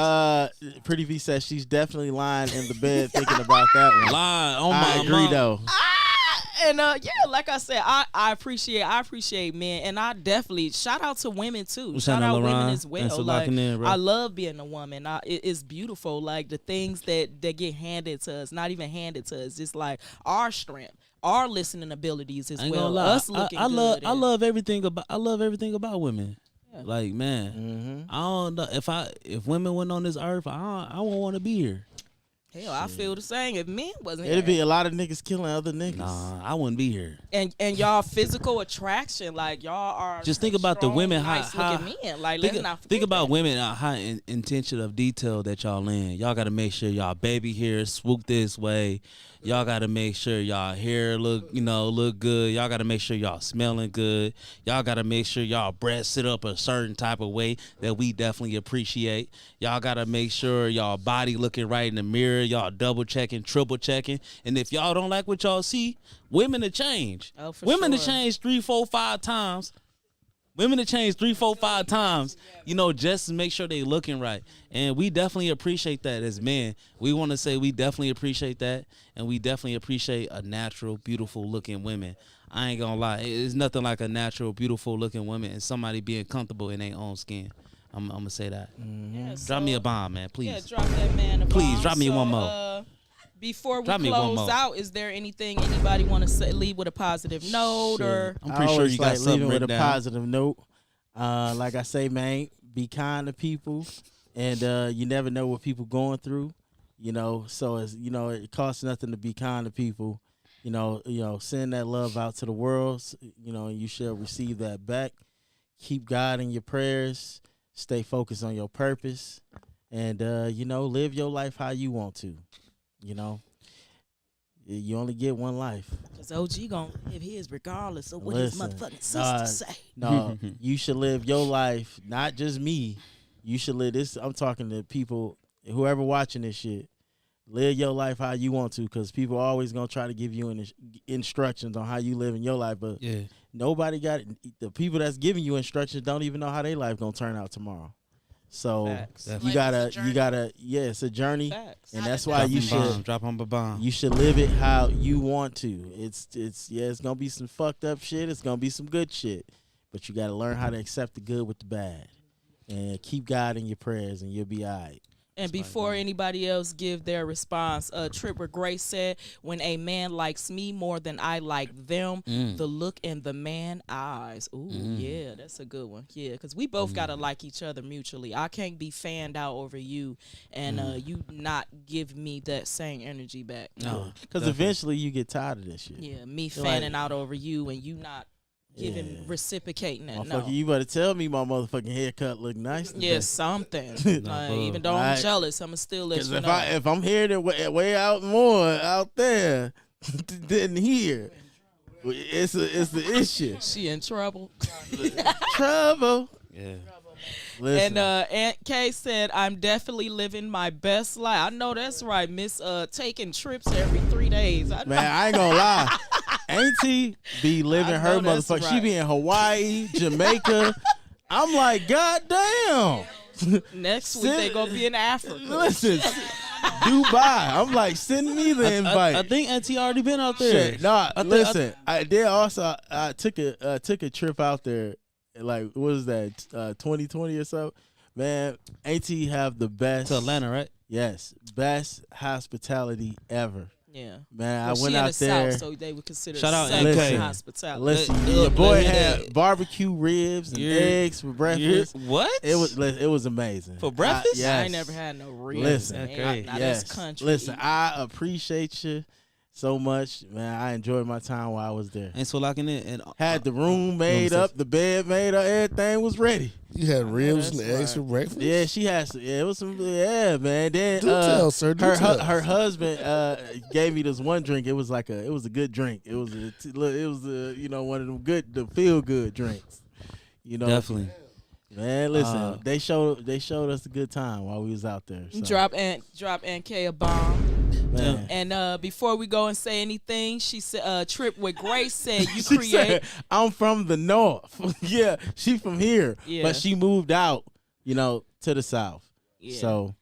Pretty V says she's definitely lying in the bed thinking about that one. Line on I my agree mom. though. and like I said, I appreciate men, and I definitely shout out to women too. Shout out women Lauren. as well. Thanks for Like, locking in, bro. I love being a woman. It's beautiful. Like the things that get handed to us, not even handed to us, just like our strength, our listening abilities as I ain't well. gonna lie. Us looking I good. love everything about women. Yeah. Like, man, I don't know if women went on this earth, I won't want to be here. Hell, I feel the same. If men wasn't It'd here. be a lot of niggas killing other niggas. Nah, I wouldn't be here. and y'all physical attraction, like y'all are. Just think about the strong, women, nice how looking men. Like let's not forget think about that. women, high intention of detail that y'all in. Y'all got to make sure y'all baby hair swoop this way. Y'all got to make sure y'all hair look good. Y'all got to make sure y'all smelling good. Y'all got to make sure y'all breasts sit up a certain type of way that we definitely appreciate. Y'all got to make sure y'all body looking right in the mirror. Y'all double checking, triple checking. And if y'all don't like what y'all see, women to change. Oh, for Women to sure. change 3, 4, 5 times. Women to change 3, 4, 5 times, just to make sure they looking right. And we definitely appreciate that as men. We want to say we definitely appreciate that. And we definitely appreciate a natural, beautiful looking women. I ain't gonna lie. It's nothing like a natural, beautiful looking woman and somebody being comfortable in their own skin. I'm gonna say that. Yeah, Drop me so- a bomb, man, please. Yeah, drop that man a Please, bomb. drop me So, one more. Before we Drop me one close more. out, is there anything anybody want to leave with a positive note or? I'm I pretty sure always you got like something leaving with written a down. positive note. Like I say, man, be kind to people, and you never know what people going through. You know, so as you know, it costs nothing to be kind to people. You know, send that love out to the world. You know, and you shall receive that back. Keep God in your prayers. Stay focused on your purpose, and you know, live your life how you want to. You know, you only get one life. Because OG gonna live his regardless of what Listen, his motherfucking sisters say. No, you should live your life, not just me. You should live this. I'm talking to people, whoever watching this shit. Live your life how you want to, because people are always gonna try to give you instructions on how you live in your life. But Yeah. nobody got it. The people that's giving you instructions don't even know how their life gonna turn out tomorrow. So Facts. you Life is a gotta, journey. it's a journey, Facts. and I've that's been why down you the should. bomb. Drop on the bomb. You should live it how you want to. It's gonna be some fucked up shit. It's gonna be some good shit, but you gotta learn how to accept the good with the bad, and keep God in your prayers, and you'll be alright. And before anybody else give their response, Trip with Grace said, when a man likes me more than I like them, the look in the man eyes. Ooh, yeah, that's a good one. Yeah, because we both got to like each other mutually. I can't be fanned out over you and you not give me that same energy back. No, Because eventually you get tired of this shit. Yeah, me You're fanning like- out over you and you not giving, reciprocating that. Motherfucker, No. you better tell me my motherfucking haircut look nice. Yeah, something. Even though I'm Alright. jealous, I'ma still let Because you if know. if I'm hearing it way out more out there than here, it's the issue. She in trouble. Trouble. Yeah. Listen, And Aunt Kay said, I'm definitely living my best life. I know that's right, Miss taking trips every 3 days. I know. man, I ain't gonna lie. Auntie be living I her know that's motherfucker. She right. be in Hawaii, Jamaica. I'm like, God damn. Next week they gonna be in Africa. Listen, Dubai. I'm like, send me the invite. I think Auntie already been out there. Shit, nah, I thi- listen. I did also. I took a trip out there. Like, what was that? 2020 or so. Man, Auntie have the best To Atlanta, right? Yes, best hospitality ever. Yeah. Man, Well, I went she in out the there. South, so they would consider Shout out Southern NK. hospitality. Listen, Look, your boy look at had that. barbecue ribs and You're- eggs for breakfast. What? It was amazing. For breakfast? Yes. I ain't never had no ribs. Listen, man. okay. Now yes. that's country. Listen, eating. I appreciate you so much, man. I enjoyed my time while I was there. And so locking in and Had the room made up, the bed made up, everything was ready. You had ribs and that's eggs for right. breakfast? Yeah, she has. Yeah, it was some. Yeah, man. Then Do tell, sir. Do her tell. her husband gave me this one drink. It was like a good drink. It was one of them the feel good drinks. You know, definitely. Man, listen, they showed us a good time while we was out there. So, Drop NK a bomb. man. And before we go and say anything, she said, Trip with Grace said, you She create. said, I'm from the north. Yeah, she from here, Yeah. but she moved out, to the south. Yeah. So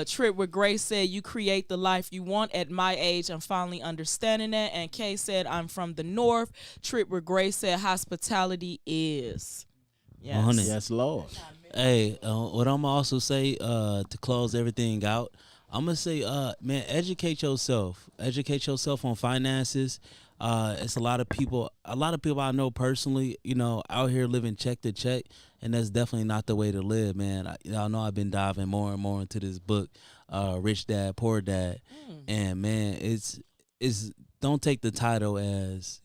Trip with Grace said, you create the life you want. At my age, I'm finally understanding that. And Kay said, I'm from the north. Trip with Grace said, hospitality is. Yes. 100. yes, Lord. Hey, what I'm gonna also say to close everything out, I'm gonna say, man, educate yourself. Educate yourself on finances. It's a lot of people I know personally, out here living check to check, and that's definitely not the way to live, man. Y'all know I've been diving more and more into this book, Rich Dad, Poor Dad, and man, it's don't take the title as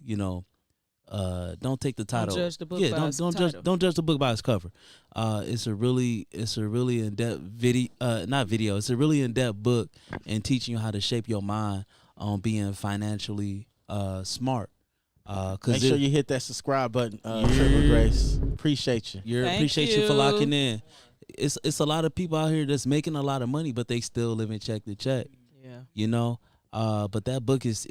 don't take the title. judge the book yeah, by its don't title. judge. Don't judge the book by its cover. It's a really in depth video. Not video. It's a really in depth book and teaching you how to shape your mind on being financially smart. Make sure you hit that subscribe button, Triple Grace. Appreciate you. Thank Appreciate you for you. locking in. It's a lot of people out here that's making a lot of money, but they still living check to check. Yeah. But that book is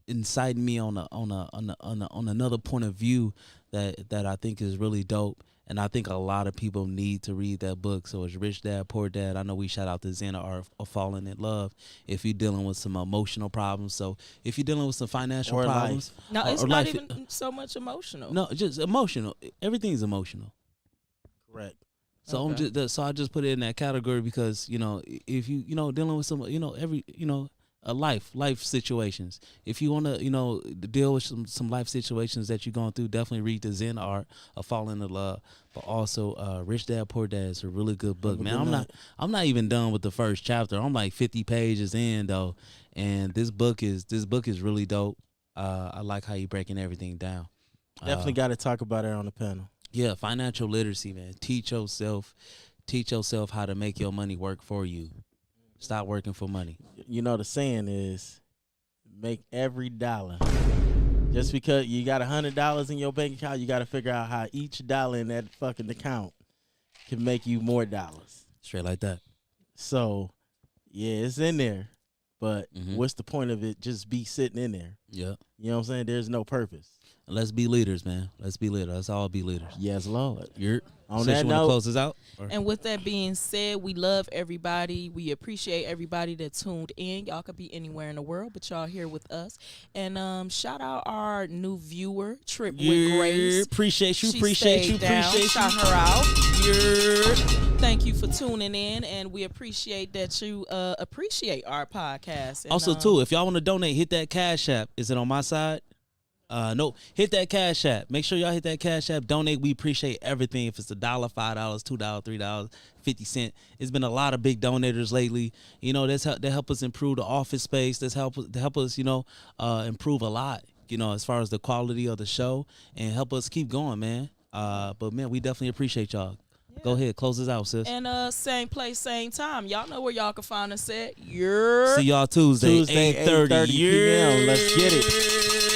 inciting me on another point of view that I think is really dope, and I think a lot of people need to read that book. So it's Rich Dad, Poor Dad. I know we shout out to Xana Art of Falling in Love if you're dealing with some emotional problems. So if you're dealing with some financial Or problems, No, it's or not life- even so much emotional. no, just emotional. Everything's emotional. Correct. So Okay. I just put it in that category because if you dealing with some life situations. If you want to, deal with some life situations that you're going through, definitely read the Zen Art of Falling in Love. But also, Rich Dad Poor Dad is a really good book, man. I'm not even done with the first chapter. I'm like 50 pages in though, and this book is really dope. I like how you breaking everything down. Definitely got to talk about it on the panel. Yeah, financial literacy, man. Teach yourself how to make your money work for you. Stop working for money. You know the saying is, make every dollar. Just because you got $100 in your bank account, you got to figure out how each dollar in that fucking account can make you more dollars. Straight like that. So, yeah, it's in there. But what's the point of it just be sitting in there? Yeah. You know what I'm saying? There's no purpose. Let's be leaders, man. Let's be leaders. Let's all be leaders. Yes, Lord. On that note, close us out. And with that being said, we love everybody. We appreciate everybody that tuned in. Y'all could be anywhere in the world, but y'all here with us. And shout out our new viewer, Trip with Grace. Appreciate you. She Appreciate stayed you. down. Appreciate Shout you. her out. Thank you for tuning in, and we appreciate that you appreciate our podcast. And, Also, too, if y'all want to donate, hit that Cash App. Is it on my side? No, hit that Cash App. Make sure y'all hit that Cash App. Donate. We appreciate everything. If it's $1, $5, $2, $3, 50 cents. It's been a lot of big donators lately. That help us improve the office space. That's help us, improve a lot. As far as the quality of the show, and help us keep going, man. But man, we definitely appreciate y'all. Yeah. Go ahead, close us out, sis. And same place, same time. Y'all know where y'all can find us at. See y'all Tuesday 8:30 p.m. Let's get it.